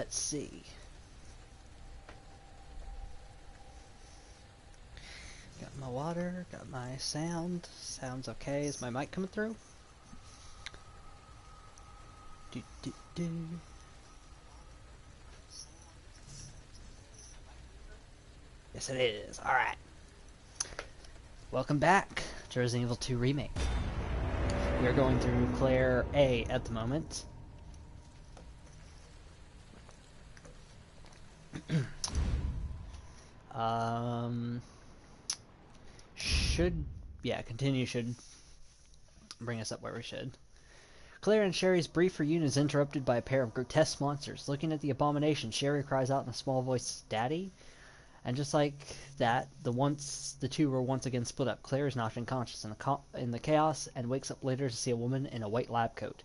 Let's see. Got my water, got my sound. Sounds okay. Is my mic coming through? Do, do, do. Yes, it is. Alright. Welcome back to Resident Evil 2 Remake. We are going through Claire A at the moment. Continue should bring us up where we should. Claire and Sherry's brief reunion is interrupted by a pair of grotesque monsters. Looking at the abomination, Sherry cries out in a small voice, "Daddy?" And just like that, the two were once again split up. Claire is knocked unconscious in the chaos and wakes up later to see a woman in a white lab coat.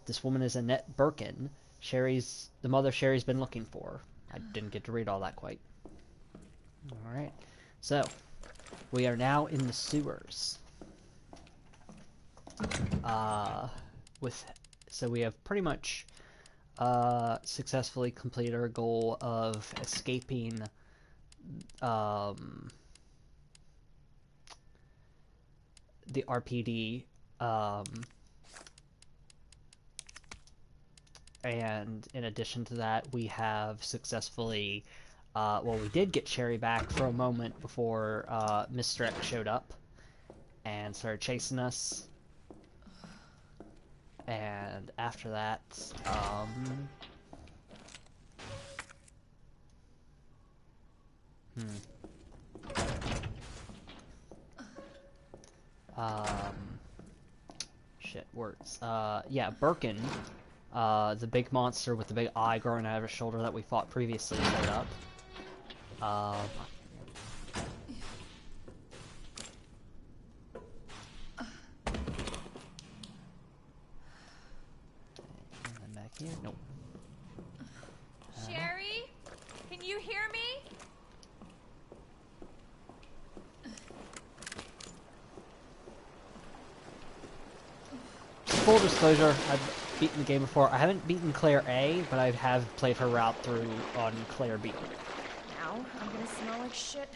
This woman is Annette Birkin, the mother Sherry's been looking for. I didn't get to read all that quite. Alright, so we are now in the sewers. So we have pretty much successfully completed our goal of escaping the RPD, and in addition to that, we have successfully we did get Sherry back for a moment before Mr. X showed up and started chasing us. And after that, shit, words. Yeah, Birkin, the big monster with the big eye growing out of his shoulder that we fought previously showed up. And back here? Nope. Sherry? Can you hear me? Full disclosure, I've beaten the game before. I haven't beaten Claire A, but I have played her route through on Claire B. Now I'm gonna smell like shit.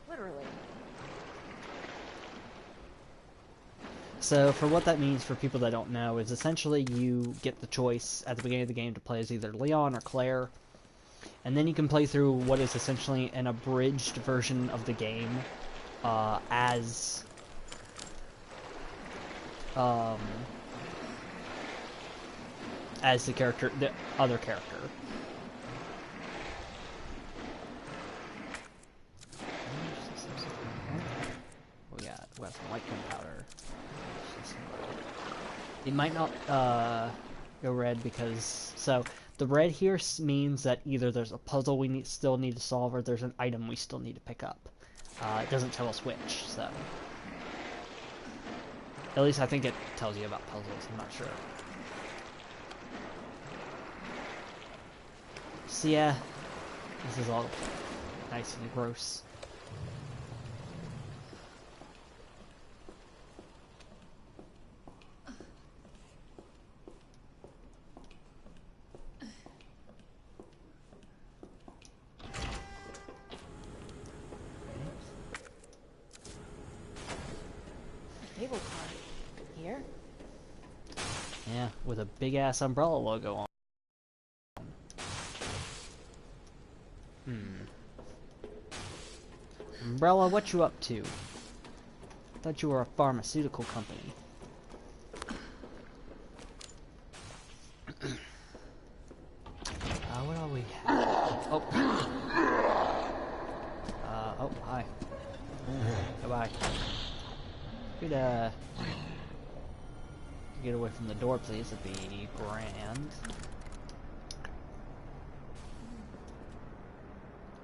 Literally. So, for what that means for people that don't know, is essentially you get the choice at the beginning of the game to play as either Leon or Claire, and then you can play through what is essentially an abridged version of the game as the other character. We got some white gunpowder. It might not go red because the red here means that either there's a puzzle we still need to solve or there's an item we still need to pick up. It doesn't tell us which, so at least I think it tells you about puzzles. I'm not sure. So yeah, this is all nice and gross. Cable car. Here? Yeah, with a big ass umbrella logo on. Umbrella, what you up to? Thought you were a pharmaceutical company. What are we? Oh. Oh, hi. Goodbye. Could get away from the door, please. It'd be grand.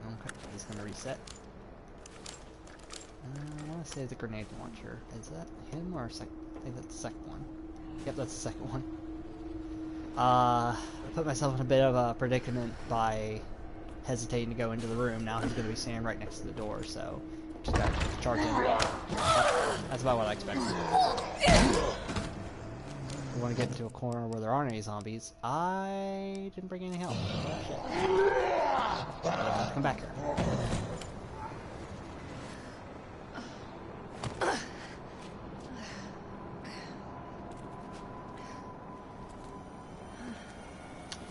Okay, he's gonna reset. I want to say the grenade launcher. Is that him or I think that's the second one. Yep, that's the second one. I put myself in a bit of a predicament by hesitating to go into the room. Now he's going to be standing right next to the door, so just gotta charge him. That's about what I expected. We want to get into a corner where there aren't any zombies. I didn't bring any help. Oh, shit. Come back here.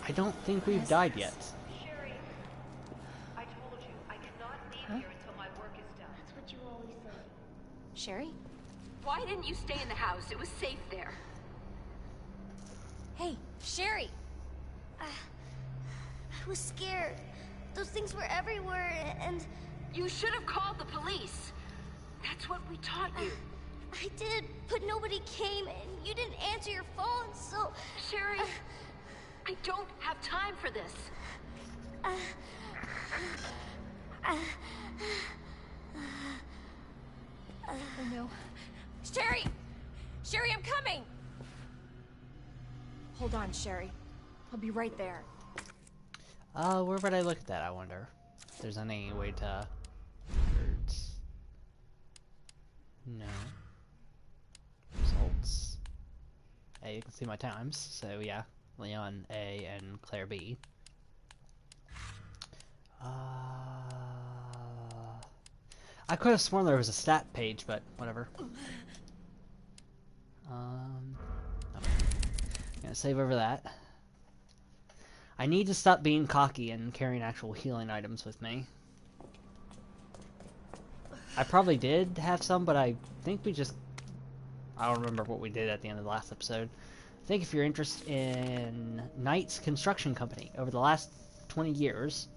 I don't think we've died yet. Sherry, I told you, I cannot leave here until my work is done. That's what you always say. Sherry? Why didn't you stay in the house? It was safe there. Hey, Sherry! I was scared. Those things were everywhere, and You should have called the police. That's what we taught you. I did, but nobody came, and you didn't answer your phone, so... Sherry, I don't have time for this. Oh no. Sherry! Sherry, I'm coming! Hold on, Sherry. I'll be right there. Where would I look at that, I wonder? If there's any way to... No. Results. Hey, you can see my times, so yeah. Leon A and Claire B. I could have sworn there was a stat page, but whatever. I'm gonna save over that. I need to stop being cocky and carrying actual healing items with me. I probably did have some, but I think we just... I don't remember what we did at the end of the last episode. I think if you're interested in Knight's Construction Company, over the last 20 years,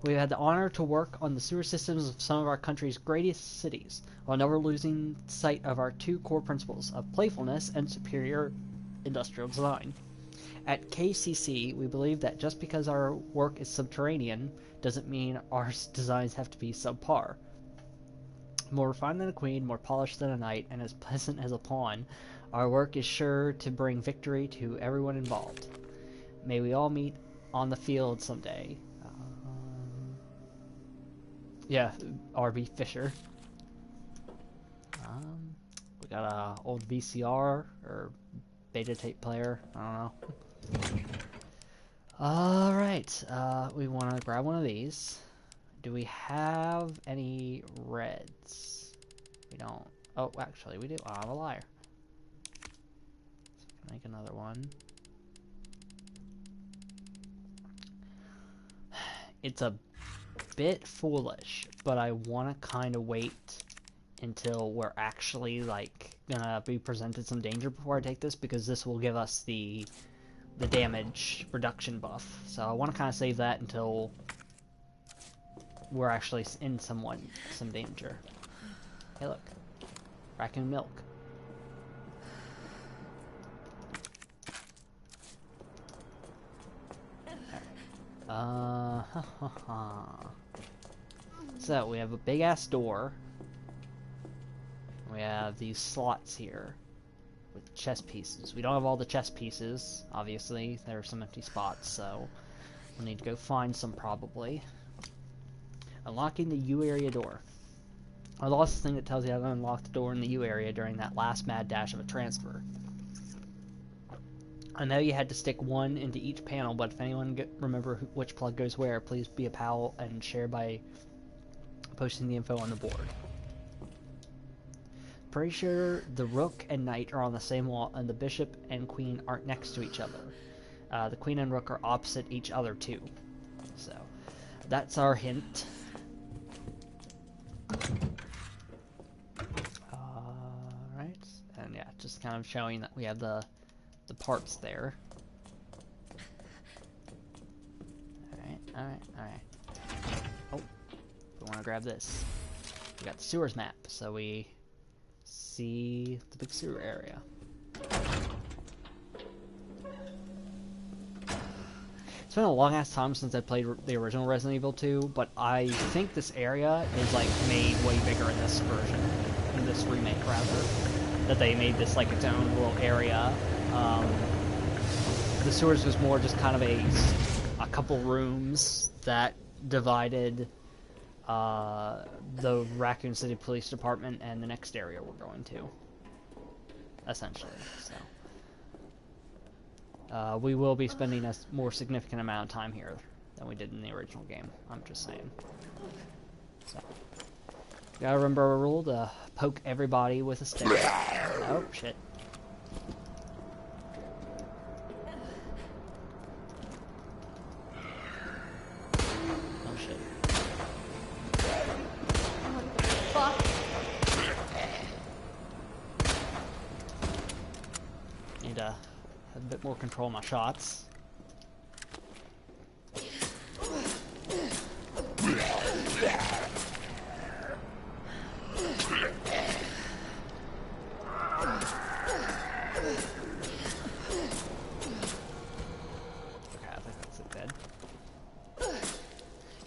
we've had the honor to work on the sewer systems of some of our country's greatest cities, while never losing sight of our two core principles of playfulness and superior industrial design. At KCC, we believe that just because our work is subterranean doesn't mean our designs have to be subpar. More refined than a queen, more polished than a knight, and as pleasant as a pawn, our work is sure to bring victory to everyone involved. May we all meet on the field someday. Yeah, R.B. Fisher. We got a old VCR or beta tape player. I don't know. Alright, we want to grab one of these. Do we have any reds? We don't. Oh, actually, we do. Oh, I'm a liar. So make another one. It's a bit foolish, but I want to kind of wait until we're actually, like, gonna be presented some danger before I take this, because this will give us the damage reduction buff. So I want to kind of save that until we're actually in some danger. Hey, look. Raccoon milk. So, we have a big-ass door. We have these slots here with chess pieces. We don't have all the chess pieces, obviously. There are some empty spots, so we'll need to go find some probably. Unlocking the U area door. I lost the thing that tells you how to unlock the door in the U area during that last mad dash of a transfer. I know you had to stick one into each panel, but if anyone remember which plug goes where, please be a pal and share by posting the info on the board. Pretty sure the rook and knight are on the same wall, and the bishop and queen aren't next to each other. The queen and rook are opposite each other too. So, that's our hint. Alright, and yeah, just kind of showing that we have the parts there. Alright. Oh, we want to grab this. We got the sewers map, so we see the big sewer area. It's been a long ass time since I played the original Resident Evil 2, but I think this area is like made way bigger in this version, in this remake rather. That they made this like its own little area. The sewers was more just kind of a couple rooms that divided the Raccoon City Police Department and the next area we're going to, essentially. So We will be spending a more significant amount of time here than we did in the original game. I'm just saying. So, gotta remember our rule to poke everybody with a stick. Oh, shit. Oh, shit. What the fuck? Need to have a bit more control of my shots.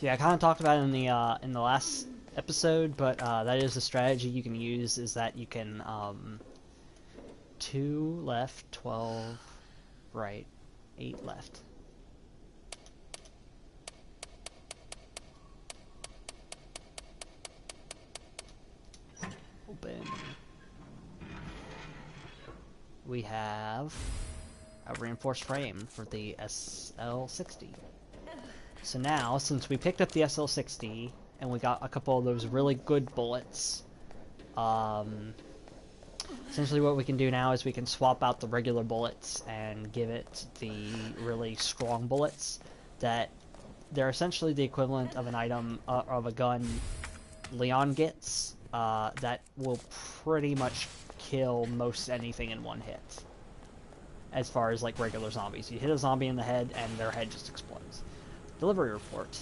Yeah, I kind of talked about it in the last episode, but that is a strategy you can use. Is that you can 2 left, 12 right, 8 left. Open. We have a reinforced frame for the SL60. So now, since we picked up the SL60 and we got a couple of those really good bullets, essentially what we can do now is we can swap out the regular bullets and give it the really strong bullets that they're essentially the equivalent of an item, of a gun Leon gets, that will pretty much kill most anything in one hit. As far as like regular zombies. You hit a zombie in the head and their head just explodes. Delivery report.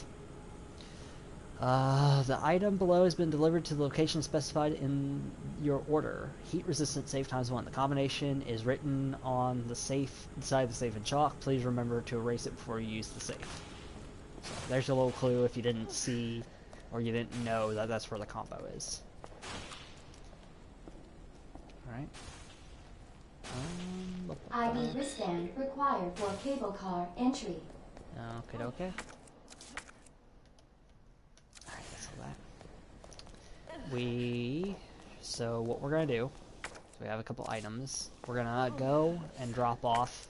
The item below has been delivered to the location specified in your order. Heat resistant safe times 1. The combination is written on the safe inside the safe in chalk. Please remember to erase it before you use the safe. So there's your little clue if you didn't see or you didn't know that that's where the combo is. Alright. ID wristband required for cable car entry. Okay, okay. Alright, so that. So what we're gonna do, so we have a couple items. We're gonna go and drop off,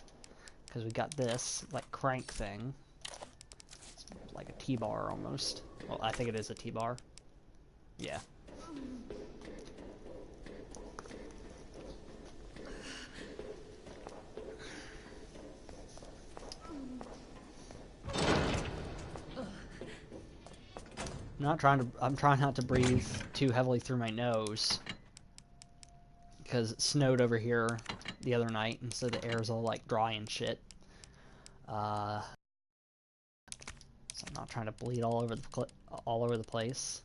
because we got this, like, crank thing. It's like a T-bar almost. Well, I think it is a T-bar. Yeah. I'm trying not to breathe too heavily through my nose. Because it snowed over here the other night, and so the air's all like dry and shit. So I'm not trying to bleed all over the place.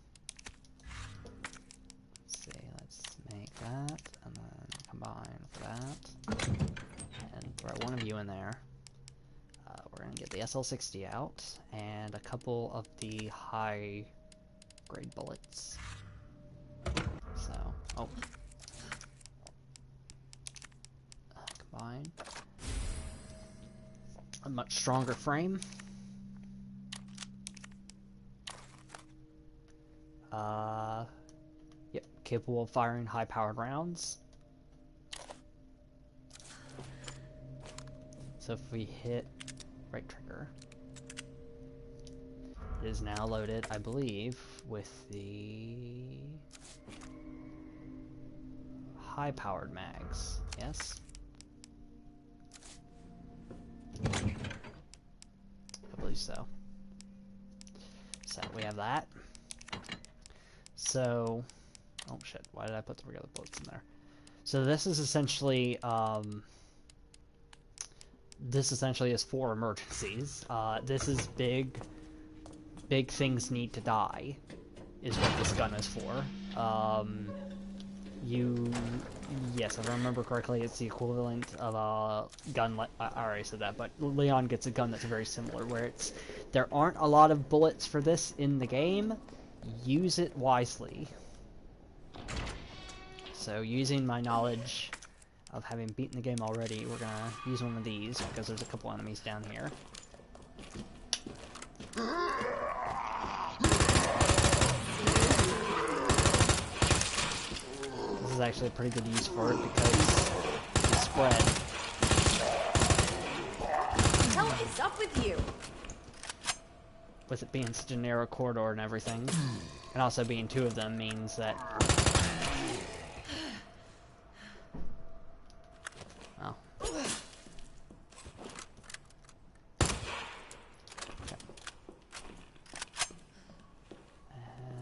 Let's see, let's make that, and then combine for that. And throw one of you in there. We're gonna get the SL60 out, and a couple of the high grade bullets. So, combine. A much stronger frame. Yep, capable of firing high-powered rounds. So if we hit right trigger, it is now loaded, I believe, with the high-powered mags. Yes? I believe so. So we have that. So, oh shit, why did I put the regular bullets in there? So this is essentially, is for emergencies. This is big things need to die, is what this gun is for. Yes, if I remember correctly, it's the equivalent of a gun, I already said that, but Leon gets a gun that's very similar, where there aren't a lot of bullets for this in the game. Use it wisely. So, using my knowledge of having beaten the game already, we're gonna use one of these, because there's a couple enemies down here. This is actually a pretty good use for it, because the spread. hell is up with you? With it being such a narrow corridor and everything, and also being two of them means that... Oh. Okay.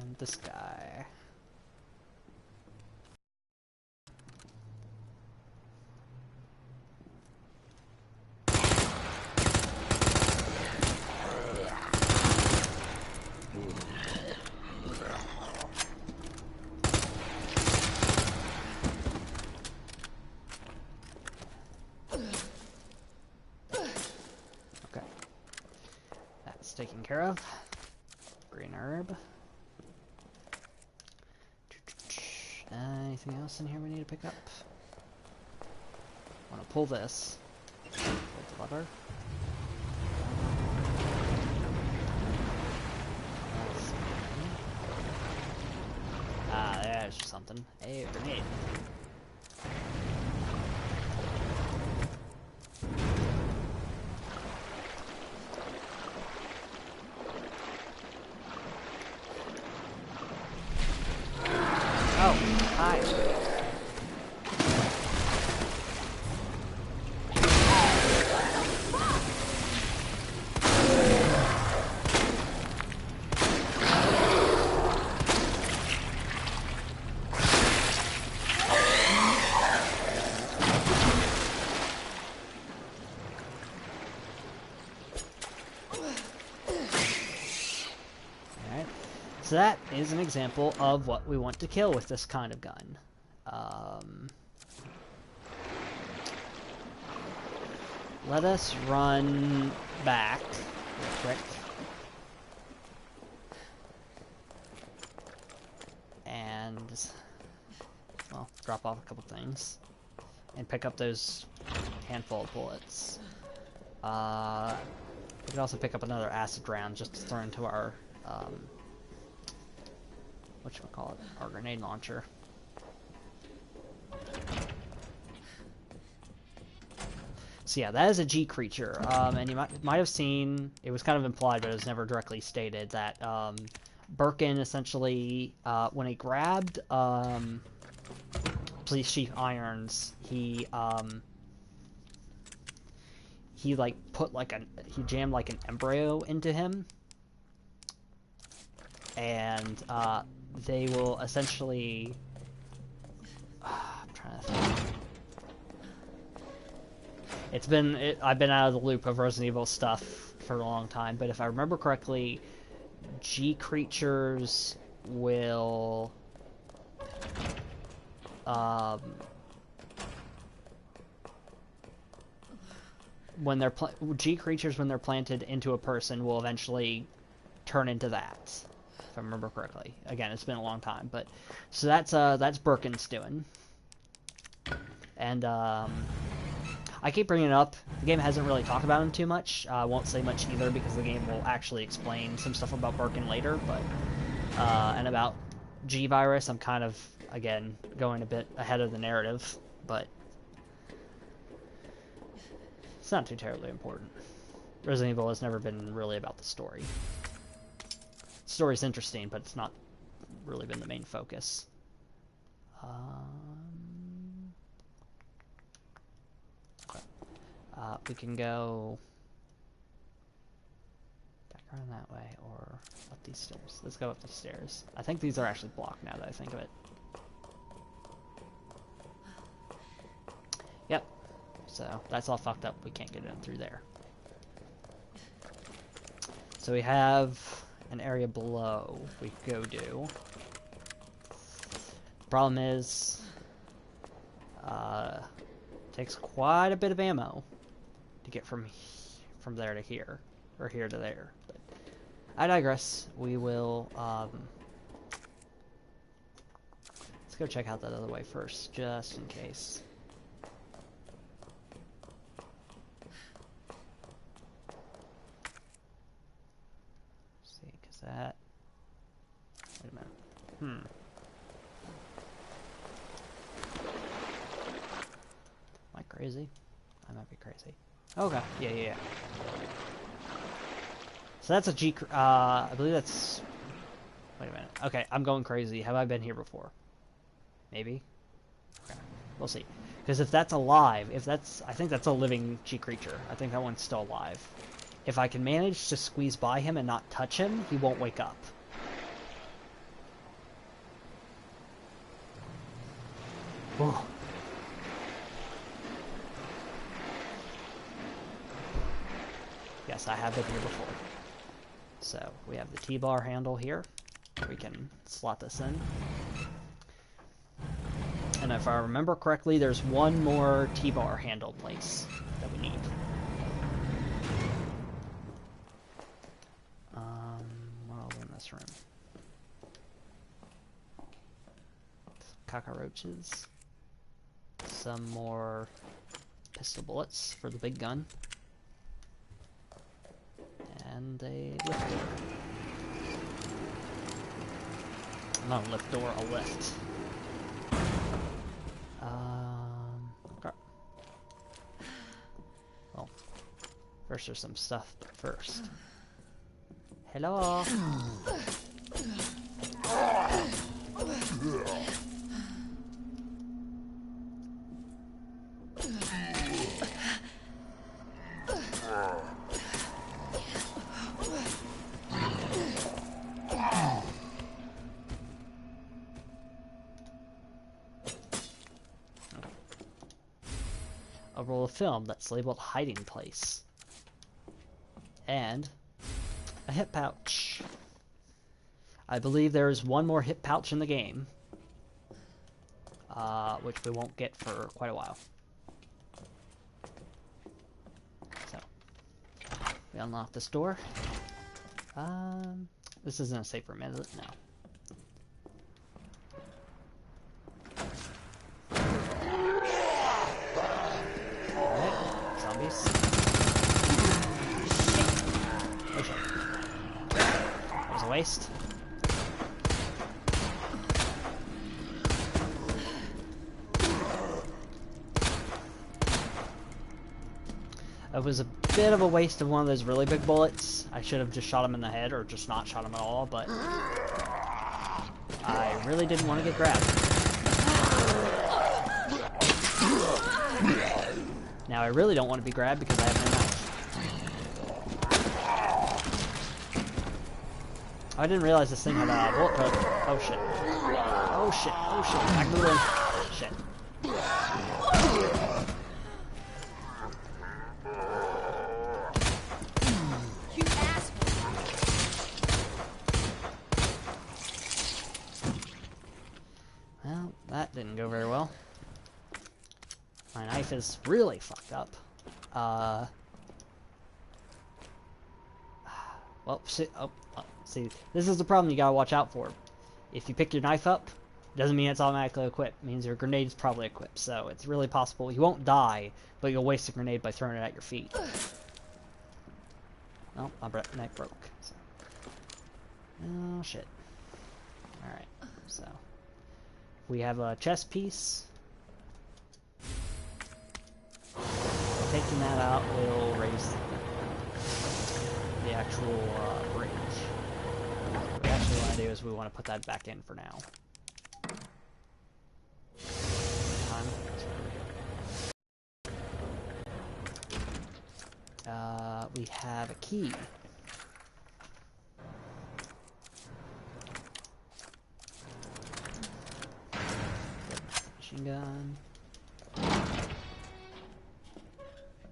And this guy. Taken care of. Green herb. Anything else in here we need to pick up? Want to pull this. Pull the lever. Ah, there's something. A grenade. So that is an example of what we want to kill with this kind of gun. Let us run back real quick. And, well, drop off a couple things. And pick up those handful of bullets. We could also pick up another acid round just to throw into our, whatchamacallit, our grenade launcher. So yeah, that is a G creature, and you might have seen, it was kind of implied, but it was never directly stated, that Birkin essentially, when he grabbed Police Chief Irons, he like put like he jammed like an embryo into him, and they will essentially, I'm trying to think. I've been out of the loop of Resident Evil stuff for a long time, but if I remember correctly, G creatures will G creatures when they're planted into a person will eventually turn into that, if I remember correctly. Again, it's been a long time, but so that's Birkin's doing. And I keep bringing it up. The game hasn't really talked about him too much. I won't say much either because the game will actually explain some stuff about Birkin later. But and about G-Virus, I'm kind of, again, going a bit ahead of the narrative. But it's not too terribly important. Resident Evil has never been really about the story. The story's interesting, but it's not really been the main focus. We can go back around that way, or up these stairs. Let's go up these stairs. I think these are actually blocked now that I think of it. Yep. So, that's all fucked up. We can't get in through there. So we have an area below we could go do. The problem is, takes quite a bit of ammo to get from there to here, or here to there. But I digress. We will, let's go check out that other way first, just in case. Let's see, cause that, wait a minute, Am I crazy? I might be be crazy. Okay, yeah. So that's a G... I believe that's... Wait a minute. Okay, I'm going crazy. Have I been here before? Maybe? Okay, we'll see. Because if that's alive, I think that's a living G creature. I think that one's still alive. If I can manage to squeeze by him and not touch him, he won't wake up. Whew. Yes, I have been here before. So, we have the T-bar handle here. We can slot this in. And if I remember correctly, there's one more T-bar handle place that we need. What else in this room? Cockroaches. Some more pistol bullets for the big gun. And a lift door. Not a lift door, a lift. Okay. Well, first there's some stuff, but first. Hello? A roll of film that's labeled hiding place. And a hip pouch. I believe there is one more hip pouch in the game. Which we won't get for quite a while. So, we unlock this door. This isn't a safe room, is it? No. Zombies. Oh shit. That was a waste. It was a bit of a waste of one of those really big bullets. I should have just shot him in the head or just not shot him at all, but I really didn't want to get grabbed. Now I really don't want to be grabbed because I have no knife. I didn't realize this thing had a bullet hook. Oh shit. Oh shit. Oh shit. Back to the room. Shit. You asshole! Well, that didn't go very well. My knife is really fucked up. Well, see, this is the problem you gotta watch out for. If you pick your knife up, doesn't mean it's automatically equipped. It means your grenade's probably equipped, so it's really possible you won't die, but you'll waste a grenade by throwing it at your feet. Oh, my neck broke. So. Oh, shit. Alright, so. We have a chest piece. Taking that out will raise the actual bridge. What we actually want to do is we want to put that back in for now. We have a key. Machine gun.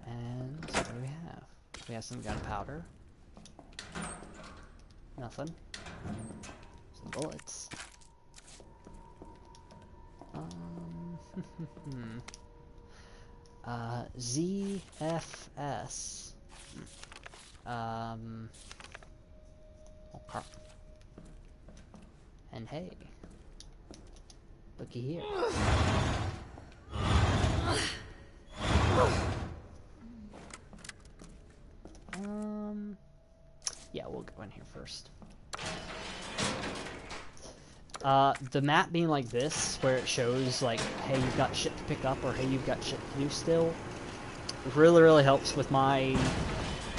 And what do we have? We have some gunpowder. Nothing. Some bullets. ZFS. Okay. And hey, looky here. Yeah, we'll go in here first. The map being like this, where it shows like, hey, you've got shit to pick up, or hey, you've got shit to do still, really, really helps with my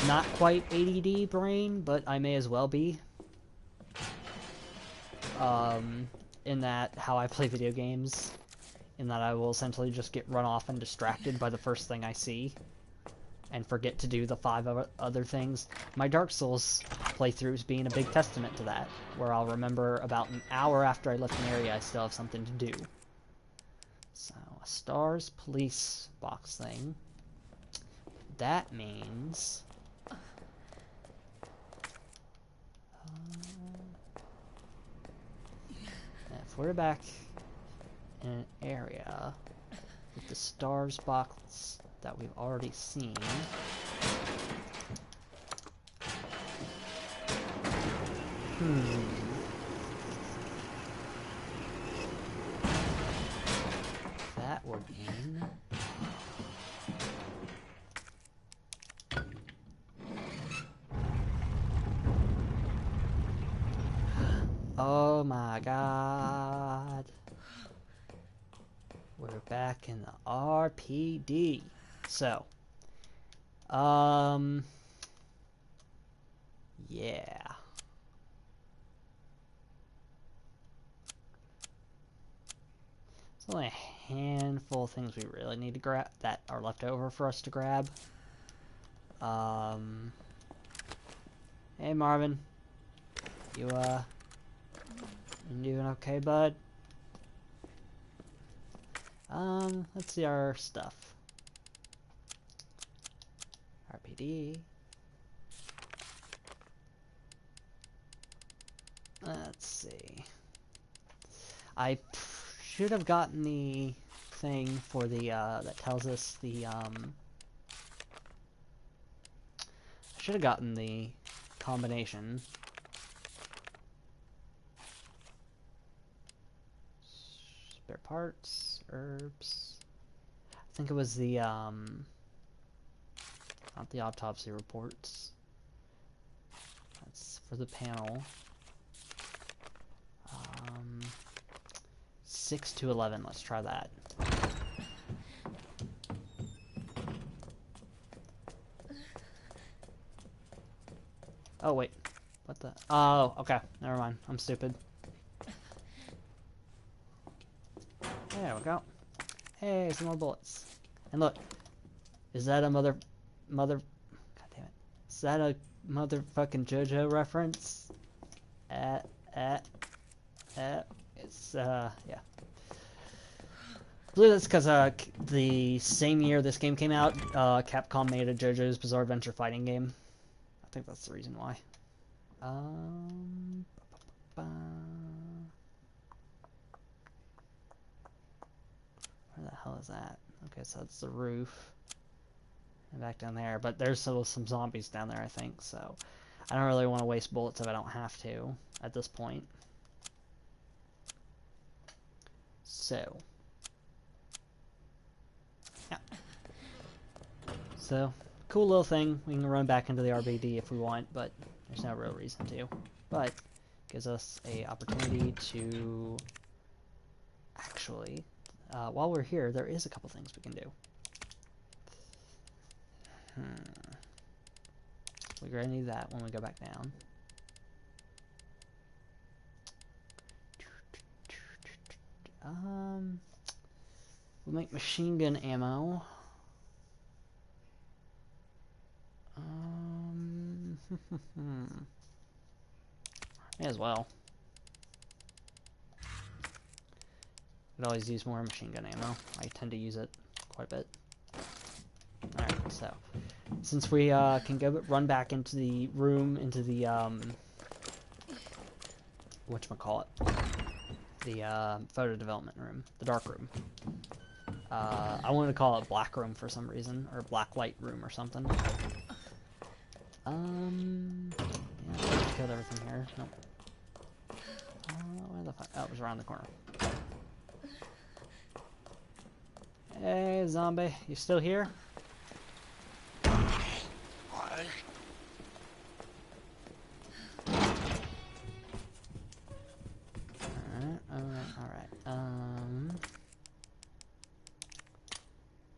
not quite ADD brain, but I may as well be. In that, how I play video games, in that I will essentially just get run off and distracted by the first thing I see, and forget to do the 5 other things. My Dark Souls playthroughs being a big testament to that, where I'll remember about an hour after I left an area I still have something to do. So, a STARS police box thing. That means... if we're back in an area with the STARS box that we've already seen... that would mean... oh my god. We're back in the RPD. So, yeah. There's only a handful of things we really need to grab that are left over for us to grab. Hey Marvin. You doing okay, bud? Let's see our stuff. RPD. Let's see. I should have gotten the thing for the, that tells us the, I should have gotten the combination. Spare parts, herbs. I think it was the, not the autopsy reports. That's for the panel. 6 to 11, let's try that. Oh, wait. What the? Oh, okay. Never mind. I'm stupid. There we go. Hey, some more bullets. And look. Is that a God damn it. Is that a motherfucking JoJo reference? It's, yeah. I believe that's because, the same year this game came out, Capcom made a JoJo's Bizarre Adventure fighting game. I think that's the reason why. Where the hell is that? Okay, so that's the roof. And back down there. But there's still some zombies down there, I think, so... I don't really want to waste bullets if I don't have to, at this point. So... yeah. So, cool little thing. We can run back into the RBD if we want, but there's no real reason to. But, gives us a opportunity to... actually... while we're here, there is a couple things we can do. We're gonna need that when we go back down. We'll make machine gun ammo. May as well. Could always use more machine gun ammo. I tend to use it quite a bit. Alright, so since we can go run back into the room, into the whatchamacallit, the photo development room, the dark room. I wanted to call it black room for some reason, or black light room or something. Yeah, I killed everything here. Nope. Where the fuck? Oh, it was around the corner. Hey, zombie, you still here? Alright.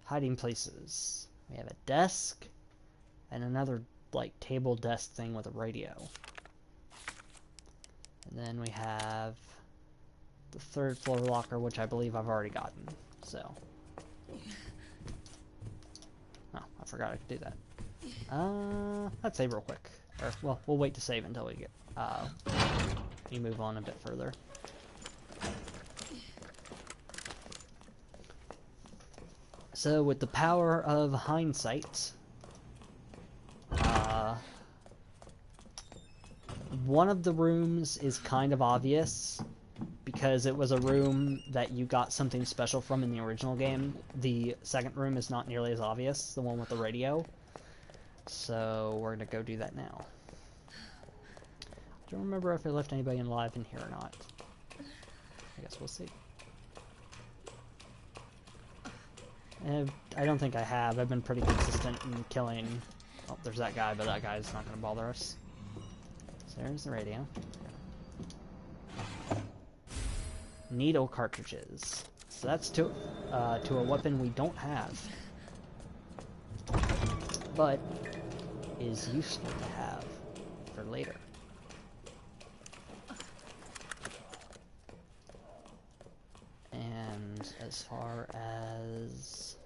Hiding places. We have a desk and another like table desk thing with a radio. And then we have the third floor locker, which I believe I've already gotten. So, oh, I forgot I could do that. Let's save real quick. Or, well, we'll wait to save until we get we move on a bit further. So, with the power of hindsight, one of the rooms is kind of obvious because it was a room that you got something special from in the original game. The second room is not nearly as obvious, the one with the radio. So we're gonna go do that now. I don't remember if I left anybody alive in here or not. I guess we'll see. I don't think I have. I've been pretty consistent in killing... Oh, there's that guy, but that guy's not gonna bother us. So there's the radio. Needle cartridges. So that's to a weapon we don't have, but is useful to have for later. And as far as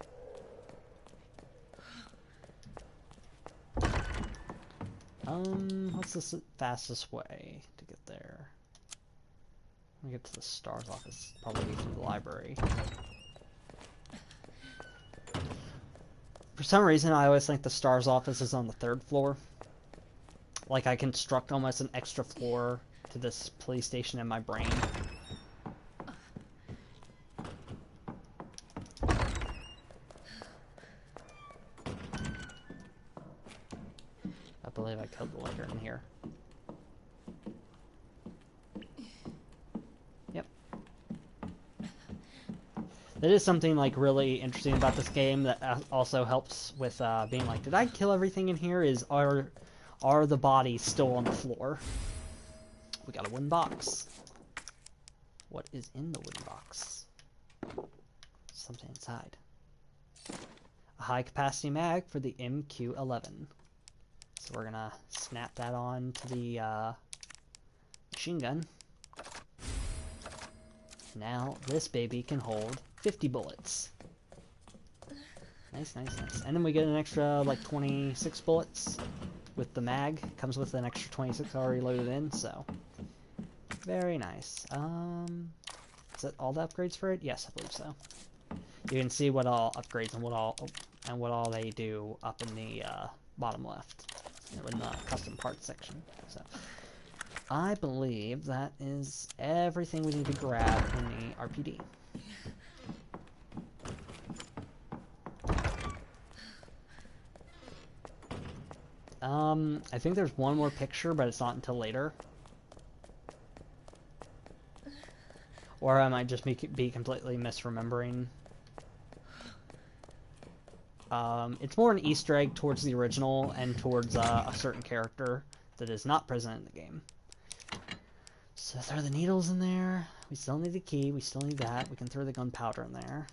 what's the fastest way to get there? Let me get to the STARS office, probably through the library. For some reason, I always think the STARS office is on the third floor. Like I construct almost an extra floor to this police station in my brain. I believe I killed the lighter in here. That is something like really interesting about this game that also helps with being like, did I kill everything in here? Are the bodies still on the floor? We got a wooden box. What is in the wooden box? Something inside. A high capacity mag for the MQ-11. So we're gonna snap that on to the machine gun. Now this baby can hold 50 bullets. Nice, nice, nice. And then we get an extra, like, 26 bullets with the mag. Comes with an extra 26 already loaded in, so... Very nice. Is that all the upgrades for it? Yes, I believe so. You can see what all upgrades and what all they do up in the bottom left. In the custom parts section. So... I believe that is everything we need to grab in the RPD. I think there's one more picture, but it's not until later. Or I might just be completely misremembering. It's more an Easter egg towards the original and towards a certain character that is not present in the game. So throw the needles in there. We still need the key. We still need that. We can throw the gunpowder in there.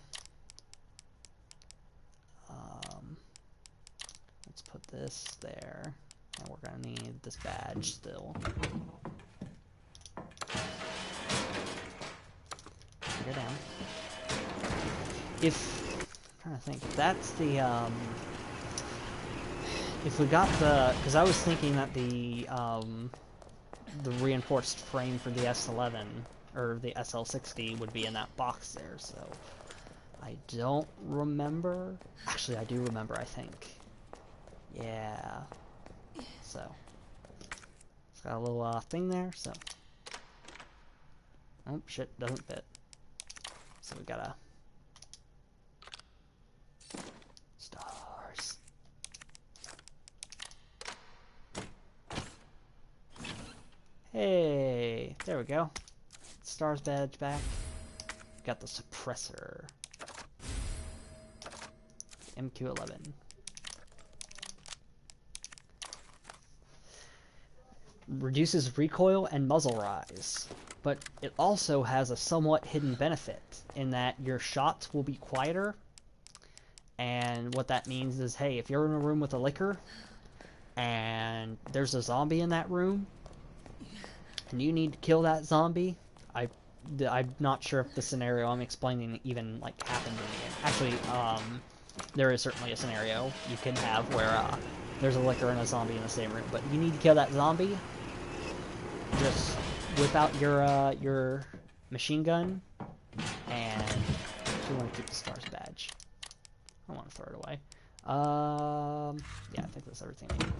Let's put this there. And we're going to need this badge still. Go down. I'm trying to think. If that's the, if we got the, because I was thinking that the reinforced frame for the S11 or the SL60 would be in that box there, so I don't remember. Actually, I do remember, I think. Yeah. So it's got a little thing there, so oh shit, doesn't fit. So we gotta stars. Hey, there we go. Stars badge back. Got the suppressor. MQ-11. Reduces recoil and muzzle rise, but it also has a somewhat hidden benefit in that your shots will be quieter And what that means is, hey, if you're in a room with a liquor and there's a zombie in that room and you need to kill that zombie, I'm not sure if the scenario I'm explaining even like happened in the end. Actually, there is certainly a scenario you can have where there's a liquor and a zombie in the same room, but you need to kill that zombie. Just whip out your machine gun, and you want to keep the stars badge. I don't want to throw it away. Yeah, I think that's everything we need.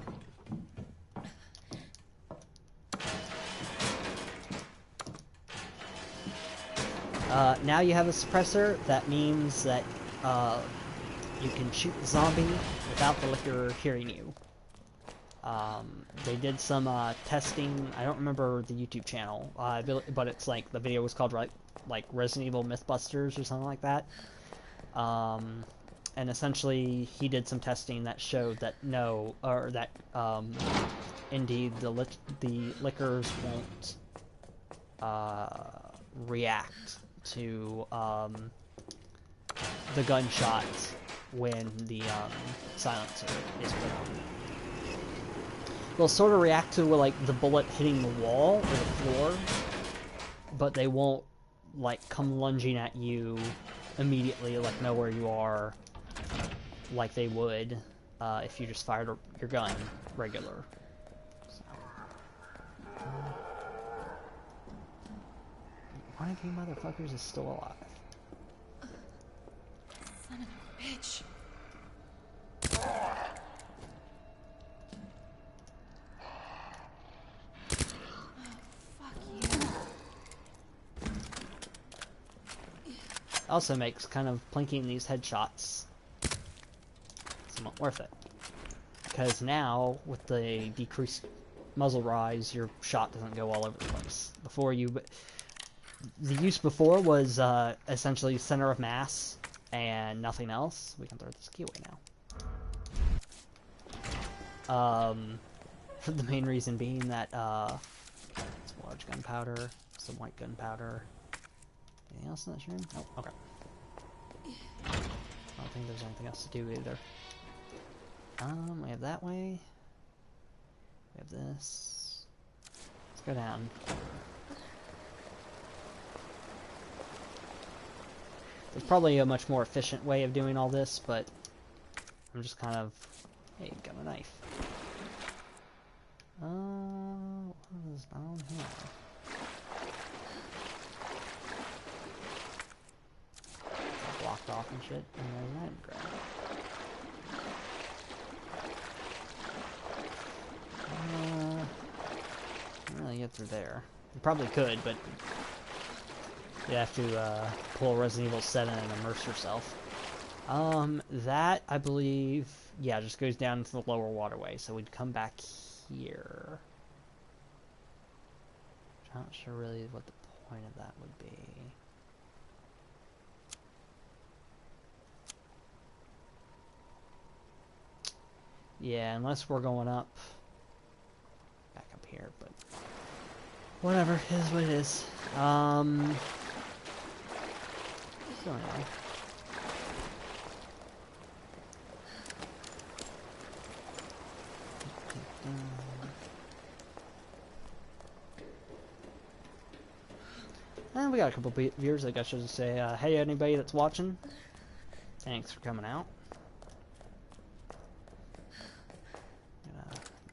Now you have a suppressor. That means that you can shoot the zombie without the liquor hearing you. They did some testing. I don't remember the YouTube channel, but it's like the video was called like Resident Evil Mythbusters or something like that. And essentially he did some testing that showed that indeed the liquors won't react to the gunshots when the silencer is put on. They'll sort of react to like the bullet hitting the wall or the floor, but they won't like come lunging at you immediately, like know where you are, like they would if you just fired your gun regular. So. One of you motherfuckers is still alive. Son of a bitch. Also makes kind of plinking these headshots somewhat worth it. Because now, with the decreased muzzle rise, your shot doesn't go all over the place. The use before was essentially center of mass and nothing else. We can throw this key away now. The main reason being that some large gunpowder, some white gunpowder. Anything else in this room? Oh, okay. I don't think there's anything else to do either. We have that way. We have this. Let's go down. There's probably a much more efficient way of doing all this, but I'm just kind of... Hey, got a knife. What is down here? Blocked off and shit. And there's that grab. Can't really get through there. You probably could, but you have to pull Resident Evil 7 and immerse yourself. That, I believe, yeah, just goes down to the lower waterway, so we'd come back here. I'm not sure really what the point of that would be. Yeah, unless we're going up, back up here, but whatever, it is what it is. What's going on? And we got a couple viewers. I guess I should say, hey, anybody that's watching, thanks for coming out.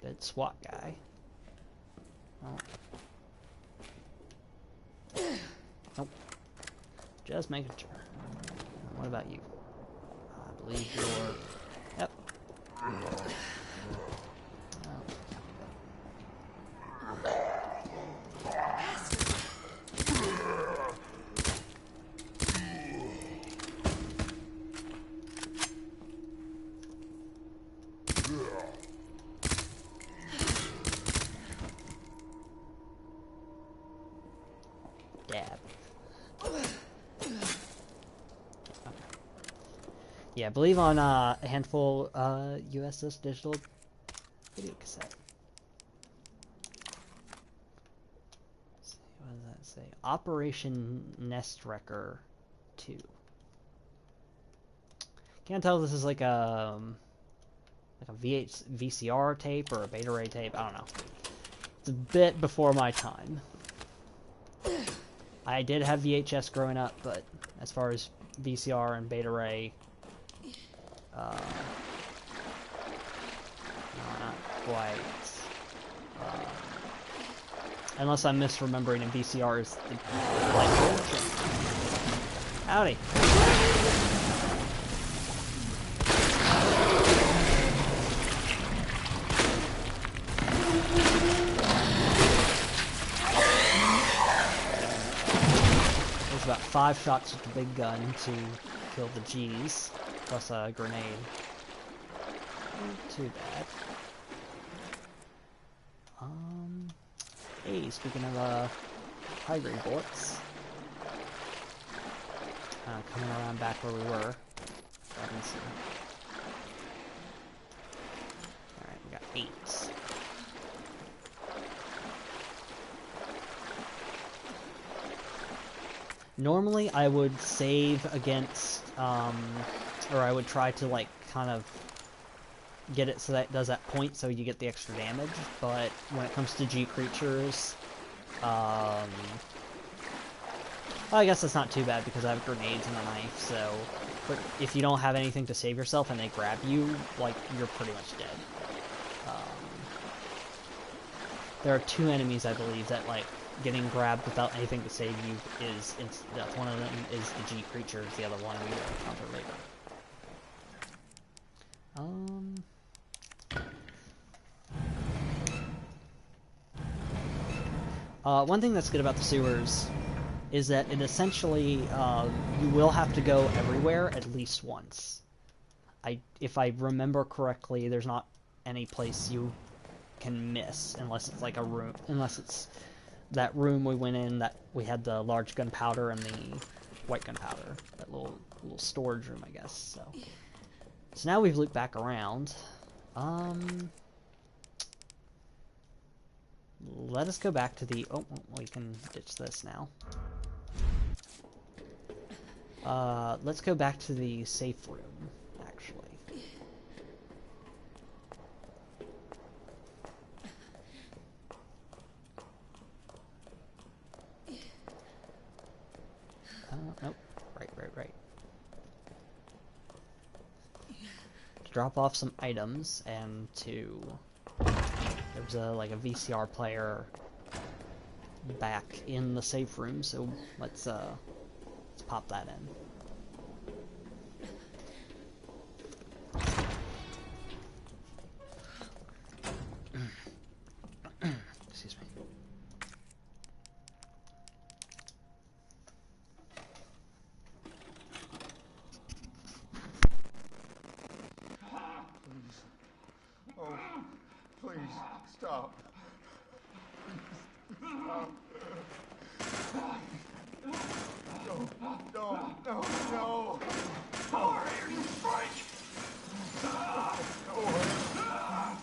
Dead SWAT guy. Oh. Nope. Just making sure. What about you? I believe you're... Yep. Dab. Yeah, I believe on a handful USS digital video cassette. Let's see, what does that say? Operation Nest Wrecker 2. Can't tell if this is like a VCR tape or a Beta Ray tape. I don't know. It's a bit before my time. I did have VHS growing up, but as far as VCR and Beta Ray, no, not quite. Unless I'm misremembering, and VCR is the light bulb. Howdy. There's about 5 shots with the big gun to kill the G's, plus a grenade. Not too bad. Hey, speaking of high-grade bullets, coming around back where we were. Alright, we got 8. Normally, I would save against, or I would try to, like, kind of get it so that it does that point so you get the extra damage, but when it comes to G creatures, well, I guess that's not too bad because I have grenades and a knife, so, but if you don't have anything to save yourself and they grab you, like, you're pretty much dead. There are 2 enemies, I believe, that, like, getting grabbed without anything to save you is, that's one of them is the G creatures, the other one we will encounter later. One thing that's good about the sewers is that it essentially, you will have to go everywhere at least once. If I remember correctly, there's not any place you can miss unless it's like a room, unless it's that room we went in that we had the large gunpowder and the white gunpowder, that little storage room, I guess. So now we've looped back around. Let us go back to the... Oh, we can ditch this now. Let's go back to the safe room, actually. Nope. Right. To drop off some items and to... There's like a VCR player back in the safe room, so let's pop that in. Excuse me. Oh, please, stop. No. How are you, Frank?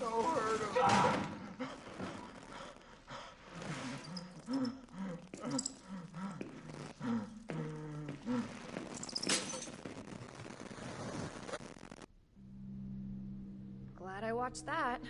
No hurt him. Glad I watched that.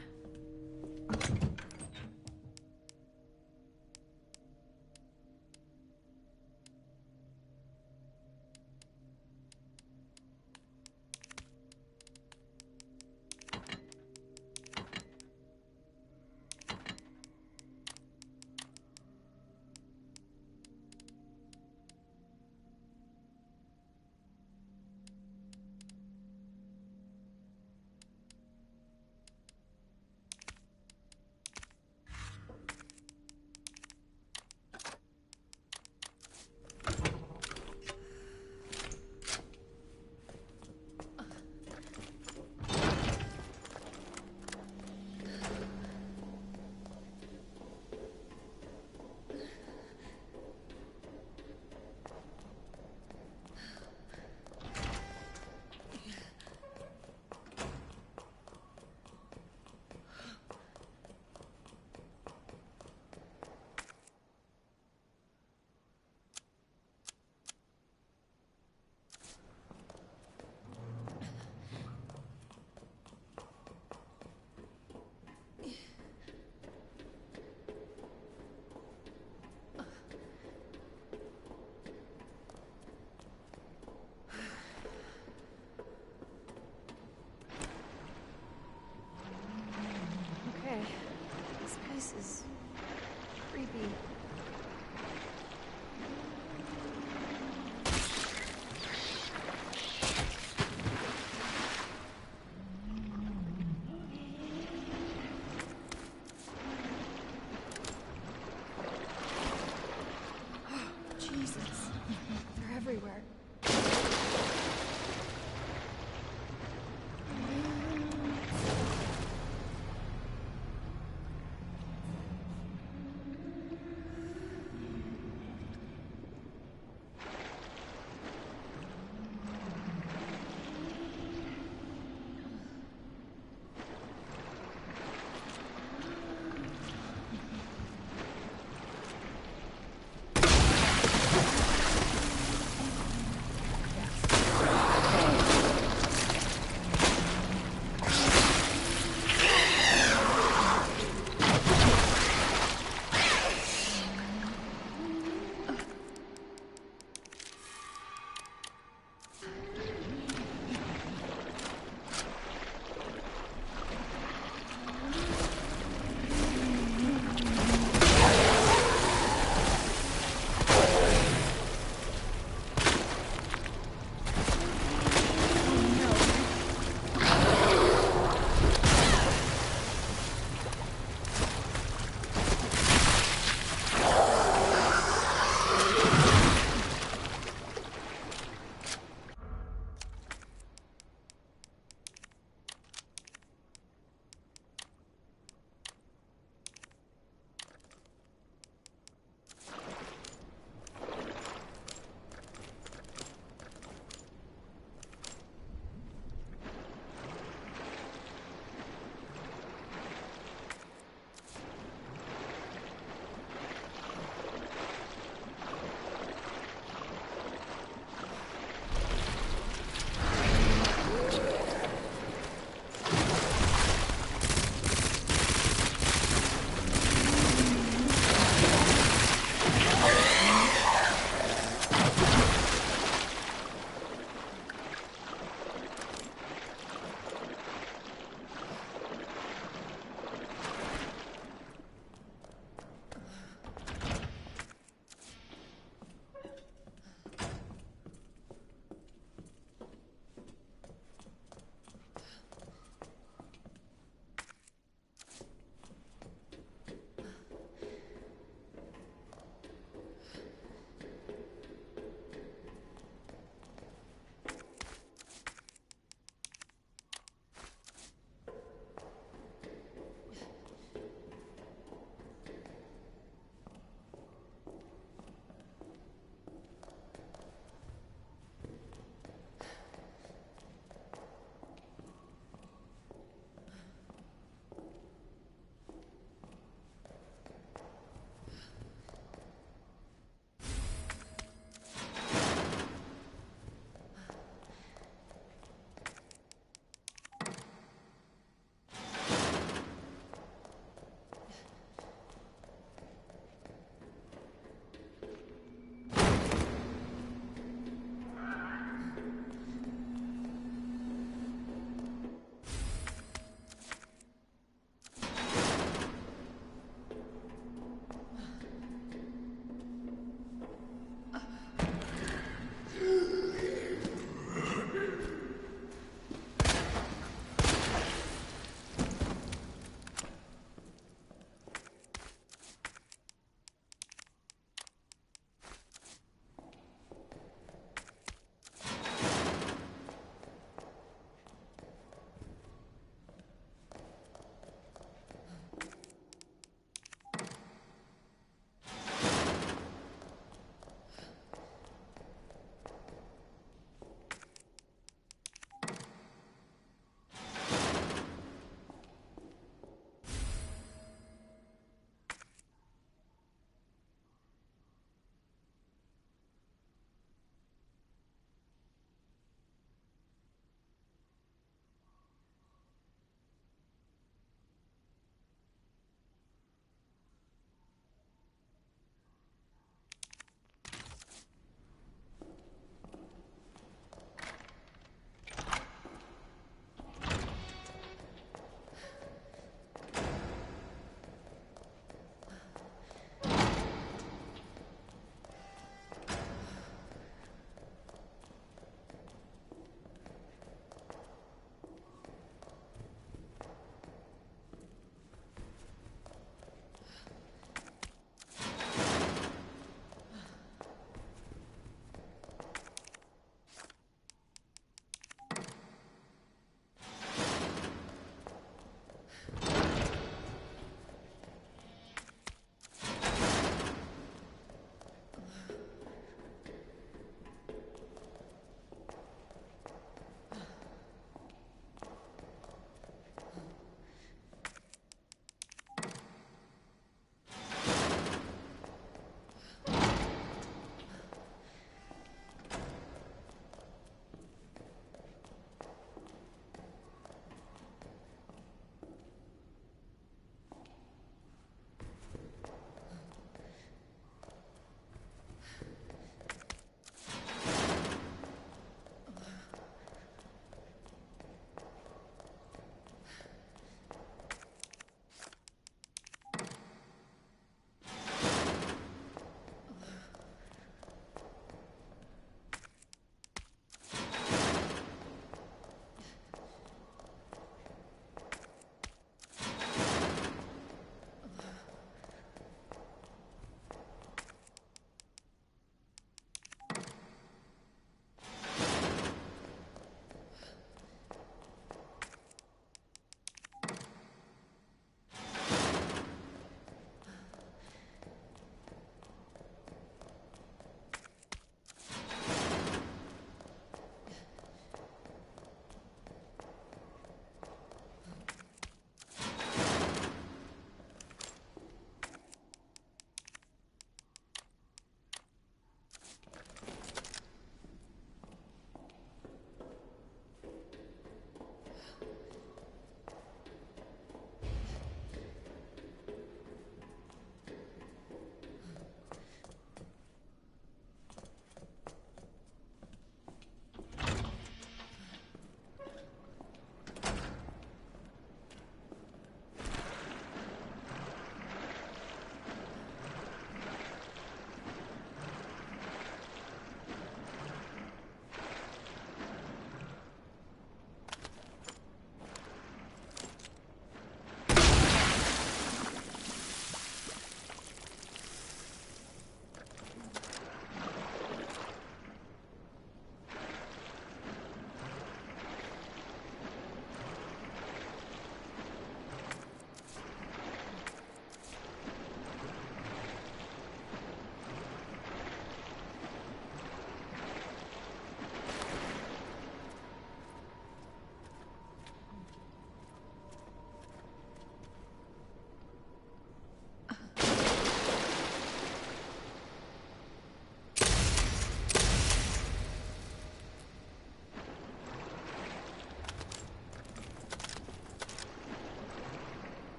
This is creepy. Jesus. They're everywhere.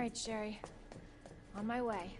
right, Sherry. On my way.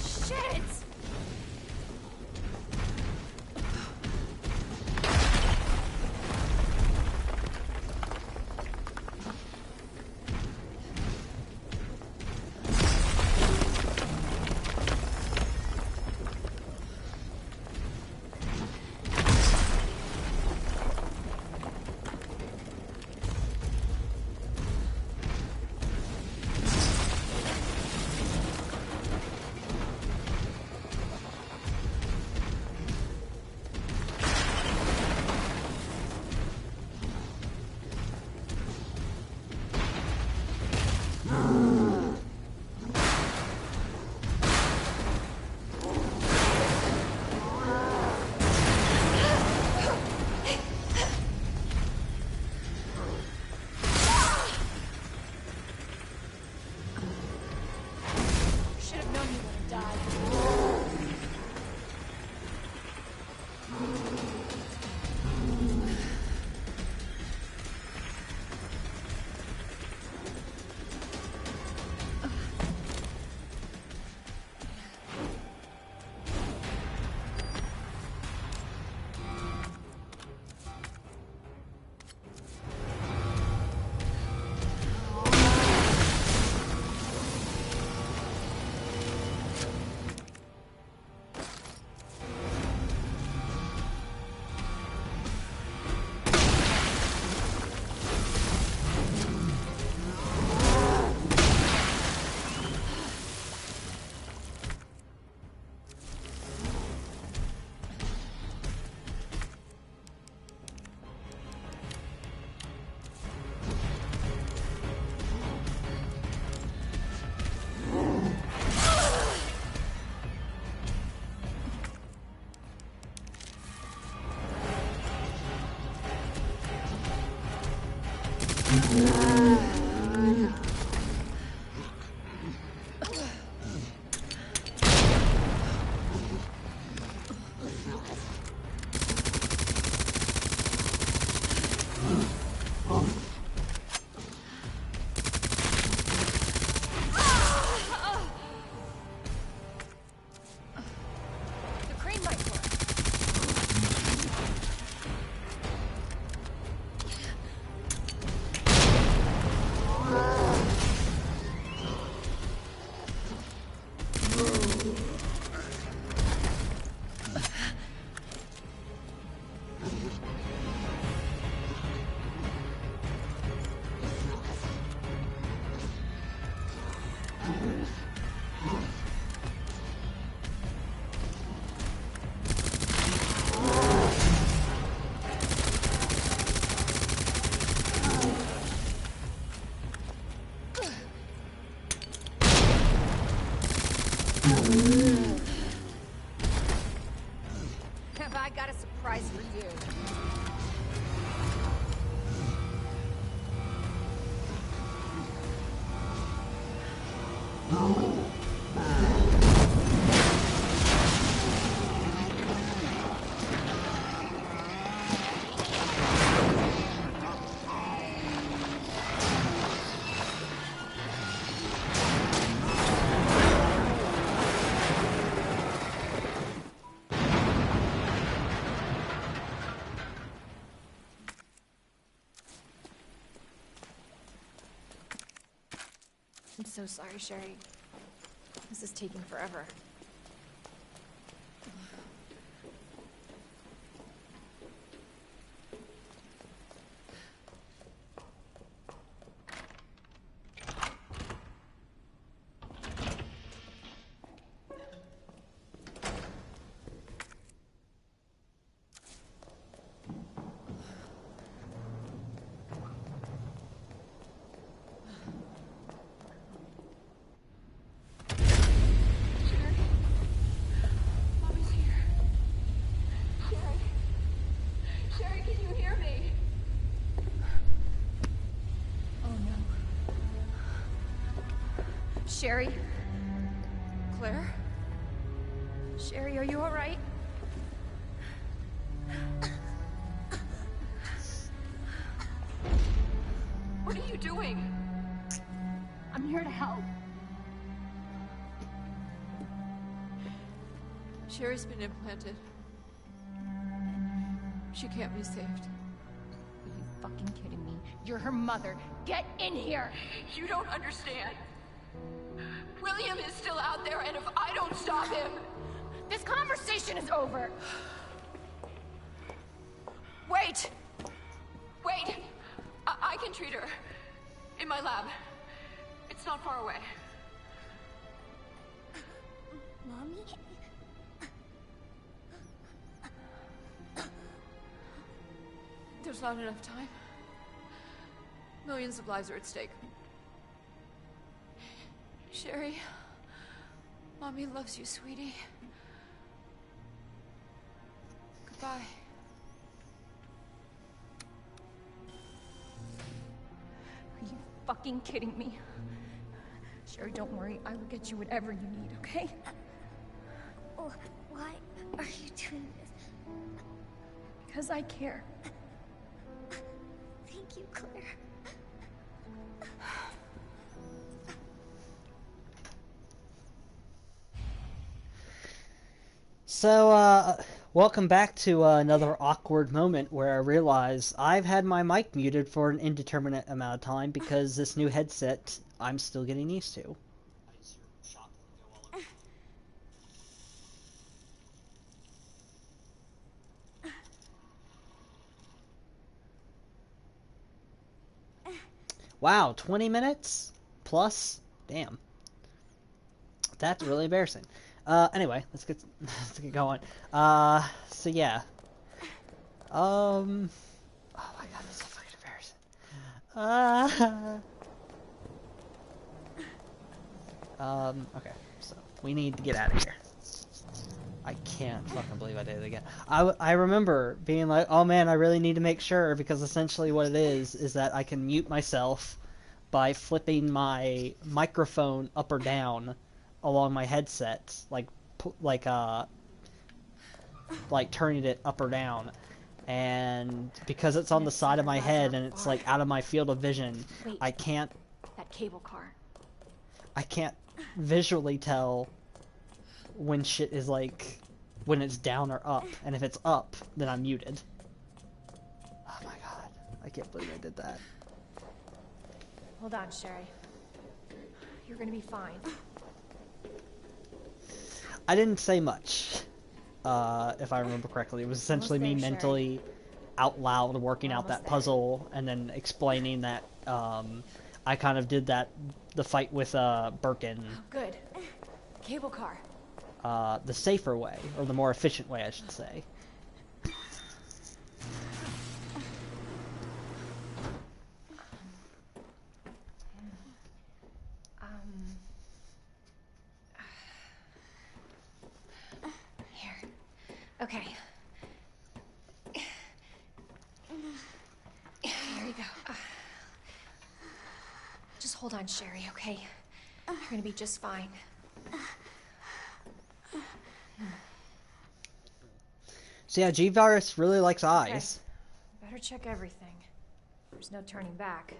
Shit! Should have known you would have died. The crane might work. Have I got a surprise for you? I'm so sorry, Sherry. This is taking forever. Sherry? Claire? Sherry, are you alright? What are you doing? I'm here to help. Sherry's been implanted. She can't be saved. Are you fucking kidding me? You're her mother. Get in here! You don't understand. William is still out there, and if I don't stop him... This conversation is over! Wait! Wait! I can treat her. In my lab. It's not far away. Mommy? There's not enough time. Millions of lives are at stake. Sherry, Mommy loves you, sweetie. Goodbye. Are you fucking kidding me? Sherry, don't worry. I will get you whatever you need, okay? Oh, why are you doing this? Because I care. Thank you, Claire. So, welcome back to another awkward moment where I realize I've had my mic muted for an indeterminate amount of time because this new headset I'm still getting used to. Wow, 20 minutes? Plus? Damn. That's really embarrassing. Anyway, let's get going. So yeah. Oh my god, that's so fucking embarrassing. Okay, so we need to get out of here. I can't fucking believe I did it again. I remember being like, oh man, I really need to make sure, because essentially what it is that I can mute myself by flipping my microphone up or down along my headset, like turning it up or down, and because it's on the side of my head and it's like out of my field of vision, Wait. I can't Cable car. visually tell when shit is like when it's down or up, and if it's up, then I'm muted. Oh my god, I can't believe I did that. Hold on, Sherry. You're gonna be fine. I didn't say much, if I remember correctly. It was essentially me Almost there, mentally out loud working out that Almost there. puzzle and then explaining that I kind of did the fight with Birkin Good. Cable car. the safer way, or the more efficient way, I should say. Here. Okay. Here you go. Just hold on, Sherry, okay? You're gonna be just fine. So yeah, G-Virus really likes eyes. Better check everything. There's no turning back.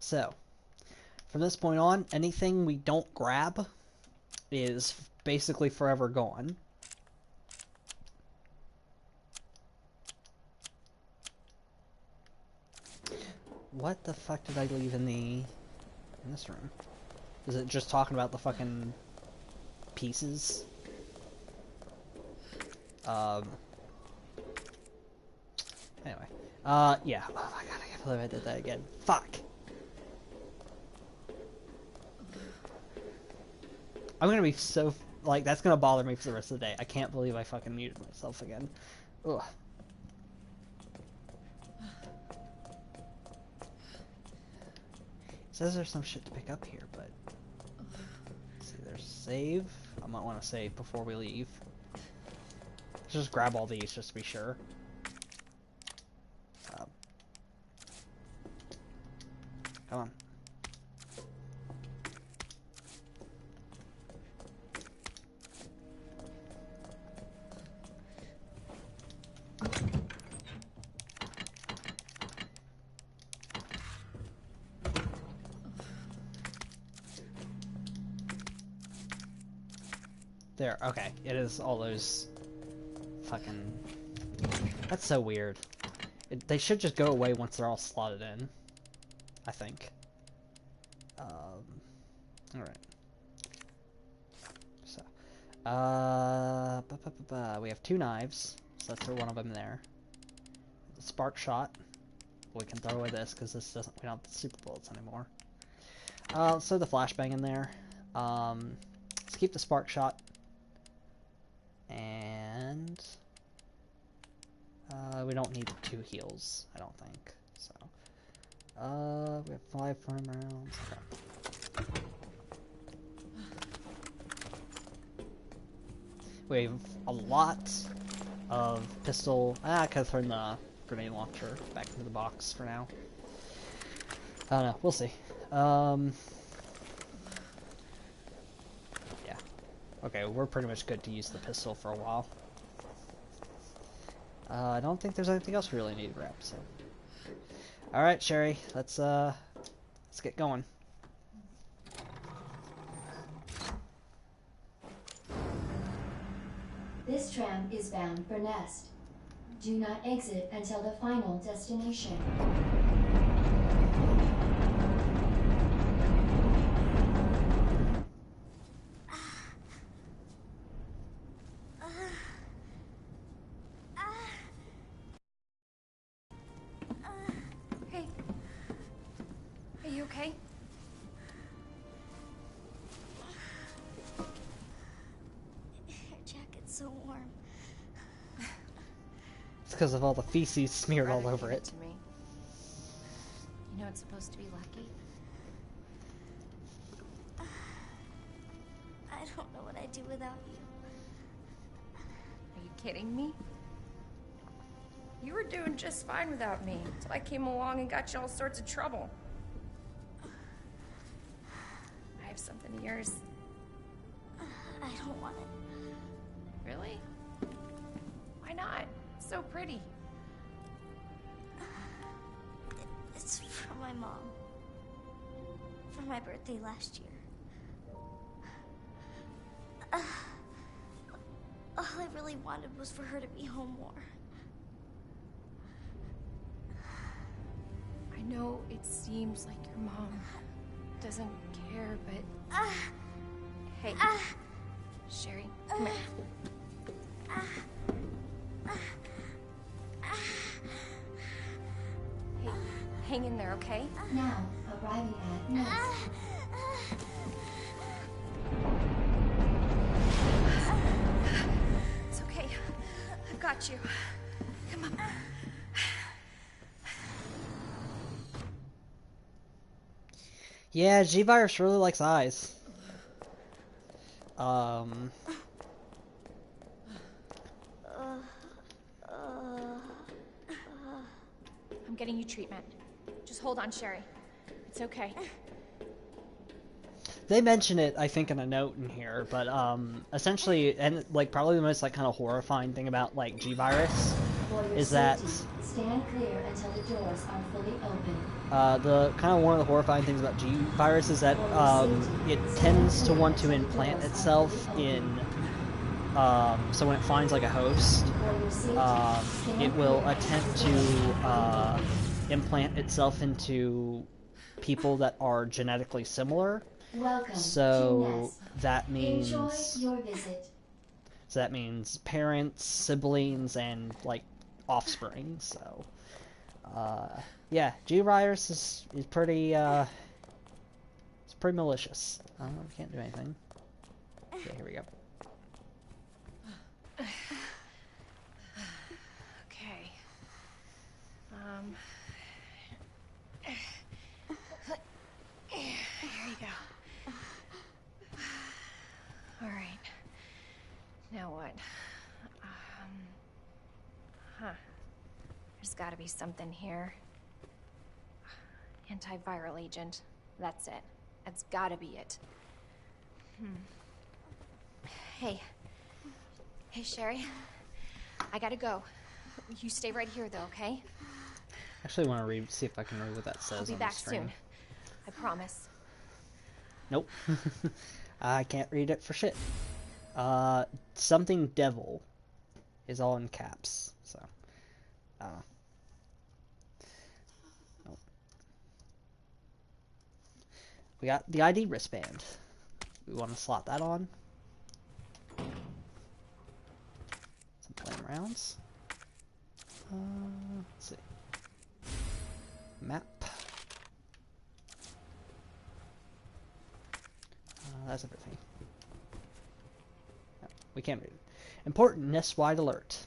So, from this point on, anything we don't grab is basically forever gone. What the fuck did I leave in the... this room? Is it just talking about the fucking pieces? Anyway. Yeah. Oh my god, I can't believe I did that again. Fuck! I'm gonna be so... Like, that's gonna bother me for the rest of the day. I can't believe I fucking muted myself again. Ugh. It says there's some shit to pick up here, but... Let's see, there's save. I might want to save before we leave. Let's just grab all these just to be sure. Come on. There, okay. It is all those fucking... That's so weird. They should just go away once they're all slotted in. I think. Alright. So. We have 2 knives, so let's throw one of them there. The spark shot. We can throw away this, because this doesn't... We don't have the super bullets anymore. Let's throw the flashbang in there. Let's keep the spark shot. And... we don't need 2 heals, I don't think. So... we have 5 firm rounds. Okay. We have a lot of pistol... I could have thrown the grenade launcher back into the box for now. I don't know, we'll see. Yeah. Okay, we're pretty much good to use the pistol for a while. I don't think there's anything else we really need to grab, so... Alright, Sherry, let's get going. This tram is bound for Nest. Do not exit until the final destination. Hey. Are you okay? Your jacket's so warm. It's because of all the feces smeared all over it. To me. You know it's supposed to be lucky. I don't know what I'd do without you. Are you kidding me? You were doing just fine without me, until I came along and got you all sorts of trouble. I have something of yours. I don't want it. Really? Why not? It's so pretty. It's from my mom. For my birthday last year. All I really wanted was for her to be home more. I know it seems like your mom doesn't care, but... Hey, Sherry, come here. Hey, hang in there, okay? Now, arriving at Nest. It's okay. I've got you. Come on. Yeah, G-Virus really likes eyes. I'm getting you treatment. Just hold on, Sherry. It's okay. They mention it, I think, in a note in here, but essentially, and like probably the most like kind of horrifying thing about like G-Virus For your is that safety, stand clear until the doors are fully open. the kind of one of the horrifying things about G-Virus is that it tends to want to implant itself in. So when it finds like a host, For your safety, stand it will clear attempt until the doors are to implant itself into people that are genetically similar. Welcome to So Nest. that means Enjoy your visit. so that means parents, siblings, and like offspring. So yeah, G virus is pretty it's pretty malicious. We can't do anything. Okay, here we go. Okay. Here you go. All right. Now what? There's gotta be something here. Antiviral agent. That's it. That's gotta be it. Hey. Hey, Sherry. I gotta go. You stay right here, though, okay? Actually, want to read, see if I can read what that says I'll be on back the screen. soon. I promise. Nope. I can't read it for shit. Something devil is all in caps, so. Nope. We got the ID wristband. We want to slot that on. Some flame rounds. Let's see. Map. That's everything. No, we can't read it. Important Nest-wide alert.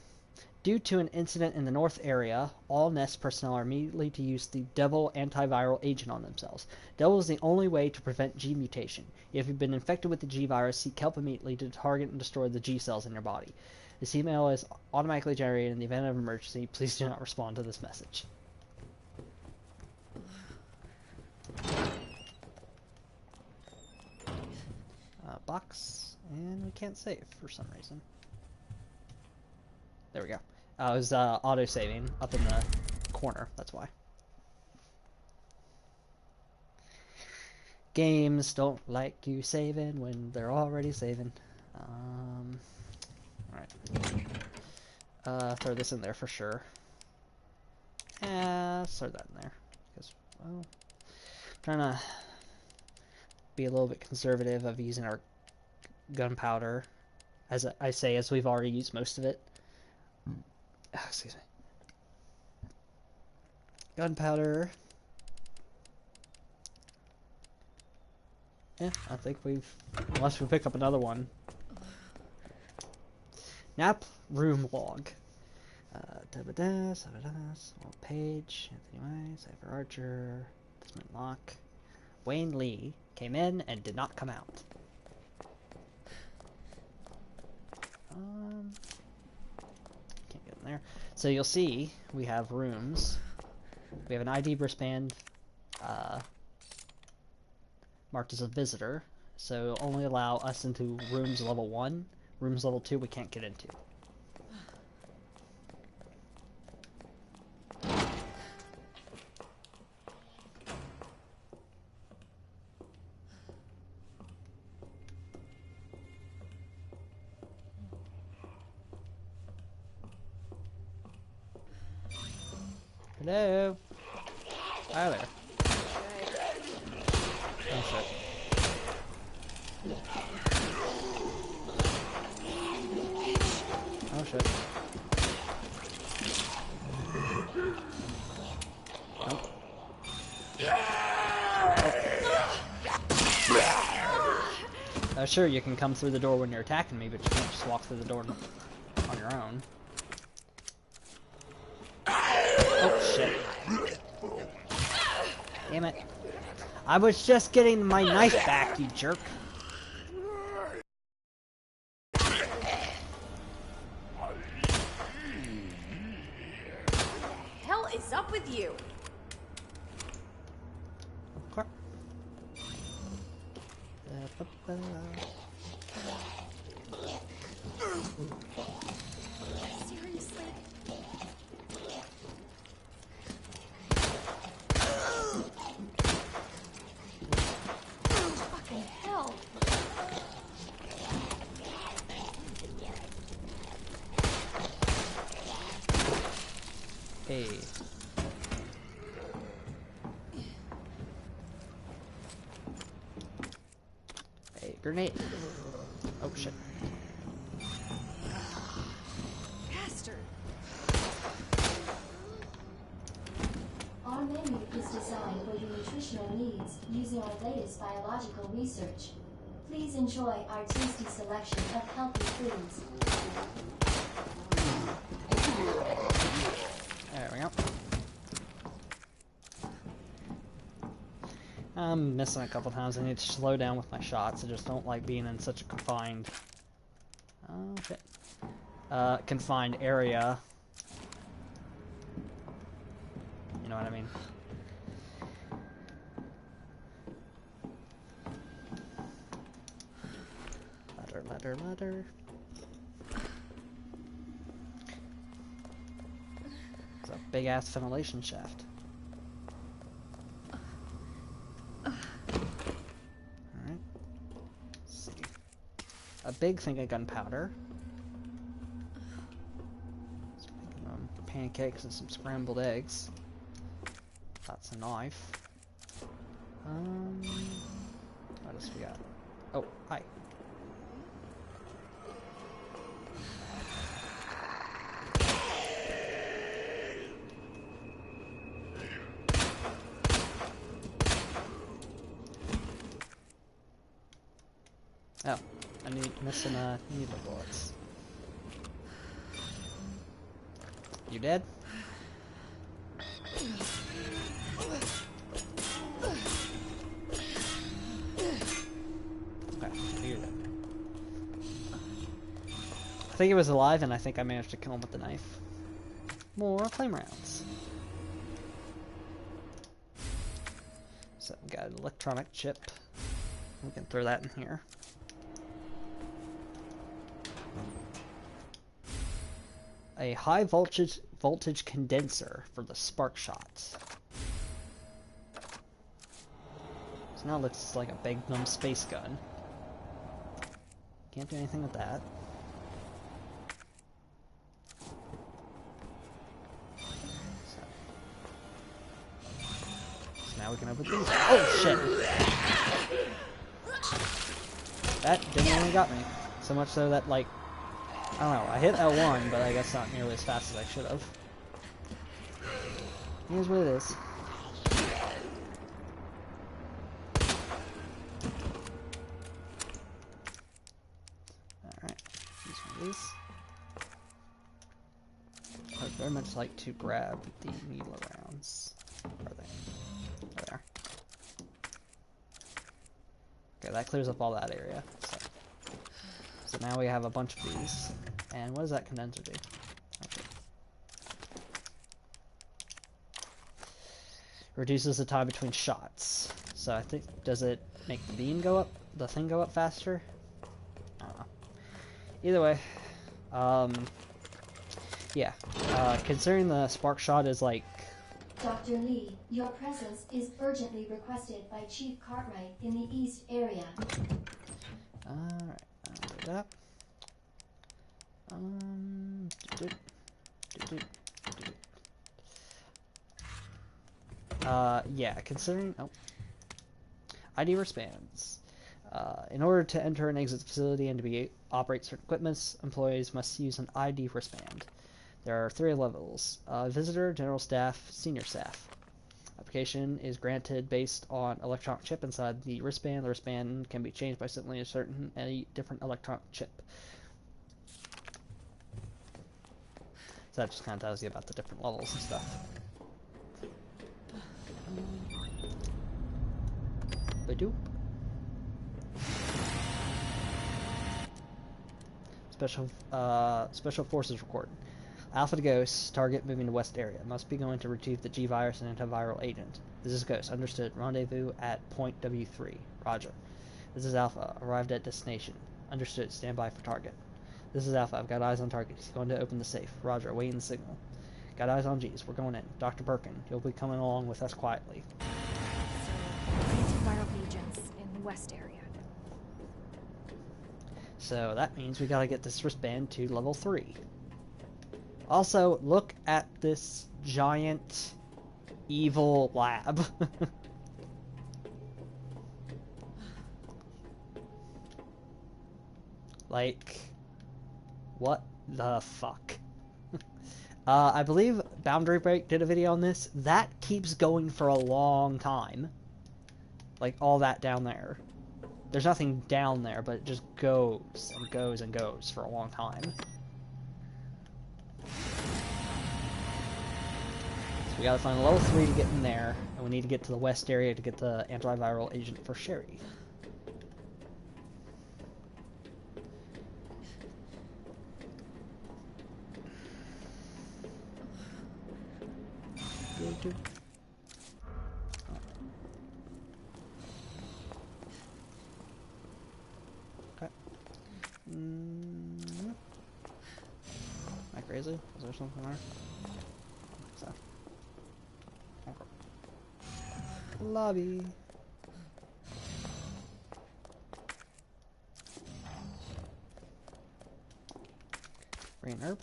Due to an incident in the North area, all Nest personnel are immediately to use the Devil antiviral agent on themselves. Devil is the only way to prevent G mutation. If you've been infected with the G virus, seek help immediately to target and destroy the G cells in your body. This email is automatically generated in the event of emergency. Please do not respond to this message. Box, and we can't save for some reason. There we go. It was auto-saving up in the corner, that's why. Games don't like you saving when they're already saving. Alright. Throw this in there for sure. Yeah, throw that in there. Because, well, trying to be a little bit conservative of using our gunpowder. As I say, as we've already used most of it. Excuse me. Gunpowder. Yeah, I think unless we pick up another one. Nap room log. Small page. Anthony Weiss, Cypher Archer. Desmond Locke. Wayne Lee came in and did not come out. Can't get in there. So you'll see we have rooms. We have an ID wristband marked as a visitor. So only allow us into rooms level 1. Rooms level 2 we can't get into. Hello? Hi there. Oh shit. Oh shit. Nope. Sure, you can come through the door when you're attacking me, but you can't just walk through the door on your own. Oh shit. Damn it. I was just getting my knife back, you jerk. Hell is up with you? Crap. Seriously? Fucking hell. Hey. Grenade. Oh shit. Bastard. Our menu is designed for your nutritional needs using our latest biological research. Please enjoy our tasty selection of healthy foods. There we go. I'm missing a couple times. I need to slow down with my shots. I just don't like being in such a confined... Oh, shit. Confined area. You know what I mean? Ladder. It's a big-ass ventilation shaft. Alright. Let's see. A big thing of gunpowder. Pancakes and some scrambled eggs. That's a knife. What else we got? Oh, hi. Oh, I need missing needle bullets. You dead? Okay, you're dead. I think he was alive, and I think I managed to kill him with the knife. More flame rounds. So we got an electronic chip. We can throw that in here. A high voltage condenser for the spark shots. So now it looks like a big dumb space gun. Can't do anything with that. So now we can open these. Oh shit! That genuinely got me. So much so that, like, I don't know, I hit L1, but I guess not nearly as fast as I should have. Here's what it is. Alright, use one of these. I would very much like to grab the needler rounds. Where are they? There they are. Okay, that clears up all that area. So now we have a bunch of these. And what does that condenser do? Okay. Reduces the time between shots. So I think, does it make the beam go up, the thing go up faster? I don't know. Either way, yeah. Considering the spark shot is like... Dr. Lee, your presence is urgently requested by Chief Cartwright in the East area. Alright. That. Yeah, considering... Oh. ID wristbands. In order to enter and exit the facility and to operate certain equipments, employees must use an ID wristband. There are 3 levels. Visitor, general staff, senior staff. Application is granted based on electronic chip inside the wristband. The wristband can be changed by simply inserting a different electronic chip. So that just kind of tells you about the different levels and stuff. Badoo. Special forces report. Alpha to Ghost, target moving to west area. Must be going to retrieve the G-Virus and antiviral agent. This is Ghost, understood. Rendezvous at point W3. Roger. This is Alpha, arrived at destination. Understood, stand by for target. This is Alpha, I've got eyes on target. He's going to open the safe. Roger, waiting the signal. Got eyes on G's, we're going in. Dr. Birkin, you'll be coming along with us quietly. So, antiviral agents in the west area. So that means we gotta get this wristband to level 3. Also, look at this giant evil lab. Like, what the fuck? I believe Boundary Break did a video on this. That keeps going for a long time. Like, all that down there. There's nothing down there, but it just goes and goes and goes for a long time. So we gotta find level 3 to get in there, and we need to get to the west area to get the antiviral agent for Sherry. Okay. Am I crazy? Is there something there? So. Okay. Lobby. Green herb.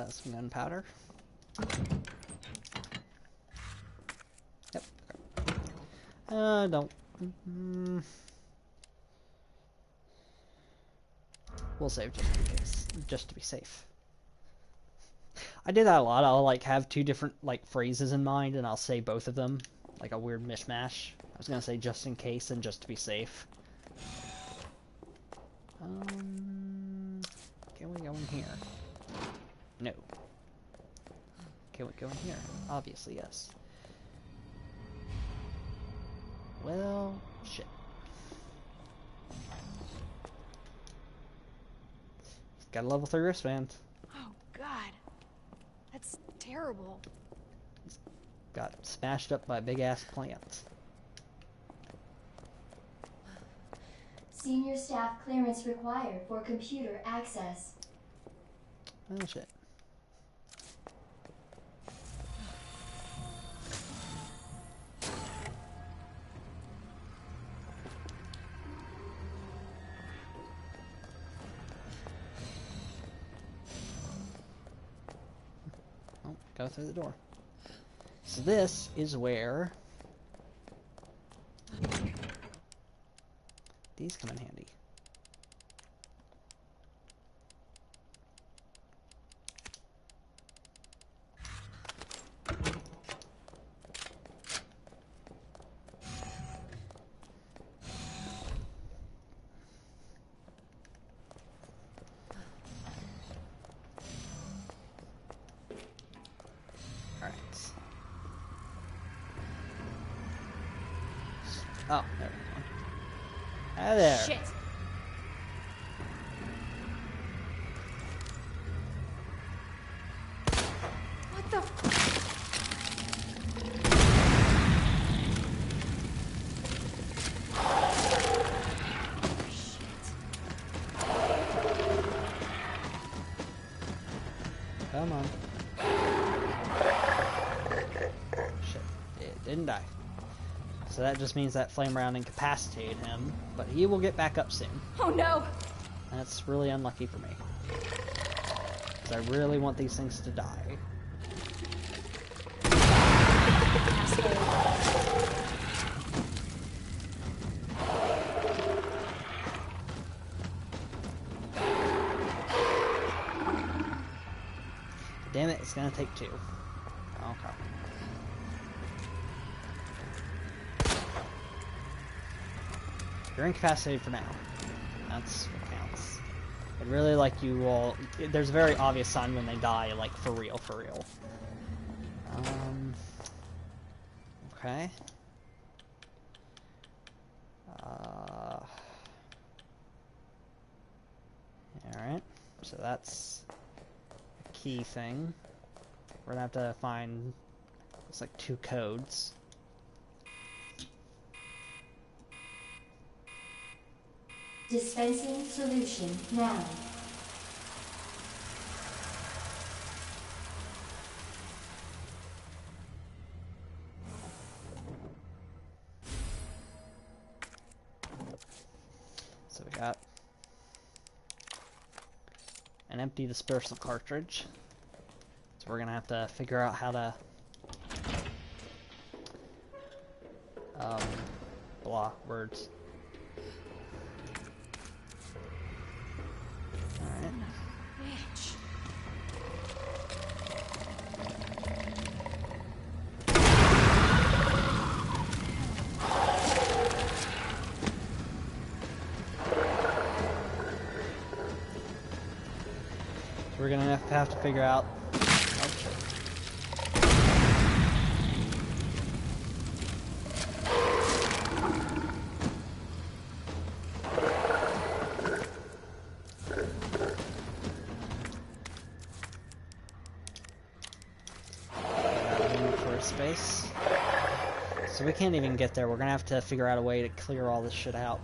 Some gunpowder. Yep. Don't. We'll save just in case, just to be safe. I do that a lot. I'll like have two different like phrases in mind, and I'll say both of them, like a weird mishmash. I was gonna say just in case and just to be safe. Can we go in here? No. Can we go in here? Obviously, yes. Well, shit. Got a level 3 wristband. Oh, God. That's terrible. Got smashed up by a big-ass plant. Senior staff clearance required for computer access. Oh, shit. Oh, go through the door. So this is where these come in handy. Oh, there we go. Hi there. Shit. What the Come on. Shit. It didn't die. So that just means that flame round incapacitated him, but he will get back up soon. Oh no! That's really unlucky for me. Because I really want these things to die. Damn it, it's gonna take 2. Okay. You're incapacitated for now. That's what counts. I'd really like you all... There's a very obvious sign when they die, like, for real, for real. Okay. Alright. So that's a key thing. We're gonna have to find... It's like 2 codes. Dispensing solution now. So we got an empty dispersal cartridge. So we're gonna have to figure out how to blah words. Alright. Bitch. So we're gonna have to figure out. Oh shit. Space. So we can't even get there. We're gonna have to figure out a way to clear all this shit out.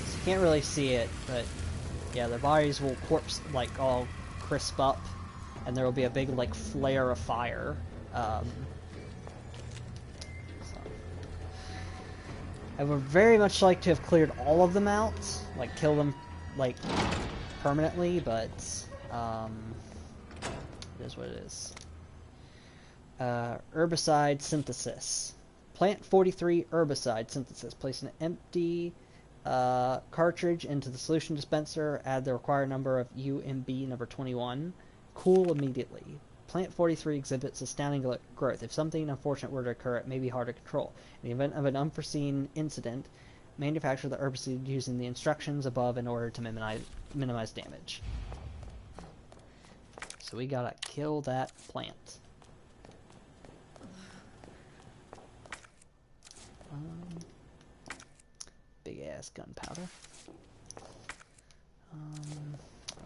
So you can't really see it, but yeah, their bodies will corpse, like, all crisp up, and there will be a big, like, flare of fire. I would very much like to have cleared all of them out, like kill them, like, permanently, but it is what it is. Herbicide synthesis. Plant 43 herbicide synthesis. Place an empty cartridge into the solution dispenser. Add the required number of UMB number 21. Cool immediately. Plant 43 exhibits astounding growth. If something unfortunate were to occur, it may be hard to control. In the event of an unforeseen incident, manufacture the herbicide using the instructions above in order to minimize damage. So we gotta kill that plant. Big ass gunpowder.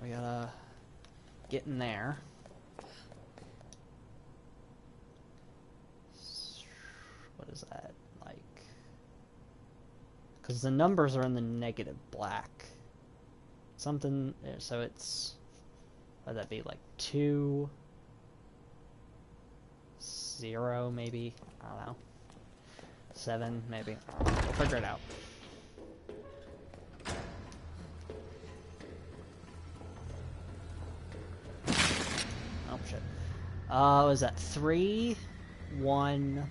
We gotta get in there. What is that? Like, because the numbers are in the negative black. Something, so it's, what would that be, like 2, 0 maybe? I don't know. 7 maybe. We'll figure it out. Oh shit. Was that 3, 1,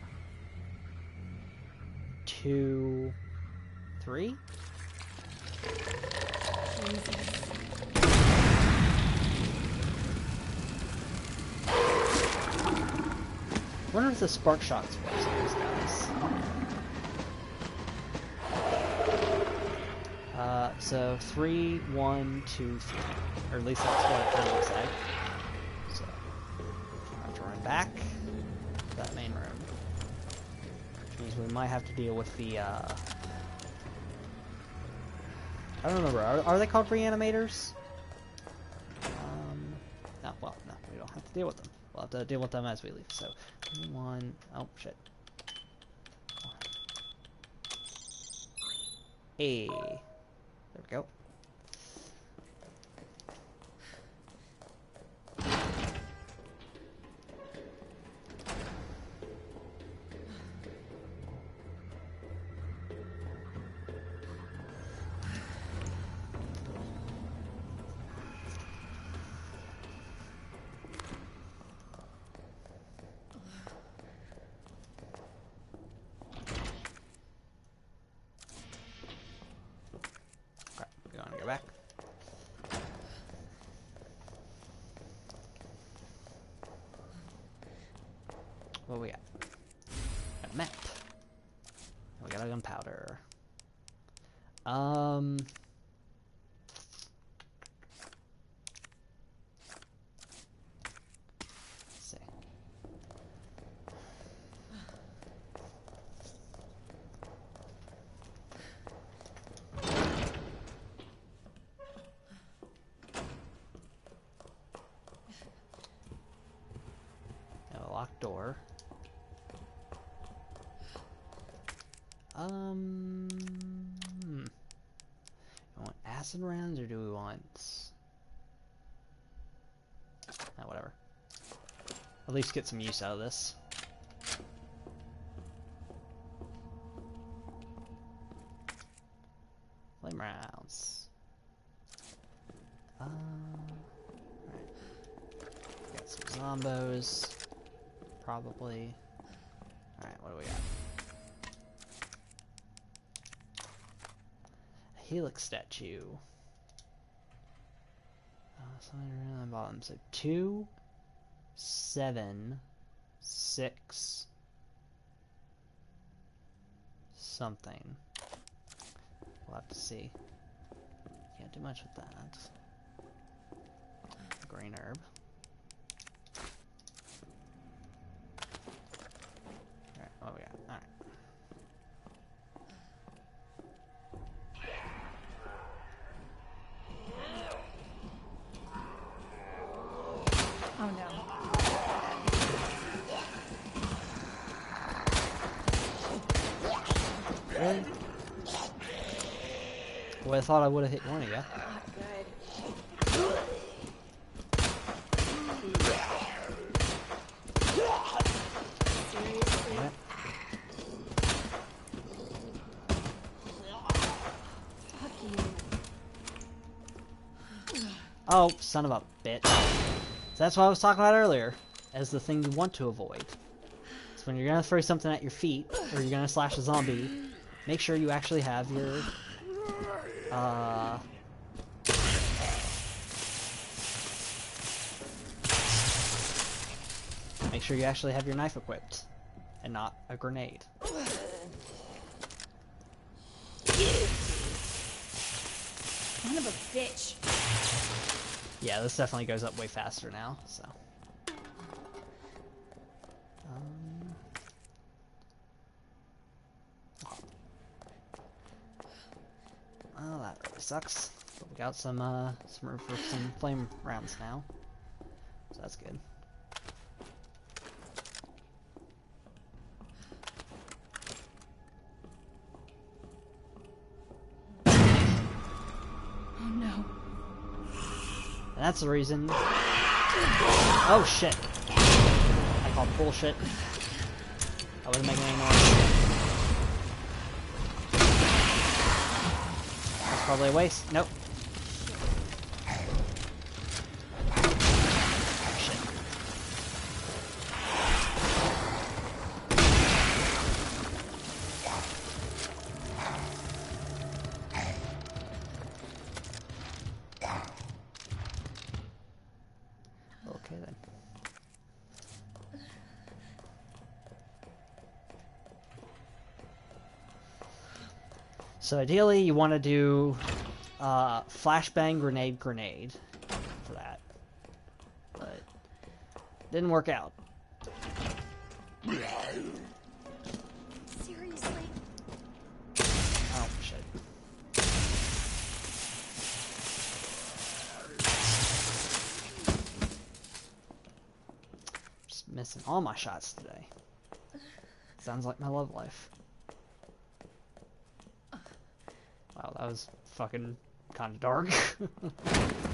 2, 3? I wonder if the spark shots works on these guys. So 3, 1, 2, 3. Or at least that's what it kind of looks like. So I have to run back to that main room. Which means we might have to deal with the I don't remember. Are they called reanimators? No, well, no, we don't have to deal with them. We'll have to deal with them as we leave. So, 1, oh shit. Hey, there we go. Go back. What we got? Got a map. We got a gunpowder. Let's see. Locked door. We want acid rounds or do we want... Oh, whatever. At least get some use out of this. Flame rounds. Alright. Got some zombos. Probably. Alright, what do we got? A helix statue. Something around the bottom. So 2, 7, 6, something. We'll have to see. Can't do much with that. Green herb. Alright, what we got? Alright. Oh no. Really? Well, I thought I would have hit one of you. Not good. Seriously? Yeah. Fuck you. Oh, son of a bitch. So that's what I was talking about earlier, as the thing you want to avoid. So when you're gonna throw something at your feet, or you're gonna slash a zombie, make sure you actually have your, make sure you actually have your knife equipped, and not a grenade. Son of a bitch. Yeah, this definitely goes up way faster now, so. Well, that really sucks. But we got some room for some flame rounds now. So that's good. Oh no. And that's the reason. Oh shit! I call bullshit. I wasn't making any noise. That's probably a waste. Nope. Shit. Okay then. So ideally you want to do flashbang grenade grenade for that. But didn't work out. Seriously? Oh shit. Just missing all my shots today. Sounds like my love life. Wow, that was fucking kind of dark.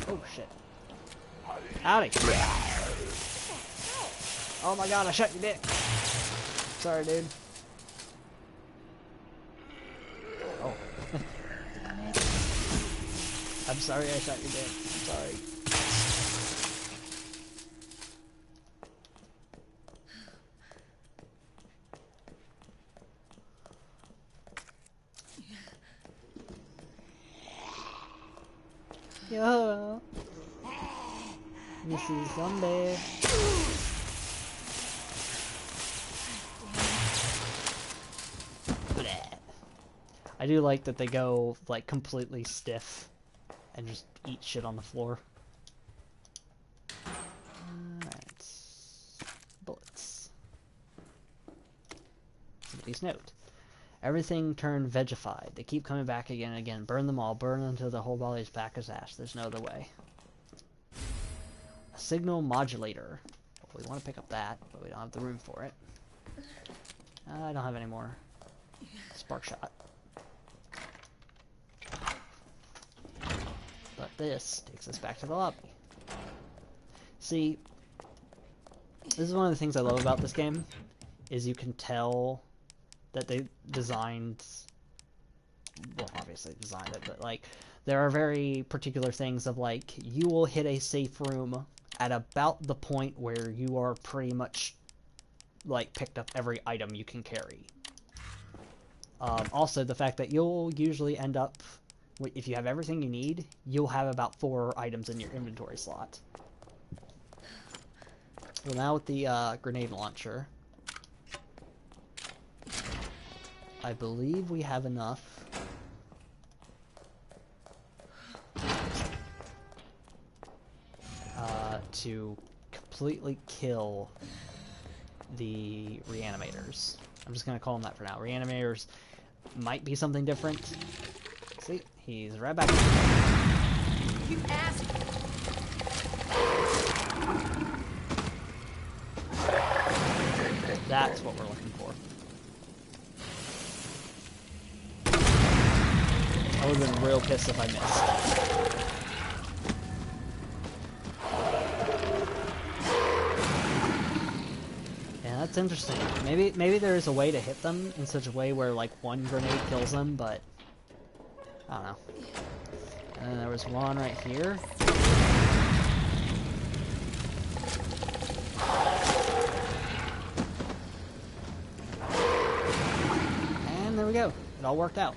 Oh shit. Howdy. Oh my god, I shot your dick. Sorry, dude. Oh. I'm sorry I shot your dick. I'm sorry. Yo. This is zombie. I do like that they go like completely stiff and just eat shit on the floor. Alright. Bullets. Somebody's note. Everything turned vegified. They keep coming back again and again. Burn them all. Burn until the whole body is black as ash. There's no other way. A signal modulator. Well, we want to pick up that, but we don't have the room for it. I don't have any more spark shot. But this takes us back to the lobby. See, This is one of the things I love about this game, is you can tell that they designed, well, obviously designed it, but like, there are very particular things of like, you will hit a safe room at about the point where you are pretty much, like, picked up every item you can carry. Also, the fact that you'll usually end up, if you have everything you need, you'll have about 4 items in your inventory slot. Well, now with the grenade launcher, I believe we have enough to completely kill the reanimators. I'm just gonna call them that for now. Reanimators might be something different. See, he's right back. You asked. That's what we're looking for. I would have been real pissed if I missed. Yeah, that's interesting. Maybe there is a way to hit them in such a way where like one grenade kills them, but I don't know. And then there was one right here. And there we go. It all worked out.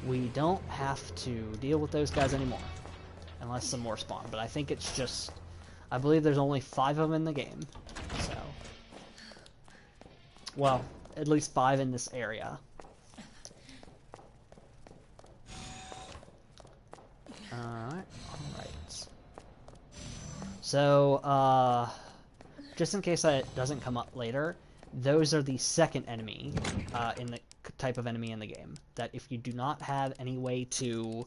We don't have to deal with those guys anymore. Unless some more spawn. But I think it's just... I believe there's only 5 of them in the game. So... well, at least 5 in this area. Alright. So, just in case that doesn't come up later, those are the second enemy in the type of enemy in the game. That if you do not have any way to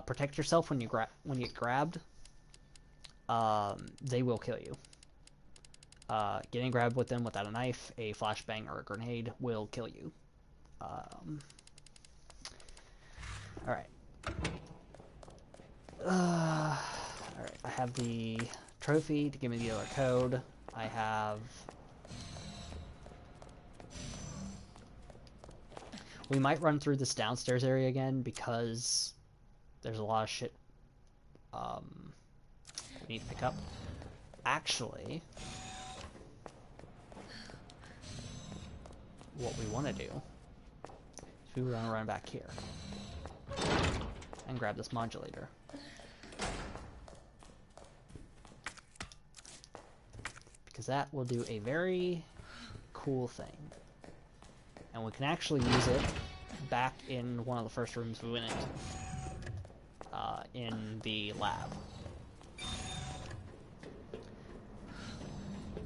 protect yourself when you get grabbed, they will kill you. Getting grabbed with them without a knife, a flashbang, or a grenade will kill you. Alright. Alright, I have the trophy to give me the other code. I have... we might run through this downstairs area again because there's a lot of shit we need to pick up. Actually, what we want to do is we want to run back here and grab this modulator. Because that will do a very cool thing. And we can actually use it back in one of the first rooms we went into. In the lab.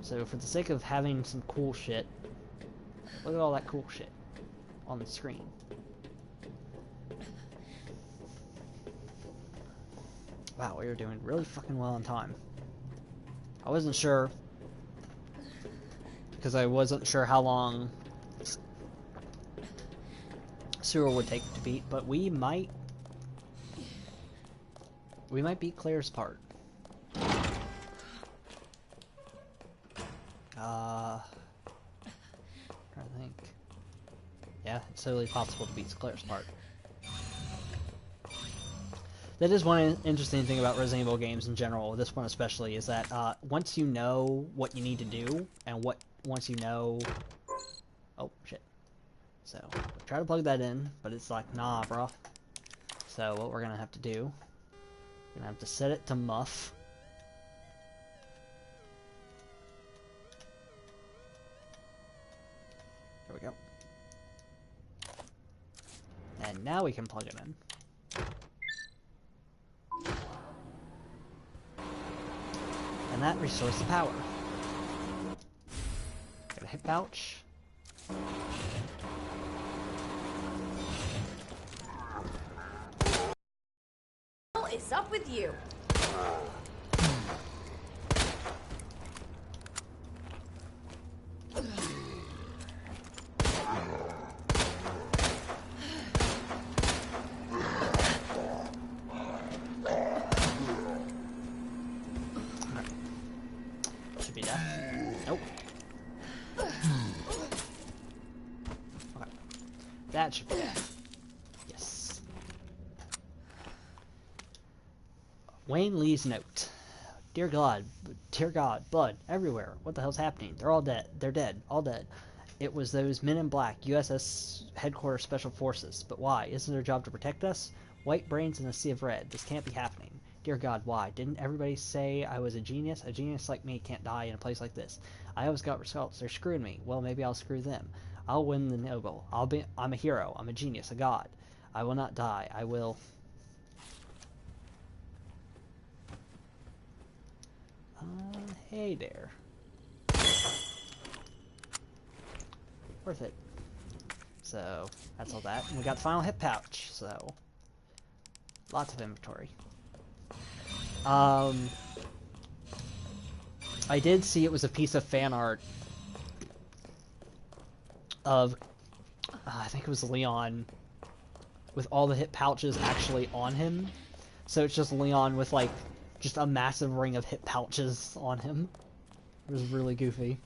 So for the sake of having some cool shit, look at all that cool shit on the screen. Wow, we were doing really fucking well on time. I wasn't sure, because I wasn't sure how long Sewer would take to beat, but we might beat Claire's part. Trying to think. Yeah, it's totally possible to beat Claire's part. That is one interesting thing about Resident Evil games in general, this one especially, is that once you know what you need to do, and once you know... oh, shit. So, try to plug that in, but it's like, nah, bro. So, what we're gonna have to do, we're gonna have to set it to muff. There we go. And now we can plug it in. And that restores the power. Got a hip pouch. What is up with you? should be death. Nope. Okay. That should be death. Yes. Wayne Lee's note. Dear God, blood everywhere. What the hell's happening? They're all dead. They're dead. All dead. It was those men in black, USS Headquarters Special Forces. But why? Isn't their job to protect us? White brains in a sea of red. This can't be happening. Dear God, why? Didn't everybody say I was a genius? A genius like me can't die in a place like this. I always got results. They're screwing me. Well, maybe I'll screw them. I'll win the Nobel. I'm a hero. I'm a genius. A god. I will not die. I will... hey there. Worth it. So, that's all that. And we got the final hit pouch, so... lots of inventory. I did see it was a piece of fan art of... I think it was Leon with all the hit pouches actually on him. So it's just Leon with, like, just a massive ring of hit pouches on him. It was really goofy.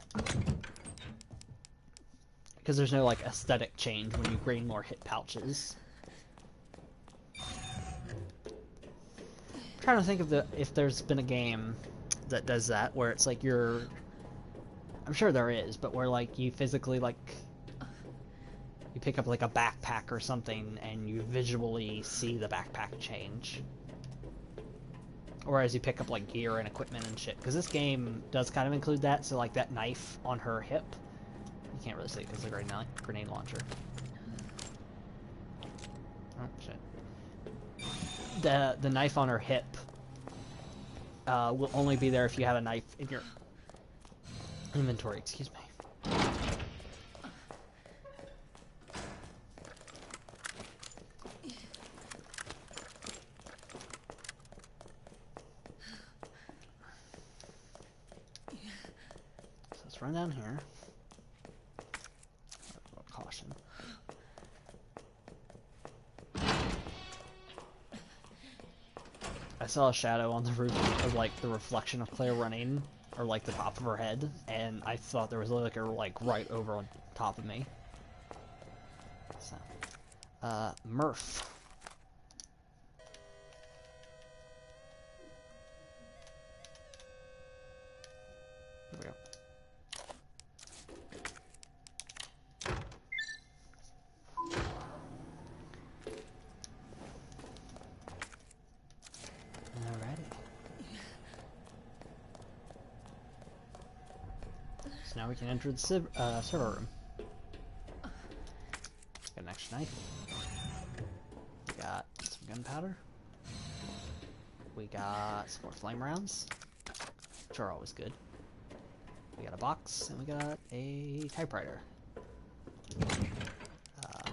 Because there's no, like, aesthetic change when you gain more hit pouches. I'm trying to think of if there's been a game that does that, where it's like you're... I'm sure there is, but where, like, you physically, like... you pick up, like, a backpack or something, and you visually see the backpack change. Or as you pick up, like, gear and equipment and shit. Because this game does kind of include that, so, like, that knife on her hip... you can't really see it because of the grenade launcher. Oh, shit. The knife on her hip will only be there if you have a knife in your inventory, excuse me. So let's run down here. Caution. I saw a shadow on the roof of, like, the reflection of Claire running, or, like, the top of her head, and I thought there was a licker, like, right over on top of me. So, Murph. There we go. So now we can enter the server room. Got an extra knife. We got some gunpowder. We got some more flame rounds, which are always good. We got a box, and we got a typewriter.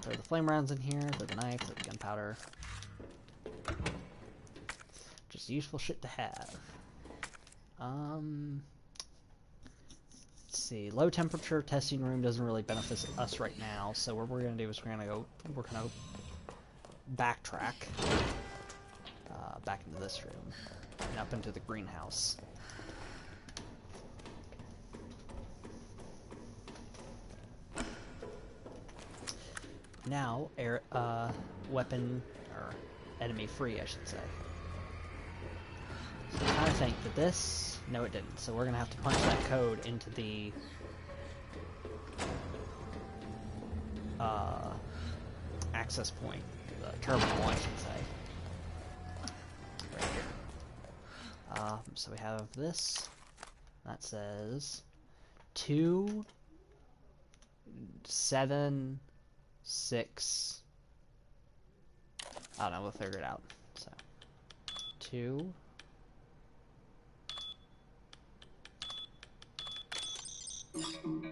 Throw the flame rounds in here, throw the knife, throw the gunpowder. Just useful shit to have. Let's see. Low temperature testing room doesn't really benefit us right now, so what we're gonna do is we're gonna backtrack back into this room and up into the greenhouse. Now, weapon or enemy free, I should say. So I think that this... no, it didn't. So we're going to have to punch that code into the... access point. The terminal, I should say. Right here. So we have this. That says... 2... 7... 6... I don't know, we'll figure it out. So... 2... Okay.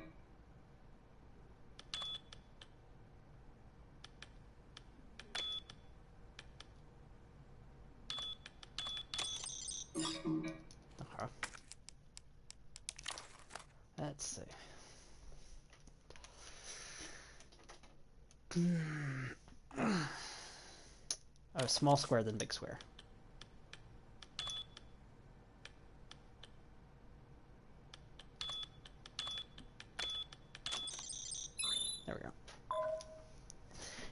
Let's see. Oh, small square then big square.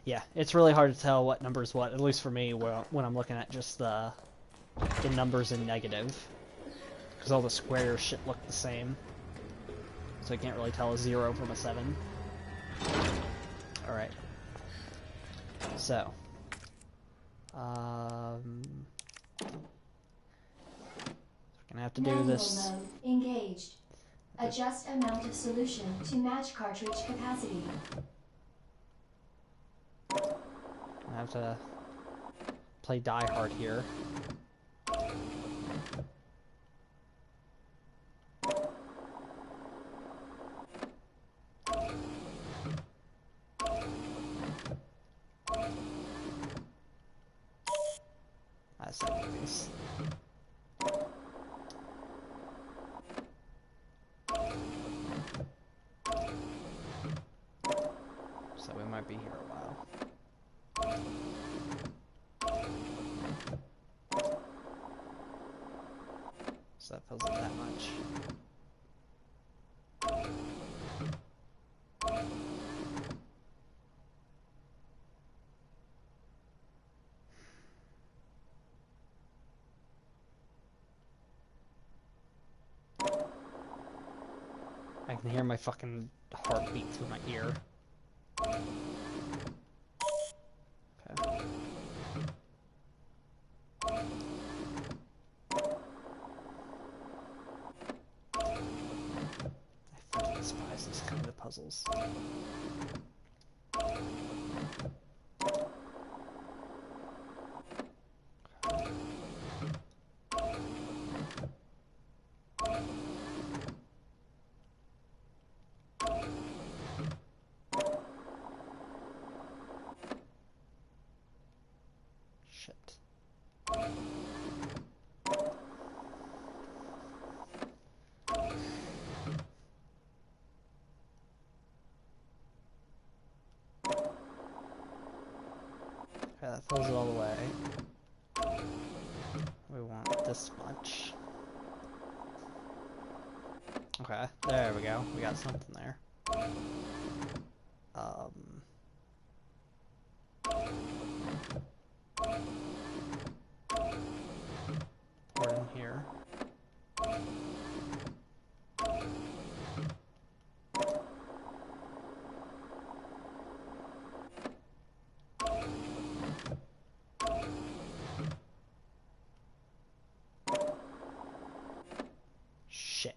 Yeah, it's really hard to tell what number is what, at least for me, when I'm looking at just the numbers in negative. Because all the squares shit look the same. So I can't really tell a 0 from a 7. Alright. So. We're gonna have to do Manual this. mode engaged. Adjust amount of solution to match cartridge capacity. I have to play Die Hard here. That's like this. So we might be here a while. So that fills it that much. I can hear my fucking heartbeat through my ear. Okay. I fucking despise this kind of puzzles. Shit. Okay, that fills it all the way. We want this much. Okay, there we go. We got something there. Pour it in here. Shit.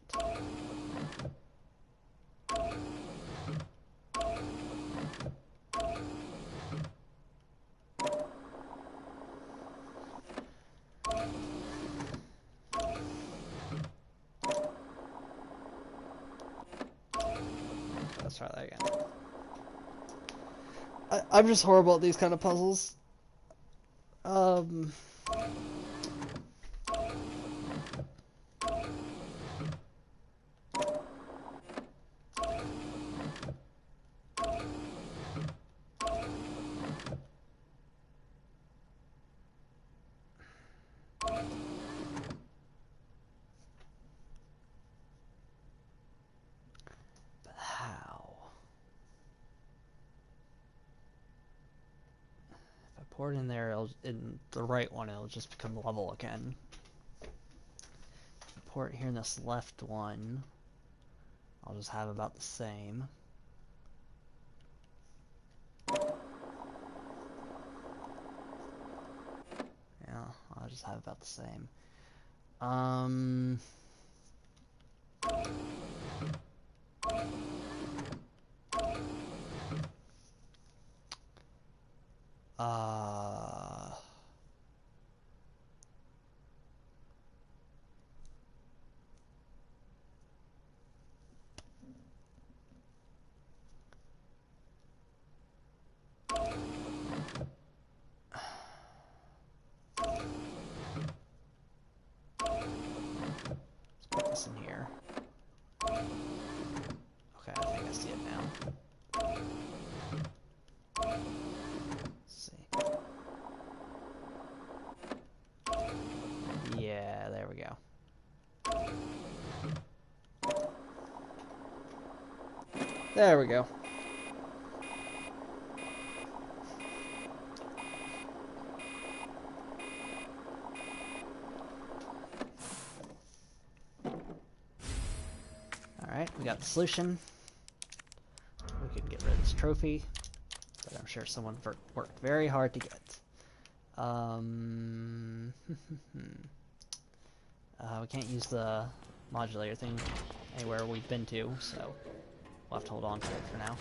Let's try that again. I'm just horrible at these kind of puzzles. But how? If I pour it in there, in the right one, it'll just become level again. If I pour it here in this left one, I'll just have about the same. Yeah, I'll just have about the same. Let's put this in here. Okay, I think I see it now. Let's see. Yeah, there we go. There we go. Alright, we got the solution. We can get rid of this trophy that I'm sure someone worked very hard to get. We can't use the modulator thing anywhere we've been to, so we'll have to hold on to it for now.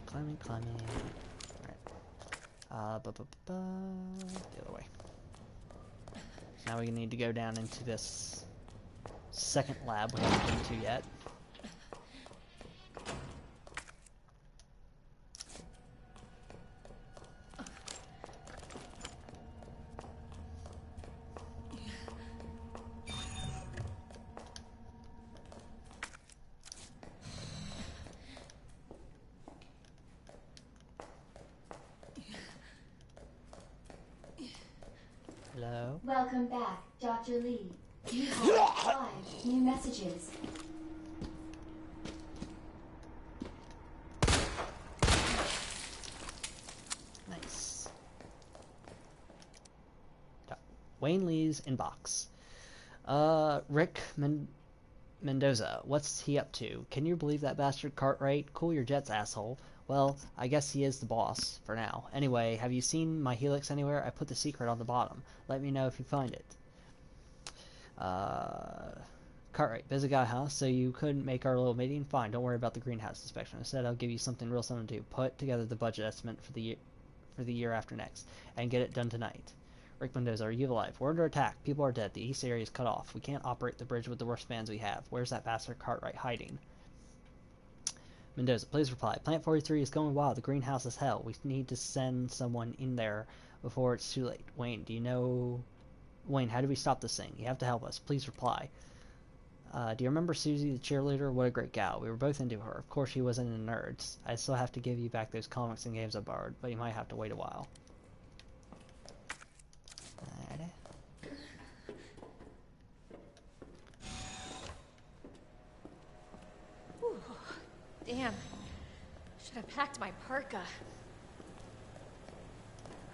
Climbing. Alright. The other way. Now we need to go down into this second lab we haven't been to yet. Hello? Welcome back, Dr. Lee. You have 5 new messages. Nice. Wayne Lee's inbox. Rick Mendoza, what's he up to? Can you believe that bastard Cartwright? Cool your jets, asshole. Well, I guess he is the boss, for now. Anyway, have you seen my helix anywhere? I put the secret on the bottom. Let me know if you find it. Cartwright, busy guy, huh? So you couldn't make our little meeting? Fine, don't worry about the greenhouse inspection. Instead, I'll give you something real simple to do. Put together the budget estimate for the year after next, and get it done tonight. Rick Mendoza, are you alive? We're under attack. People are dead. The east area is cut off. We can't operate the bridge with the worst fans we have. Where's that bastard Cartwright hiding? Mendoza, please reply. Plant 43 is going wild. The greenhouse is hell. We need to send someone in there before it's too late. Wayne, do you know... Wayne, how do we stop this thing? You have to help us. Please reply. Do you remember Susie, the cheerleader? What a great gal. We were both into her. Of course, she wasn't into nerds. I still have to give you back those comics and games I borrowed, but you might have to wait a while. Damn. Should have packed my parka.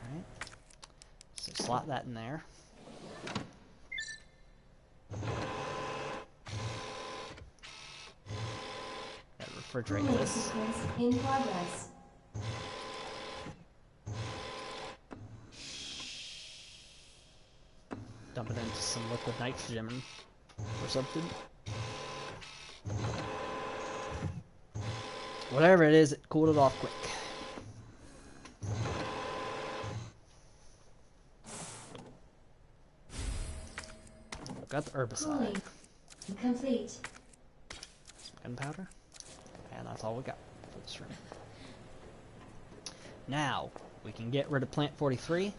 Alright. So slot that in there. Gotta refrigerate this. Sequence in progress. Dump it into some liquid nitrogen or something. Whatever it is, it cooled it off quick. Got the herbicide. Cooling complete. Some gunpowder. And that's all we got for this room. Now, we can get rid of plant 43.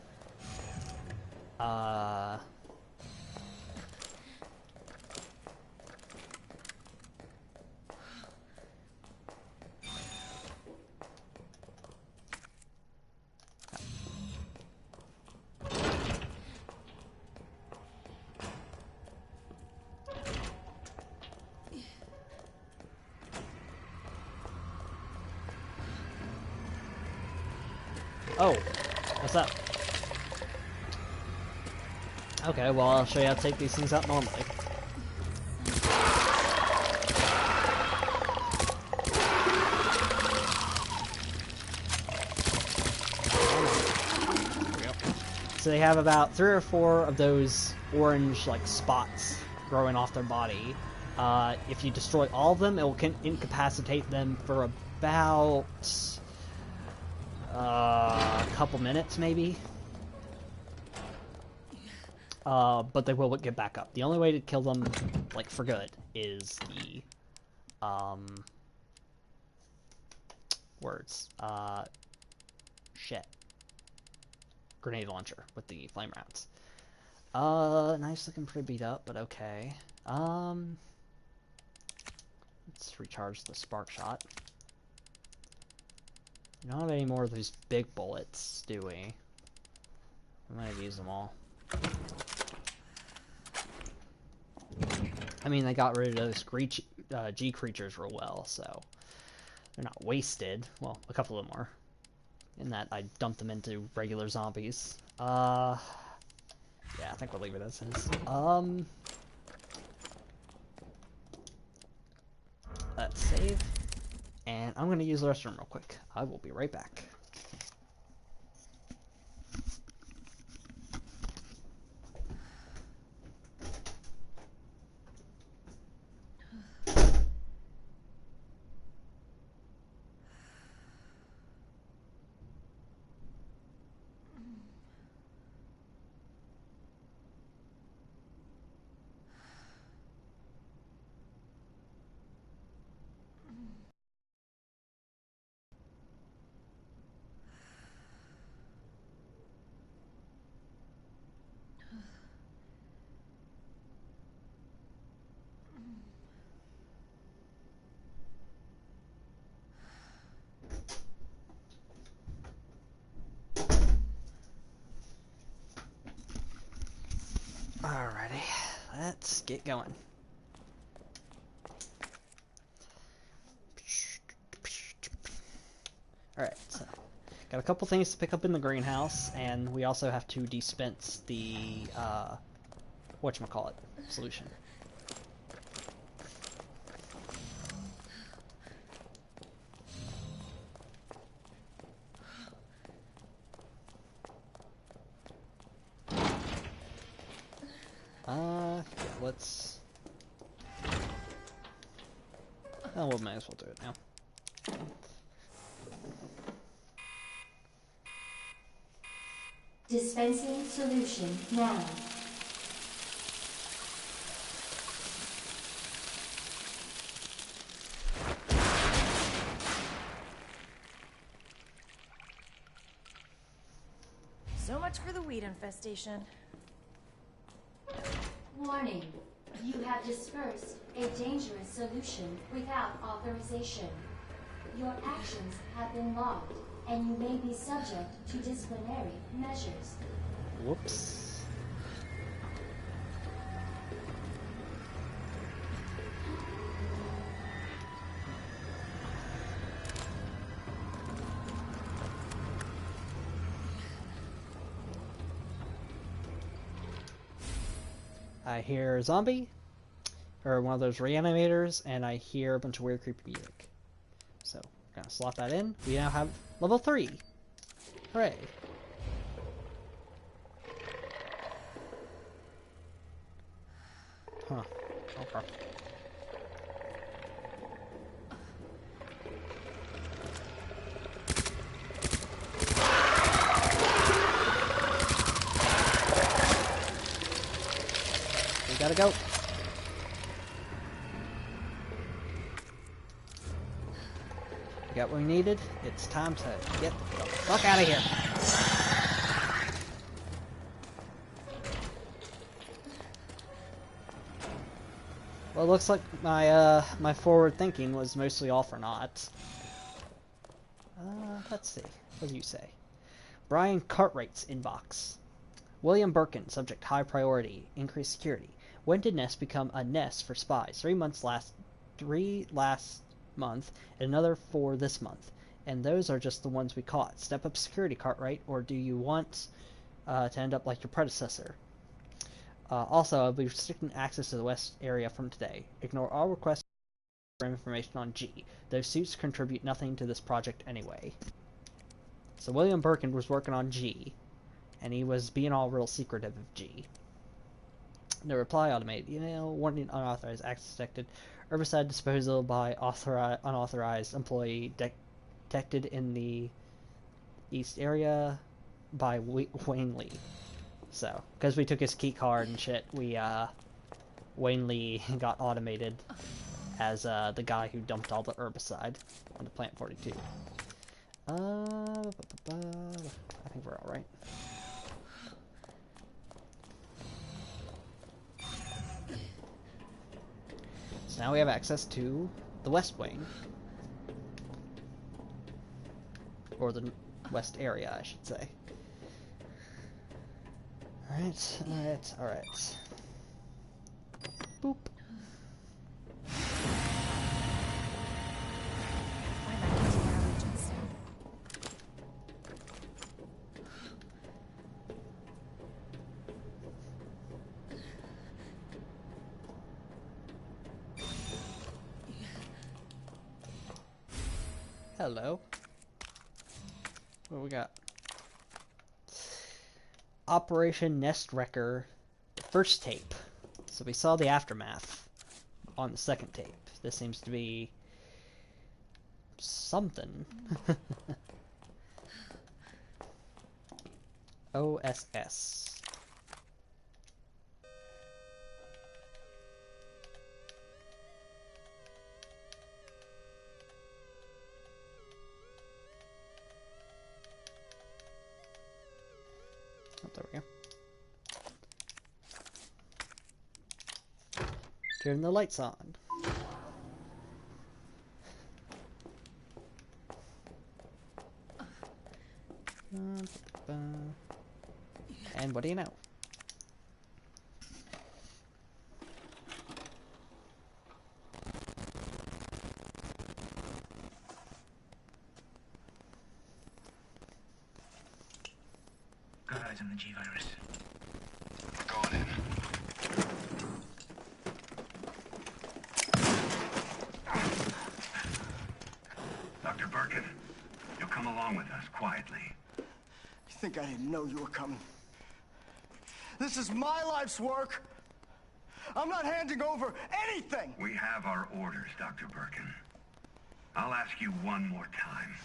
Oh, what's up? Okay, well, I'll show you how to take these things out normally. There we go. So they have about 3 or 4 of those orange, like, spots growing off their body. If you destroy all of them, it will incapacitate them for about... a couple minutes, maybe. But they will get back up. The only way to kill them, like, for good, is the, grenade launcher with the flame rounds. Nice looking, pretty beat up, but okay. Let's recharge the spark shot. We don't have any more of these big bullets, do we? We might have used them all. I mean, they got rid of those G creatures real well, so they're not wasted. Well, a couple of them are. in that I dumped them into regular zombies. Yeah, I think we'll leave it as is. Let's save. And I'm gonna use the restroom real quick. I will be right back. Alrighty, let's get going. Alright, so got a couple things to pick up in the greenhouse, and we also have to dispense the whatchamacallit solution. Yeah, let's... Oh, we might as well do it now. Dispensing solution now. So much for the weed infestation. Warning. You have dispersed a dangerous solution without authorization. Your actions have been logged, and you may be subject to disciplinary measures. Whoops. I hear a zombie, or one of those reanimators, and I hear a bunch of weird creepy music. So, we're gonna slot that in. We now have level 3! Hooray! Huh. Okay. We gotta go. We got what we needed. It's time to get the fuck out of here. Well, it looks like my my forward thinking was mostly all for naught. Let's see. What do you say? Brian Cartwright's inbox. William Birkin, subject high priority, increased security. When did Nest become a nest for spies? 3 last month, and another 4 this month. And those are just the ones we caught. Step up security, Cartwright, or do you want to end up like your predecessor? Also, I'll be restricting access to the west area from today. Ignore all requests for information on G. Those suits contribute nothing to this project anyway. So William Birkin was working on G, and he was being all real secretive of G. The reply automated email, warning unauthorized access detected. Herbicide disposal by unauthorized employee detected in the east area by Wayne Lee. So, because we took his key card and shit, Wayne Lee got automated as the guy who dumped all the herbicide onto Plant 42. I think we're alright. So now we have access to the West Wing. Or the West area, I should say. Alright, alright, alright. Boop. Find that into our region soon. Hello. What we got? Operation Nest Wrecker, the first tape. So we saw the aftermath on the second tape. This seems to be something. OSS. Oh, there we go. Turn the lights on. And what do you know? Got eyes on the G virus. Going in. Dr. Birkin, you'll come along with us quietly. You think I didn't know you were coming? This is my life's work. I'm not handing over anything. We have our orders, Dr. Birkin. I'll ask you one more time.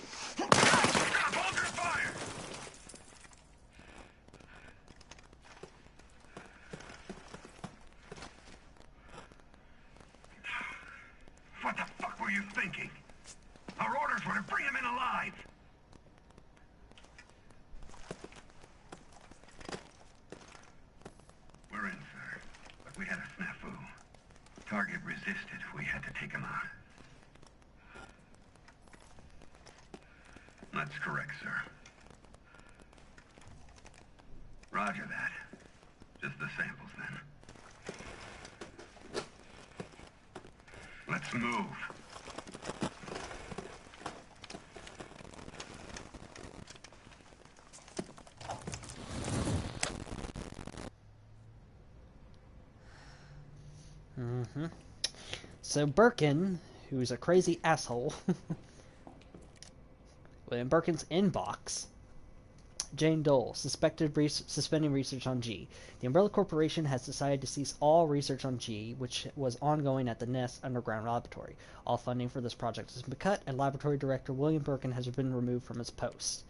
Stop! Hold your fire! What the fuck were you thinking? Our orders were to bring him in alive. We're in, sir. But we had a snafu. Target resisted. We had to take him out. That's correct, sir. Roger that. Just the samples, then. Let's move. So Birkin, who's a crazy asshole, in Birkin's inbox, Jane Dole, suspending research on G. The Umbrella Corporation has decided to cease all research on G, which was ongoing at the Nest Underground Laboratory. All funding for this project has been cut, and Laboratory Director William Birkin has been removed from his post.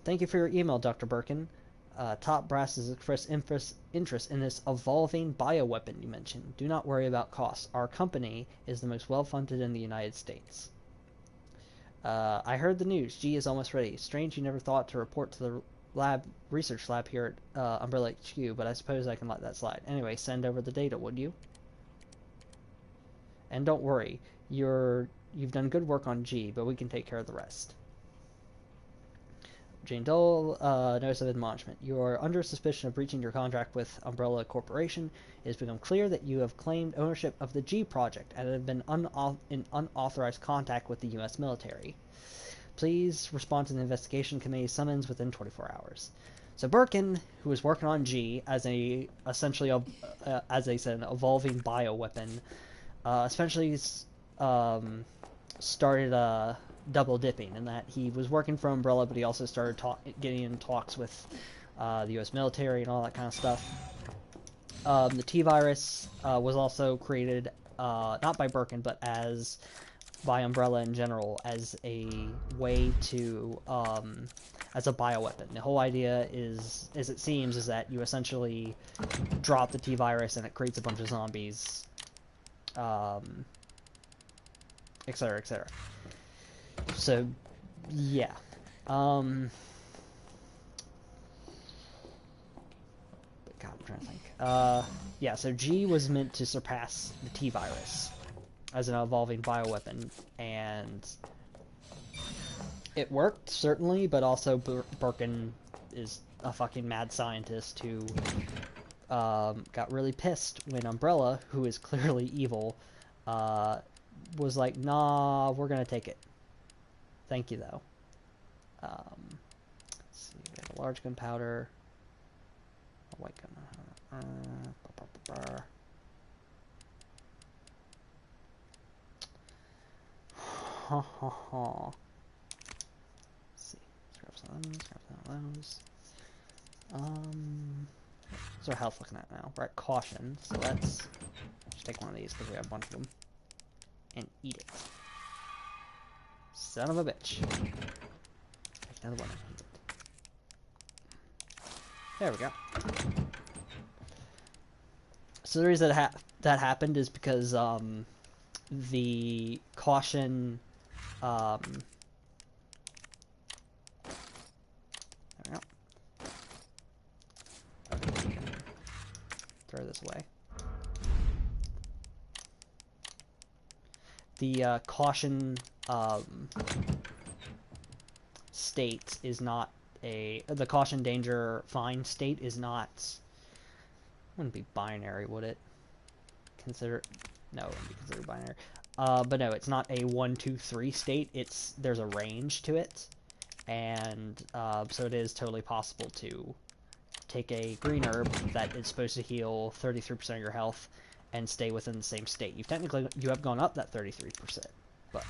Thank you for your email, Dr. Birkin. Top Brass has expressed interest in this evolving bioweapon you mentioned. Do not worry about costs. Our company is the most well-funded in the United States. I heard the news. G is almost ready. Strange you never thought to report to the research lab here at Umbrella HQ, but I suppose I can let that slide. Anyway, send over the data, would you? And don't worry, you've done good work on G, but we can take care of the rest. Jane Dole, notice of admonishment. You are under suspicion of breaching your contract with Umbrella Corporation. It has become clear that you have claimed ownership of the G project and have been in unauthorized contact with the U.S. military. Please respond to the investigation committee summons within 24 hours. So Birkin, who was working on G as essentially as they said, an evolving bioweapon, essentially started double dipping in that he was working for Umbrella, but he also started getting in talks with the U.S. military and all that kind of stuff. The T-Virus was also created not by Birkin, but by Umbrella in general as a way to as a bioweapon. The whole idea is, as it seems, is that you essentially drop the T-Virus and it creates a bunch of zombies, etc., etc. So, yeah. God, I'm trying to think. Yeah, so G was meant to surpass the T-Virus as an evolving bioweapon, and it worked, certainly, but also Birkin is a fucking mad scientist who got really pissed when Umbrella, who is clearly evil, was like, nah, we're gonna take it. Thank you, though. Let's see, we have a large gunpowder, a white gun. ha ha ha. Let's see. Let's grab some of those. What's our health looking at now? We're at caution, so let's just take one of these because we have a bunch of them. And eat it. Son of a bitch. Take another one and eat it. There we go. So the reason that happened is because the caution there we go. Okay, we can throw this away. The caution state is not the caution danger fine state is not, wouldn't be binary, would it? No, it wouldn't be considered binary. But no, it's not a 1, 2, 3 state. There's a range to it, and so it is totally possible to take a green herb that is supposed to heal 33% of your health and stay within the same state. You have gone up that 33%, but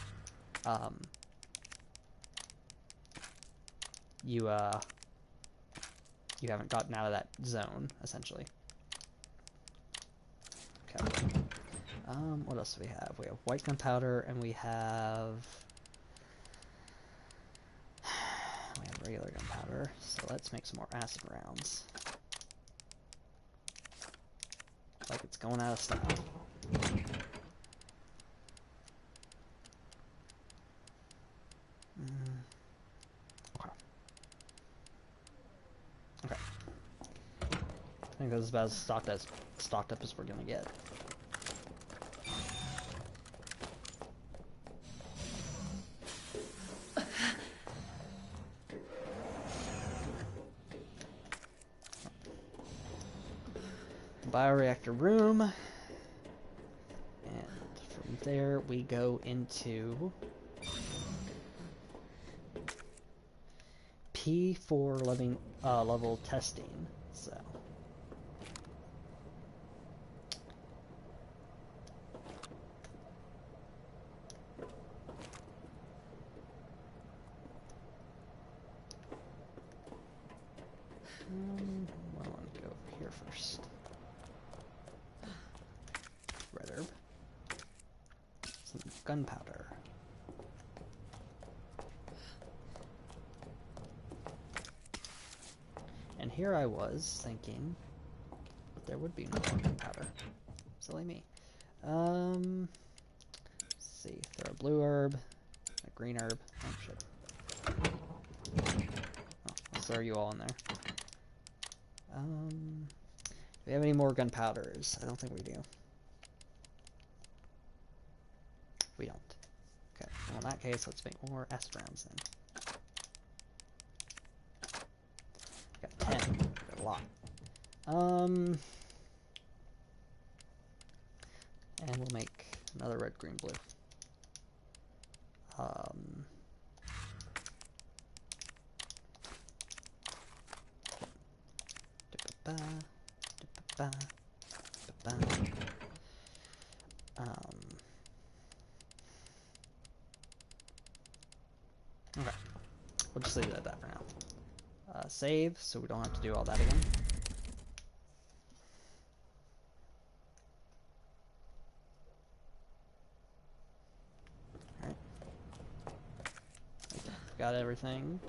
you haven't gotten out of that zone essentially. Okay. What else do we have? We have white gunpowder, and we have regular gunpowder. So let's make some more acid rounds. Like it's going out of style. Okay. Okay. I think that's about as stocked up as we're gonna get. Bioreactor room, and from there we go into P4 level testing. So I want to go over here first. Red herb. Some gunpowder. And here I was thinking that there would be no more gunpowder. Silly me. Let's see. Throw a blue herb, a green herb. Oh shit. Oh, I'll throw you all in there. Do we have any more gunpowders? I don't think we do. We don't. Okay, well in that case, let's make more acid rounds then. Got 10. Got a lot. And we'll make another red, green, blue. Okay. We'll just leave it at that for now. Save, so we don't have to do all that again. Alright. Okay. Got everything.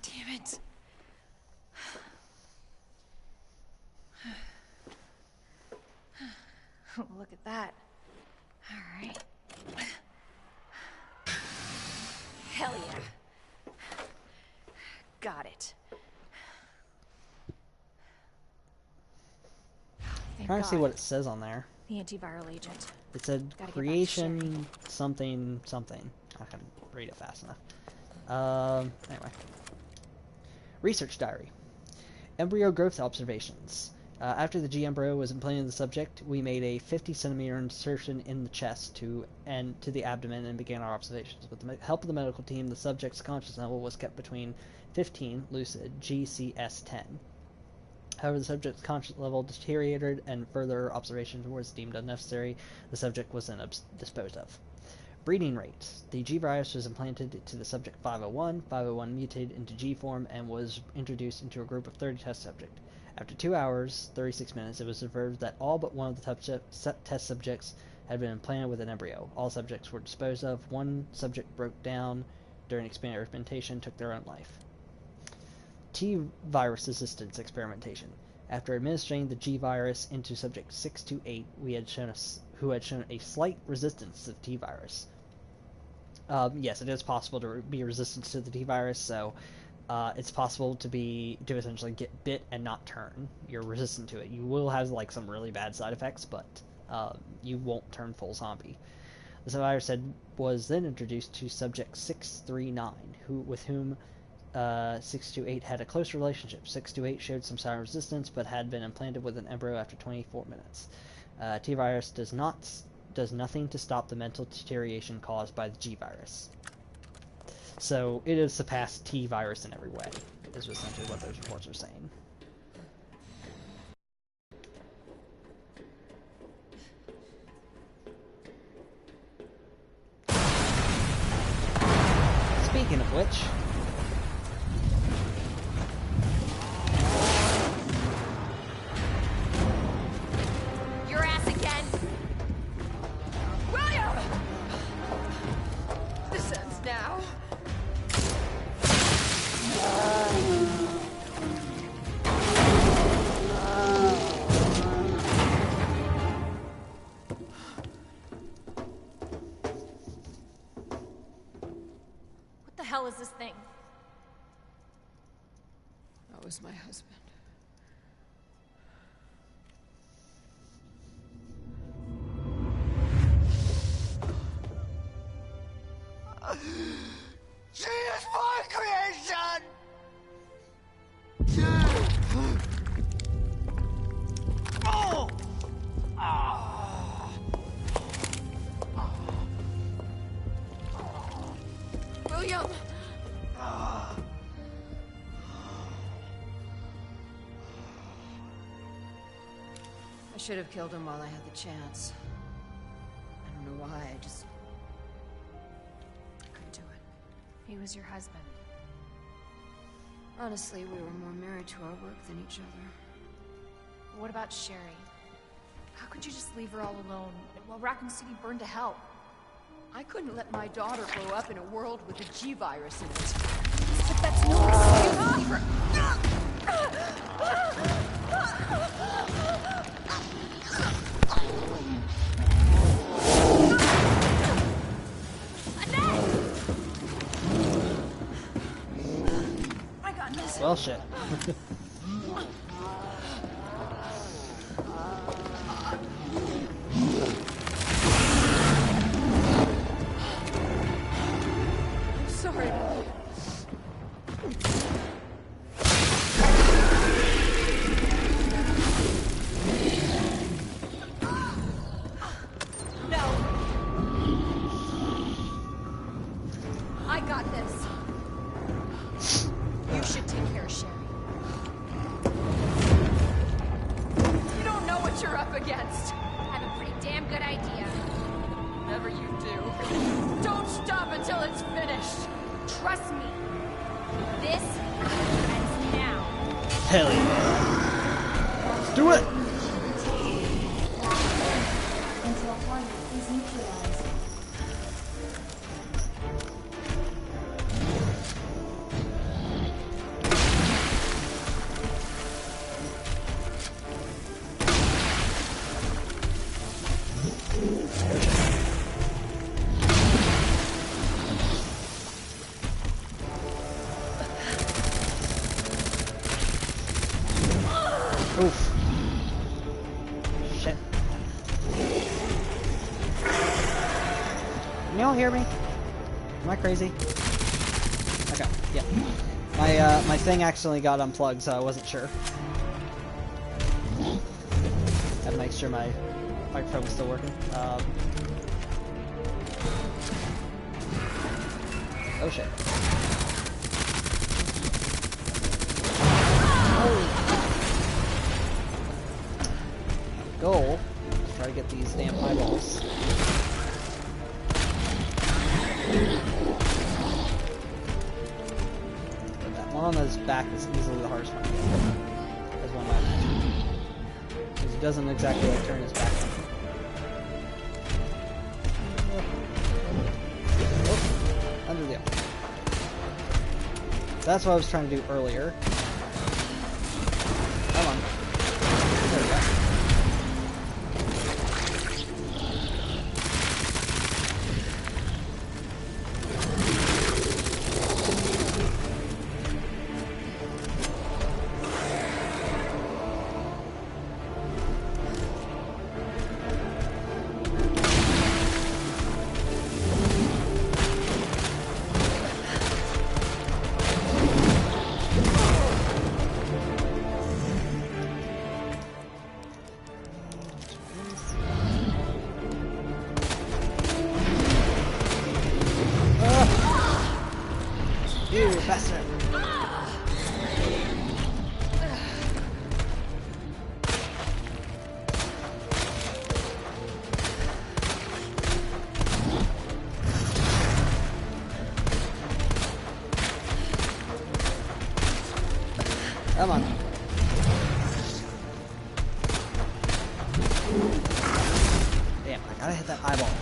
Damn it. Look at that. All right. Hell yeah. Got it. Thank Trying to see God. what it says on there. The antiviral agent. It said Gotta get back to creation something something. I couldn't read it fast enough. Anyway. Research diary. Embryo growth observations. After the G embryo was implanted in the subject, we made a 50-centimeter insertion in the chest to the abdomen and began our observations. With the help of the medical team, the subject's conscious level was kept between 15, lucid, GCS 10. However, the subject's conscious level deteriorated and further observation was deemed unnecessary. The subject was then disposed of. Breeding rates. The G virus was implanted to the subject 501. 501 mutated into G form and was introduced into a group of 30 test subjects. After 2 hours, 36 minutes, it was observed that all but one of the test subjects had been implanted with an embryo. All subjects were disposed of. One subject broke down during experimentation, took their own life. T-virus resistance experimentation. After administering the G-virus into subject 628, who had shown a slight resistance to the T-virus. Yes, it is possible to be resistant to the T-virus, so it's possible to essentially get bit and not turn. You're resistant to it. You will have like some really bad side effects, but you won't turn full zombie. The virus was then introduced to subject 639, with whom 628 had a close relationship. 628 showed some sign of resistance, but had been implanted with an embryo after 24 minutes. T-virus does nothing to stop the mental deterioration caused by the G-virus. So it has surpassed T-virus in every way, is essentially what those reports are saying. Speaking of which, Your ass again! William! This ends now. What the hell is this thing? That was my husband. She is my creation! Oh! William! I should have killed him while I had the chance. I don't know why, I couldn't do it. He was your husband. Honestly, we were more married to our work than each other. What about Sherry? How could you just leave her all alone while Raccoon City burned to hell? I couldn't let my daughter grow up in a world with a G-virus in it. But that's no excuse for... I got this. well, shit. Sorry. No. I got this. You should take care of Sherry. You don't know what you're up against. I have a pretty damn good idea. Whatever you do, don't stop until it's finished. Trust me. This ends now. Hell yeah. Let's do it! Until target is neutralized. Oof. Shit. Can y'all hear me? Am I crazy? Okay, yeah. My thing accidentally got unplugged, so I wasn't sure. Gotta make sure my microphone is still working. Oh shit. Goal is try to get these damn eyeballs. But that one on his back is easily the hardest one to get. As one might imagine. Because he doesn't exactly like turn his back on. Oh, under the arm. That's what I was trying to do earlier. Come on. There we go. You bastard! Come on. Damn, I gotta hit that eyeball.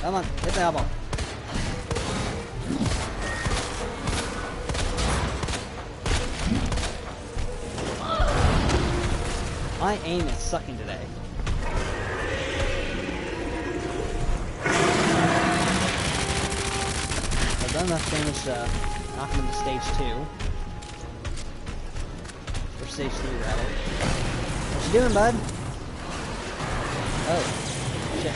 Come on, hit the eyeball. My aim is sucking today. I've done enough damage to knock him into stage 2. Or stage 3 rather. What you doing, bud? Oh, shit.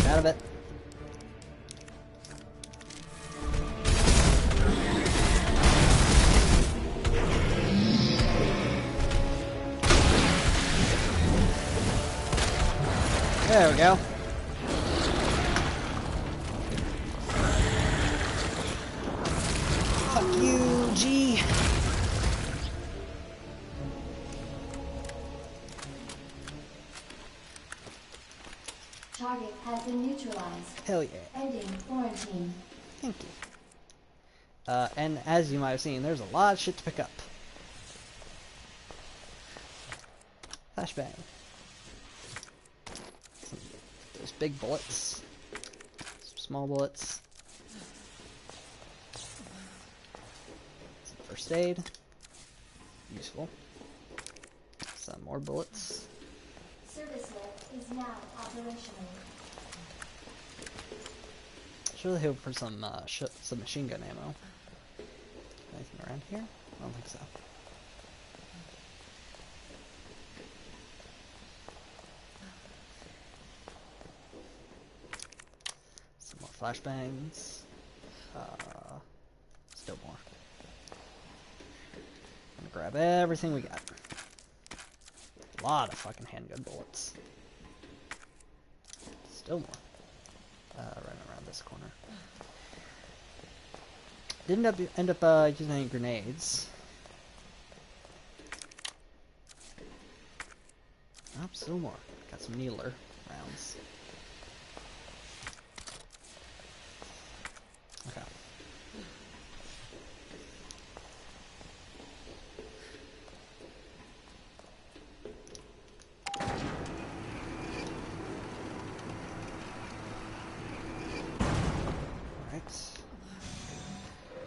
Out of it. There we go. Fuck you, G. Target has been neutralized. Hell yeah. Ending quarantine. Thank you. And as you might have seen, there's a lot of shit to pick up. Flashbang. There's big bullets. Some small bullets. Some first aid. Useful. Some more bullets. Service lift is now operational. Should really hope for some machine gun ammo. Anything around here? I don't think so. Some more flashbangs. Still more. I'm gonna grab everything we got. A lot of fucking handgun bullets. Still more. Right around this corner. Didn't end up using any grenades. Oh, still more. Got some needler rounds. Okay.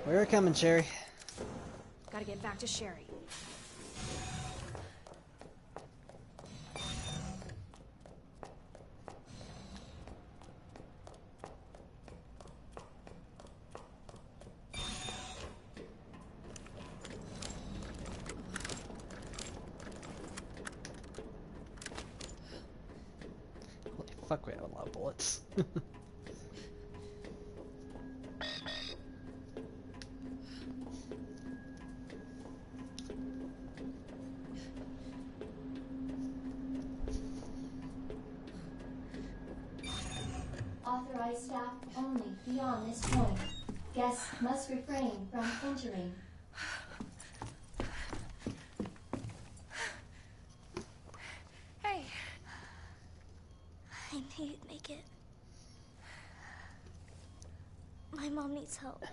We're coming, Sherry. Gotta get back to Sherry. fuck, we have a lot of bullets. Authorized staff only beyond this point. Guests must refrain from entering. Hey. I knew you'd make it. My mom needs help.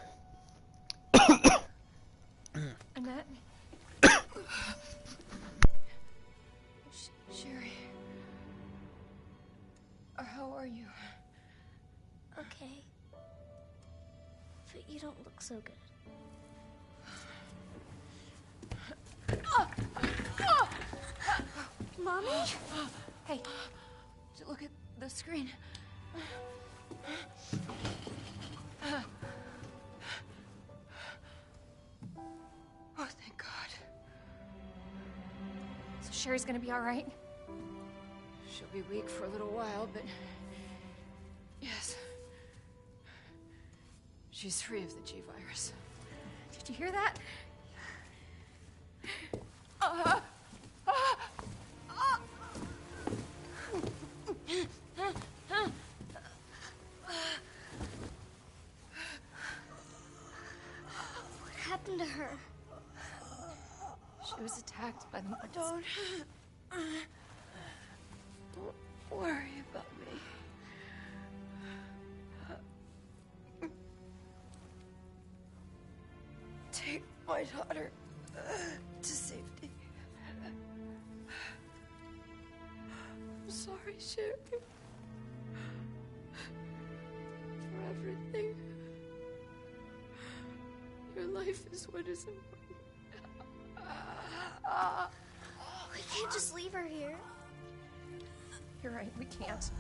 Annette? Sherry. How are you? Okay. But you don't look so good. Mommy? Hey, look at the screen. Oh, thank God. So Sherry's gonna be all right? She'll be weak for a little while, but yes. She's free of the G virus. Did you hear that? What happened to her? She was attacked by the monsters. Don't worry about me. Take my daughter to safety. I'm sorry, Sherry. For everything. Your life is what is important. We can't just leave her here. You're right, we can't.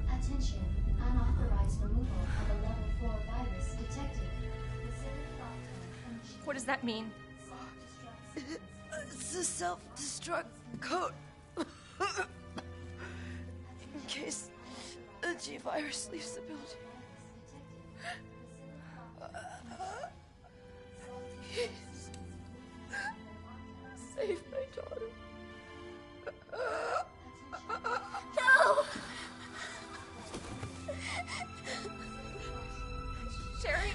Attention, unauthorized removal of a level 4 virus detected. Facility lockdown initiated. What does that mean? Self-destruct sequence. It's a self-destruct code. In case the G virus leaves the building. Please. Save my daughter. No! Sherry?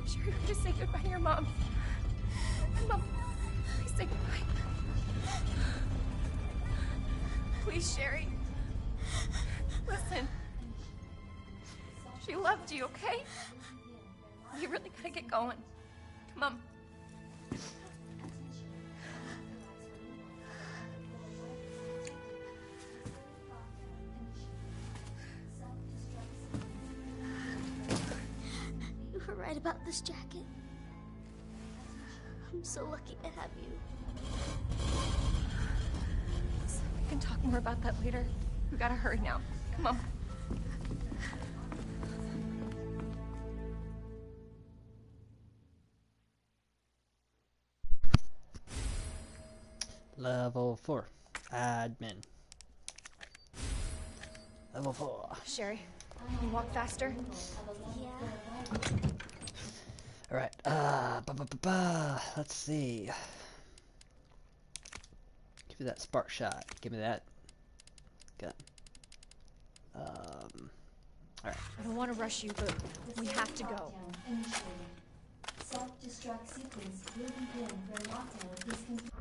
Sherry, please say goodbye to your mom. Mom, please say goodbye. Please, Sherry. Listen. She loved you, okay? You really gotta get going. Come on. You were right about this jacket. I'm so lucky to have you. We can talk more about that later. We gotta hurry now. Come on. Level 4. Admin. Level 4. Sherry, can you walk faster? Yeah. Alright, let's see. Give me that spark shot. Give me that gun. Alright. I don't want to rush you, but we have to go. Lockdown initiated. Self-destruct sequence will begin when lockdown is complete.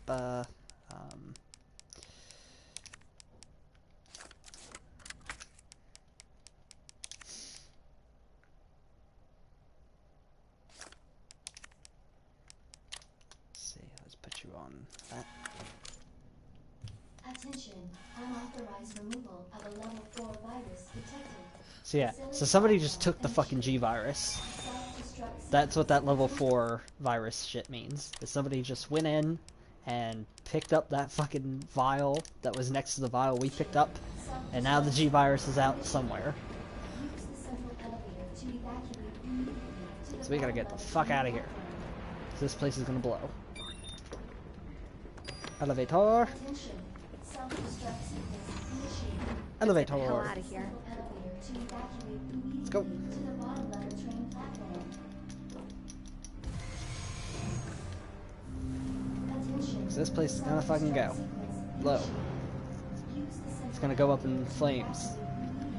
Let's see, let's put you on that. Attention, unauthorized removal of a level 4 virus detected. So yeah, so somebody just took the fucking G virus. Self-destruct That's what that level 4 virus shit means. Is somebody just went in and picked up that fucking vial that was next to the vial we picked up, and now the G virus is out somewhere. use the central elevator to evacuate immediately to the So we gotta get the fuck out of here. This place is gonna blow. Elevator. Attention, Self-destruct sequence initiated. Elevator. Get the hell out of here. Elevator to evacuate Let's go. immediately to the bottom level train platform. Attention. This place is gonna fucking go. Low. It's gonna go up in flames.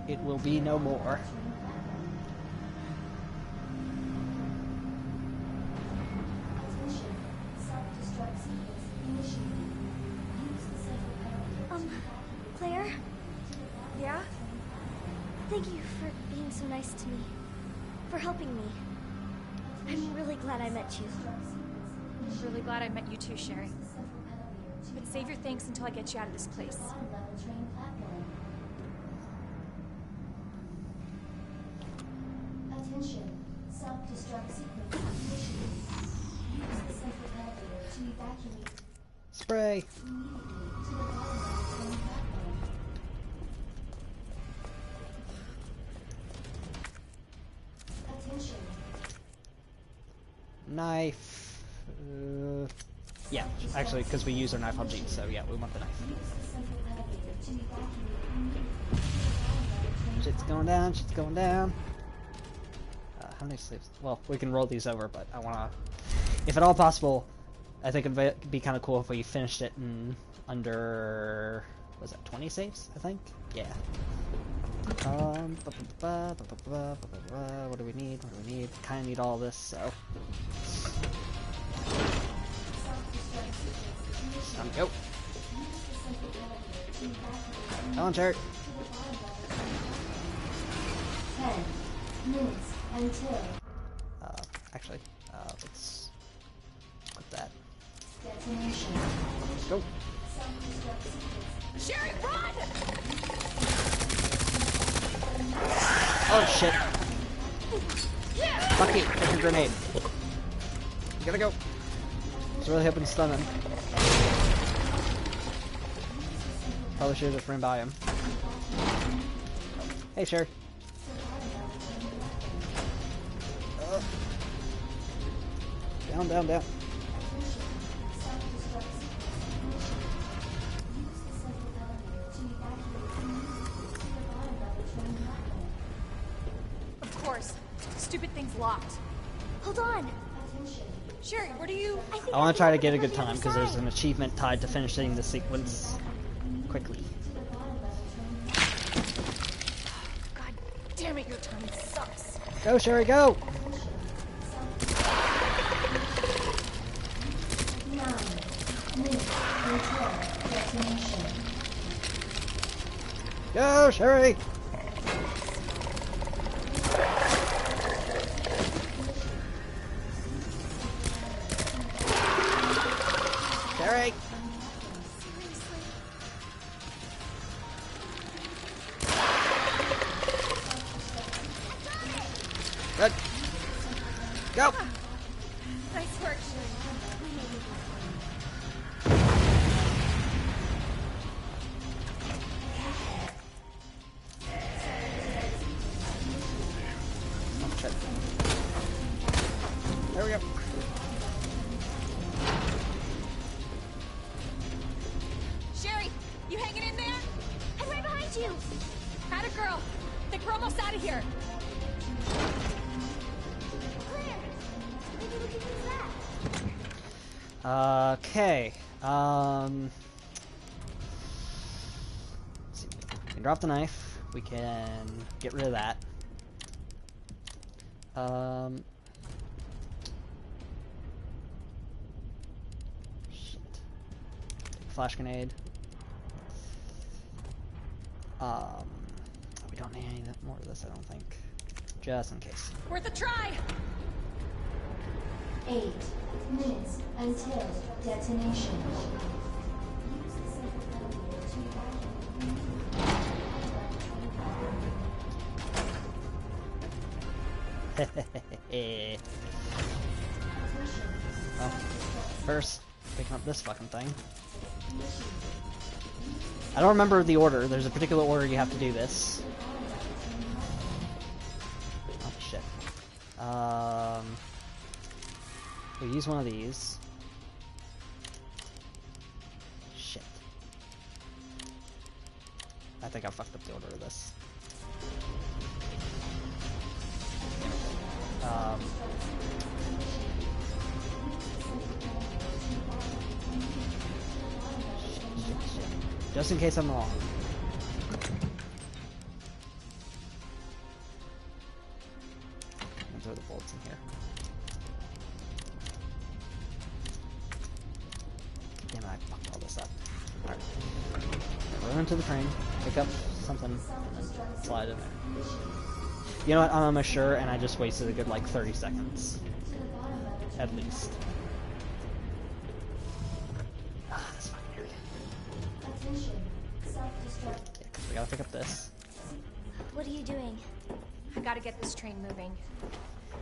It will be no more. Attention. Self-destruct sequence initiated. Use the central elevator to evacuate. Claire? Yeah? Thank you for being so nice to me. For helping me. I'm really glad I met you. I'm really glad I met you too, Sherry. But save your thanks until I get you out of this place. Bottom level train platform. Attention. Self-destruct sequence initiated. Use the central elevator to evacuate Spray. immediately to the bottom level train platform. Attention. Knife. Yeah, actually, because we use our knife on G, so yeah, we want the knife. Use the central elevator to evacuate immediately to the bottom level train Shit's going down, shit's going down. How many sleeps? Well, we can roll these over, but I want to... If at all possible, I think it'd be kind of cool if we finished it in under... Was that 20 saves, I think? Yeah. What do we need? What do we need? Kind of need all this, so... Time to go. Come on, Chert. 10 minutes until Actually, let's put that. detonation. Go. Self-destruct sequence. Sherry, run! Oh shit. Fuck it, there's a grenade. You gotta go. I was really hoping to stun him. Probably should have just ran by him. Hey, Sherry. Down, down, down. Of course. Stupid thing's locked. Hold on. Sherry, where do you... I want to try to get a good time because there's an achievement tied to finishing the sequence quickly. God damn it, your timing sucks. Go, Sherry, go! 9 minutes until detonation. Go, Sherry! Sherry! Good. Go! Nice work, Sherry. Oh, shit. There we go. Sherry, you hanging in there? I'm right behind you. Atta girl. Think we're almost out of here. Claire, maybe we can use that. Okay. Let's see. We can drop the knife. We can get rid of that. Shit. Flash grenade. We don't need any more of this, I don't think. Just in case. Worth a try. 8 minutes until detonation. Use the central elevator to evacuate. Well, first, picking up this fucking thing. I don't remember the order. There's a particular order you have to do this. Oh, shit. We'll use one of these. Shit. I think I fucked up the order of this. Shit. Just in case I'm wrong. Throw the bolts in here. Damn it, I fucked all this up. Alright. Run into the train, pick up something, slide in there. You know what, I'm almost sure, and I just wasted a good like 30 seconds. At least. Ah, that's fucking irritating. Yeah, 'cause we gotta pick up this. What are you doing? I gotta get this train moving.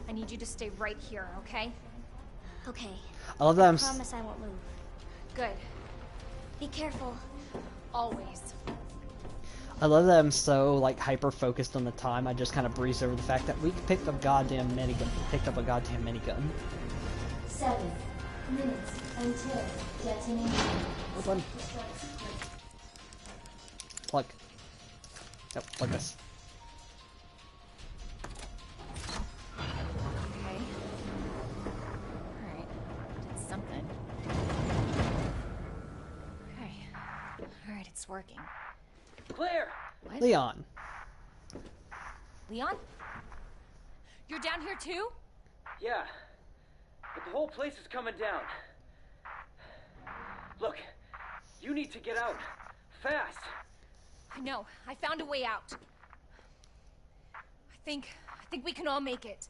I need you to stay right here, okay? Okay. I love that I promise I won't move. Good. Be careful. Always. I love that I'm so like hyper focused on the time. I just kind of breeze over the fact that we picked up a goddamn minigun. 7 minutes until detonation. Which one? Plug. Yep, plug this. Okay. Alright. Did something. Okay. Alright, it's working. Claire! What? Leon. Leon? You're down here too? Yeah. But the whole place is coming down. Look, you need to get out. Fast. I know. I found a way out. I think we can all make it.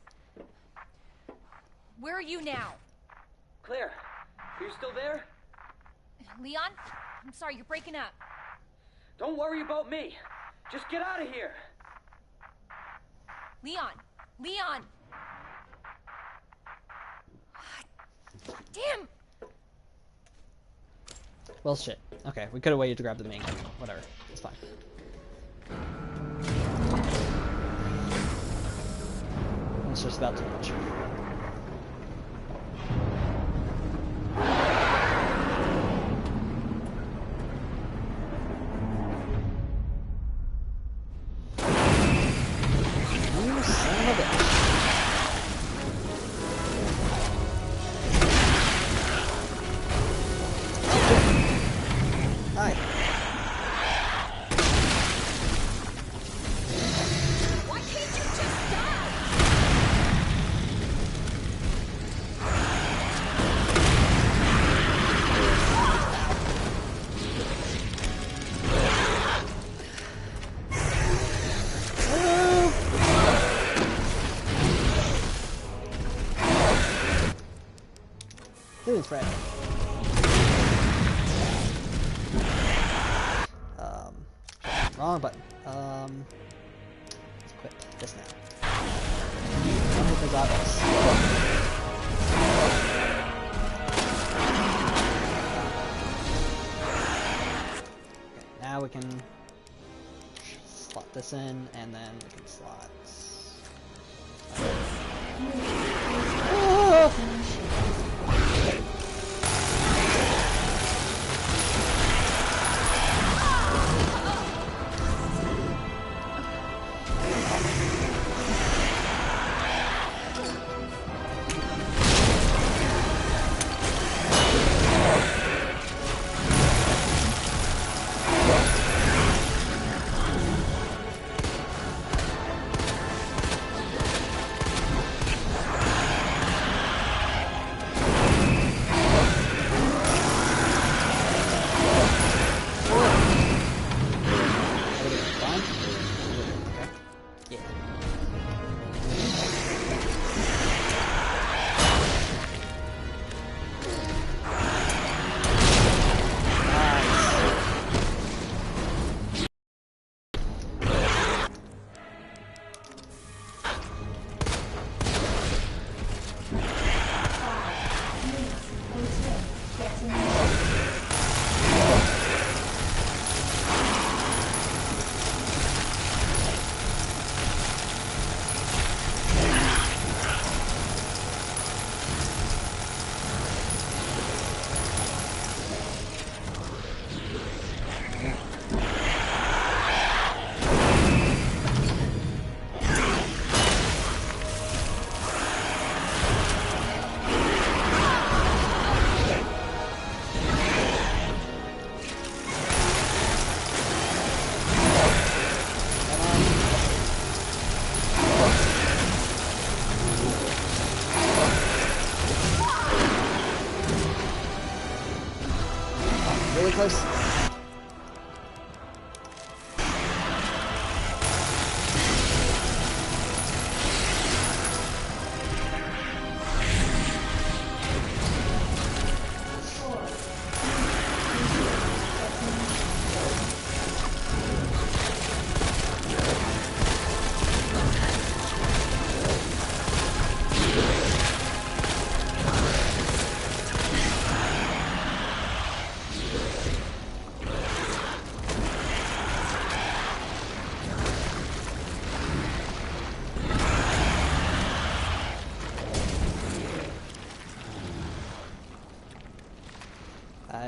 Where are you now? Claire, are you still there? Leon? I'm sorry, you're breaking up. Don't worry about me. Just get out of here. Leon! Leon! Damn! Well, shit. Okay, we could have waited to grab the main gun. Whatever. It's fine. It's just about too much. You son of a bitch. Hi. Why can't you just die? Dude, Fred. Wrong button. Let's quit this now. Tell me the goggles. Okay, now we can slot this in, and then we can slot.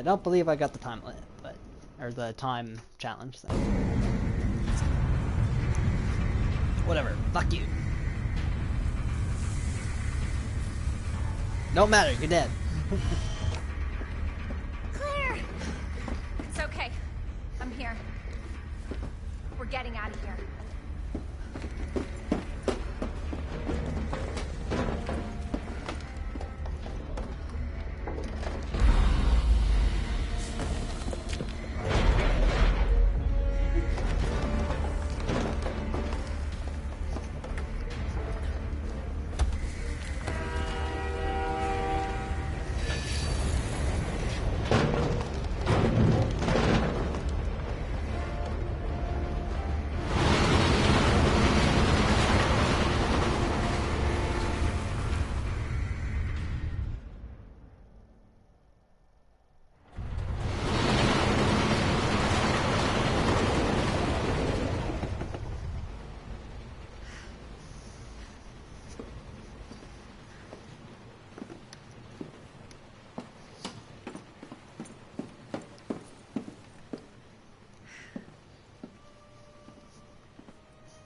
I don't believe I got the time limit, but or the time challenge thing. Whatever. Fuck you. Don't matter. You're dead. Claire! It's okay. I'm here. We're getting out of here.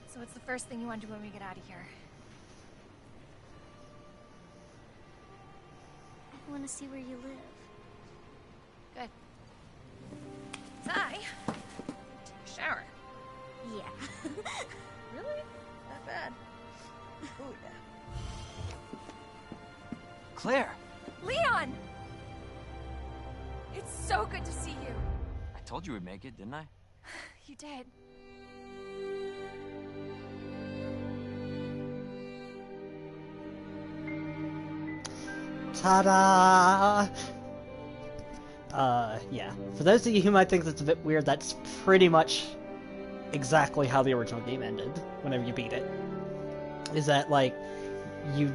So what's the first thing you want to do when we get out of here? I want to see where you live. Good. Take a shower. Yeah. Really? Not bad. Oh, yeah. Claire! Leon! It's so good to see you. I told you we'd make it, didn't I? You did. Ta-da! Yeah. For those of you who might think that's a bit weird, that's pretty much exactly how the original game ended, whenever you beat it. Is that, like, you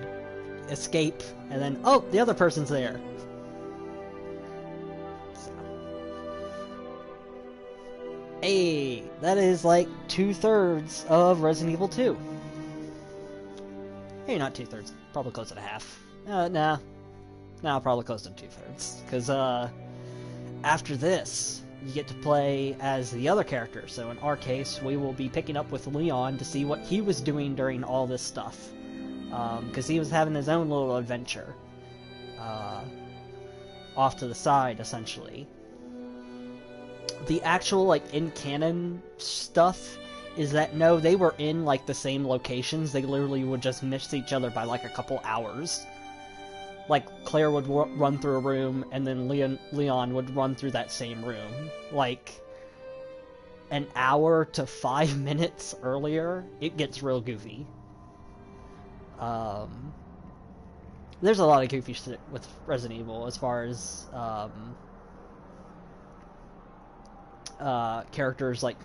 escape, and then, oh, the other person's there. So. Hey, that is, like, 2/3 of Resident Evil 2. Hey, not 2/3, probably close to half. Nah. Now probably close to 2/3, because after this you get to play as the other character. So in our case, we will be picking up with Leon to see what he was doing during all this stuff, because he was having his own little adventure off to the side, essentially. The actual like in canon stuff is that no, they were in like the same locations. They literally would just miss each other by like a couple hours. Like, Claire would run through a room, and then Leon would run through that same room. Like, an hour to 5 minutes earlier, it gets real goofy. There's a lot of goofy shit with Resident Evil, as far as, characters, like,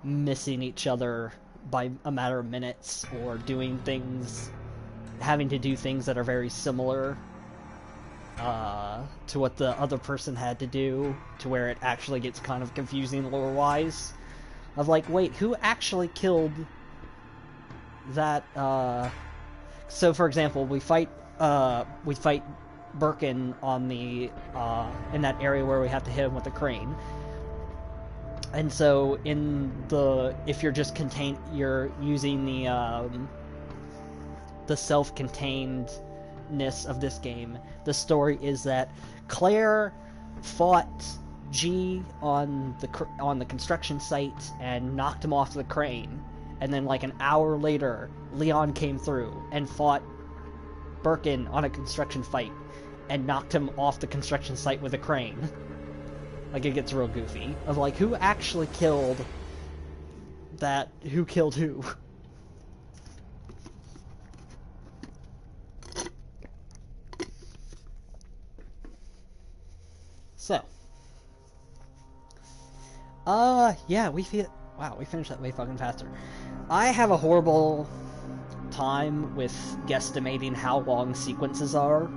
missing each other by a matter of minutes, or doing things... having to do things that are very similar to what the other person had to do, to where it actually gets kind of confusing lore-wise. Of like, wait, who actually killed that, So, for example, we fight Birkin on the, in that area where we have to hit him with a crane. And so, if you're just you're using the self-containedness of this game. The story is that Claire fought G on the construction site and knocked him off the crane, and then like an hour later, Leon came through and fought Birkin on a construction fight and knocked him off the construction site with a crane. Like, it gets real goofy. Of like, who actually killed that? Who killed who? So, yeah, we finished that way fucking faster. I have a horrible time with guesstimating how long sequences are,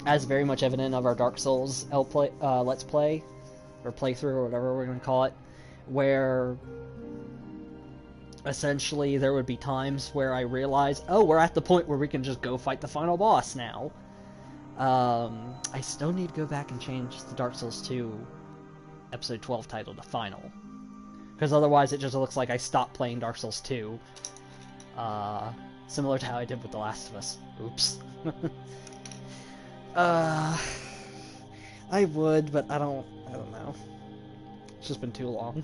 as very much evident of our Dark Souls Let's Play, or playthrough, or whatever we're gonna call it, where essentially there would be times where I realize, oh, we're at the point where we can just go fight the final boss now. I still need to go back and change the Dark Souls 2 Episode 12 title to Final. Because otherwise it just looks like I stopped playing Dark Souls 2. Similar to how I did with The Last of Us. Oops. I would, but I don't know. It's just been too long.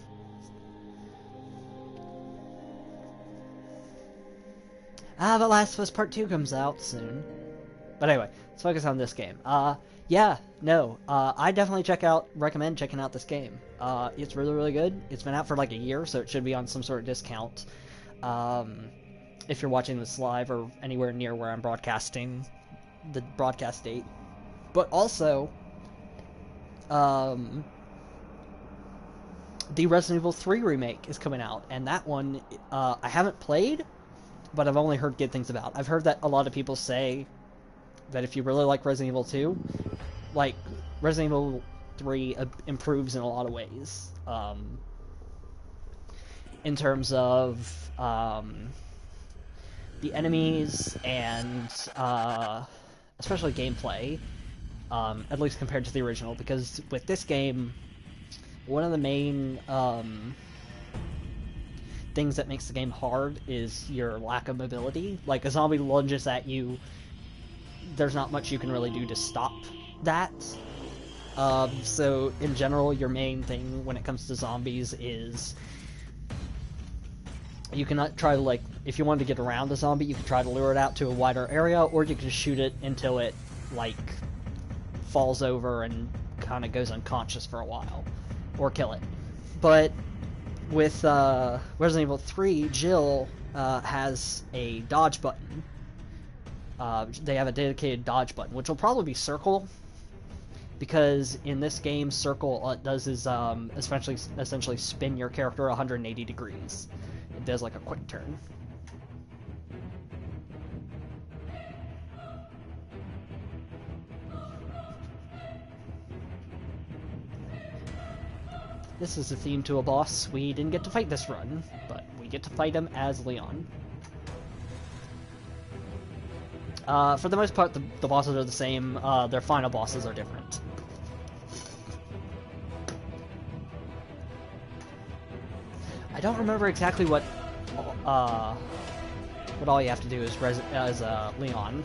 The Last of Us Part 2 comes out soon. But anyway, let's focus on this game. I definitely recommend checking out this game. It's really, really good. It's been out for like a year, so it should be on some sort of discount. If you're watching this live or anywhere near where I'm broadcasting the broadcast date. But also, the Resident Evil 3 remake is coming out, and that one, I haven't played, but I've only heard good things about. I've heard that a lot of people say that if you really like Resident Evil 2, like, Resident Evil 3 improves in a lot of ways. In terms of, the enemies and, especially gameplay, at least compared to the original, because with this game, one of the main, things that makes the game hard is your lack of mobility. Like, a zombie lunges at you, there's not much you can really do to stop that. So, in general, your main thing when it comes to zombies is you cannot try to, like, if you wanted to get around a zombie, you can try to lure it out to a wider area, or you can shoot it until it, like, falls over and kind of goes unconscious for a while. Or kill it. But with Resident Evil 3, Jill has a dodge button. They have a dedicated dodge button, which will probably be circle, because in this game, circle, all it does is essentially spin your character 180 degrees. It does like a quick turn. This is a theme to a boss. We didn't get to fight this run, but we get to fight him as Leon. For the most part, the bosses are the same. Their final bosses are different. I don't remember exactly what all you have to do as Leon.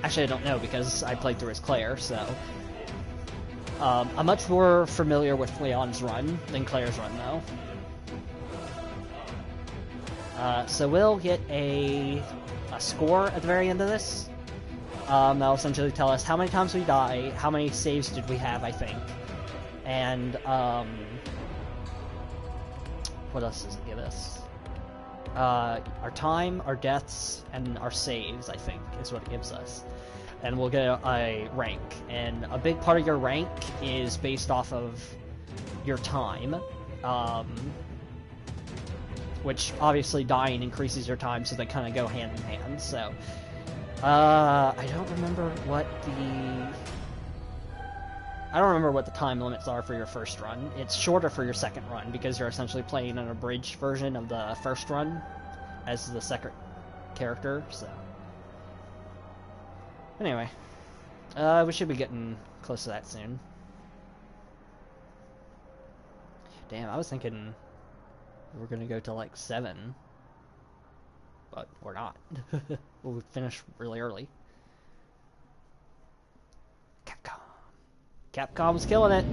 Actually, I don't know because I played through as Claire, so I'm much more familiar with Leon's run than Claire's run, though. So we'll get a score at the very end of this. That'll essentially tell us how many times we die, how many saves did we have, I think, and what else does it give us? Our time, our deaths, and our saves, I think, is what it gives us. And we'll get a rank. And a big part of your rank is based off of your time. Which, obviously, dying increases your time, so they kind of go hand in hand. So, I don't remember what the time limits are for your first run. It's shorter for your second run, because you're essentially playing an abridged version of the first run as the second character, so. Anyway, we should be getting close to that soon. Damn, I was thinking we're gonna go to like 7, but we're not. We'll finish really early. Capcom's killing it.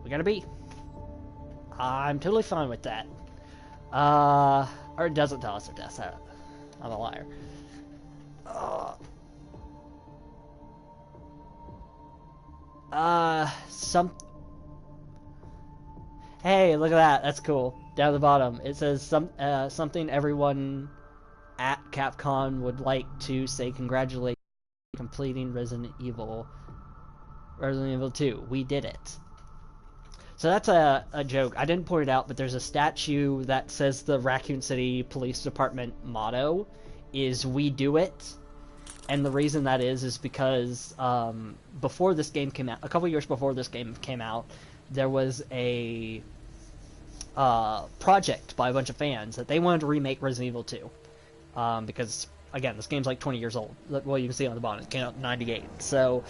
We gotta be. I'm totally fine with that. Or it doesn't tell us their deaths. I'm a liar. Hey, look at that. That's cool. Down at the bottom, it says something everyone at Capcom would like to say congratulations on completing Resident Evil 2. We did it. So that's a joke. I didn't point it out, but there's a statue that says the Raccoon City Police Department motto is "We do it." And the reason that is because before this game came out, a couple years before this game came out, there was a project by a bunch of fans that they wanted to remake Resident Evil 2. Because, again, this game's like 20 years old. Well, you can see on the bottom, it came out in 98. So,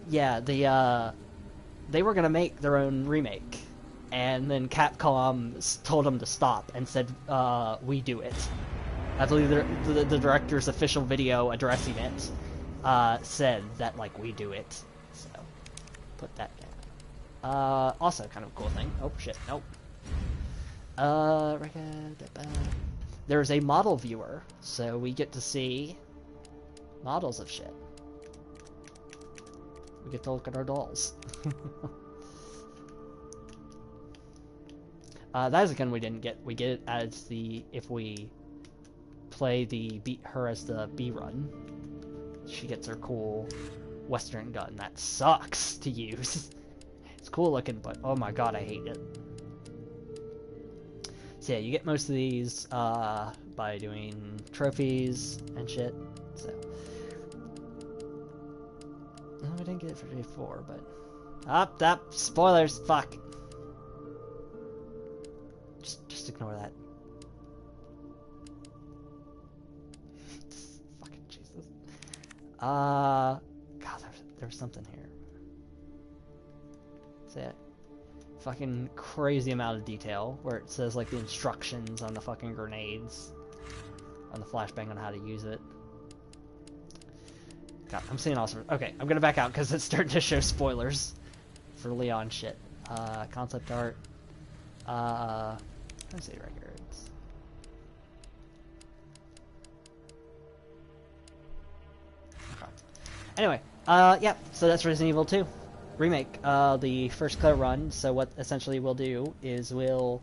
yeah, they were going to make their own remake. And then Capcom told them to stop and said, we do it. I believe the director's official video addressing it said that, like, we do it. So, put that down. Also kind of a cool thing. Oh, shit, nope. There's a model viewer, so we get to see models of shit. We get to look at our dolls. That is a gun we didn't get. We get it as if we play her as the B run. She gets her cool Western gun. That sucks to use. It's cool looking, but oh my god, I hate it. So yeah, you get most of these by doing trophies and shit. So no, I didn't get it for day 4, but spoilers. Fuck. Just ignore that. Fucking Jesus. God, there's something here. That's it. Fucking crazy amount of detail where it says like the instructions on the fucking grenades, on the flashbang on how to use it. God, I'm seeing all sorts. Okay, I'm gonna back out because it's starting to show spoilers for Leon shit. Concept art. Let's see records. Okay. Anyway, yeah, so that's Resident Evil 2 Remake, the first clear run. So what essentially we'll do is we'll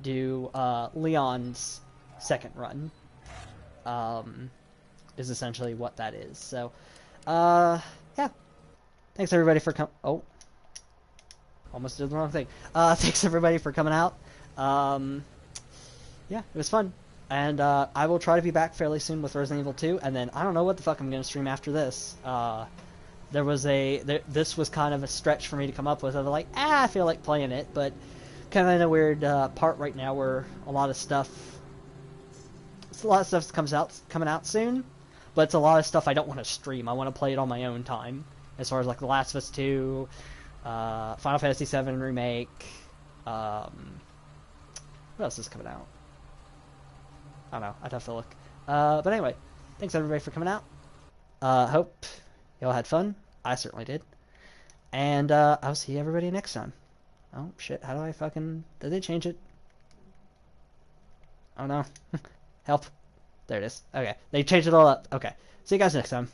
do Leon's second run, is essentially what that is. So, yeah. Thanks everybody for coming. Oh. Almost did the wrong thing. Thanks everybody for coming out. Yeah, it was fun. And I will try to be back fairly soon with Resident Evil 2, and then I don't know what the fuck I'm going to stream after this. This was kind of a stretch for me to come up with. I was like, I feel like playing it, but kind of in a weird part right now where a lot of stuff's coming out soon, but it's a lot of stuff I don't want to stream. I want to play it on my own time. As far as like The Last of Us 2, Final Fantasy VII Remake, what else is coming out? I don't know, I'd have to look. But anyway, thanks everybody for coming out. Hope y'all had fun. I certainly did. And I'll see everybody next time. Oh shit, how do I fucking... Did they change it? Oh no. Help. There it is. Okay, they changed it all up. Okay, see you guys next time.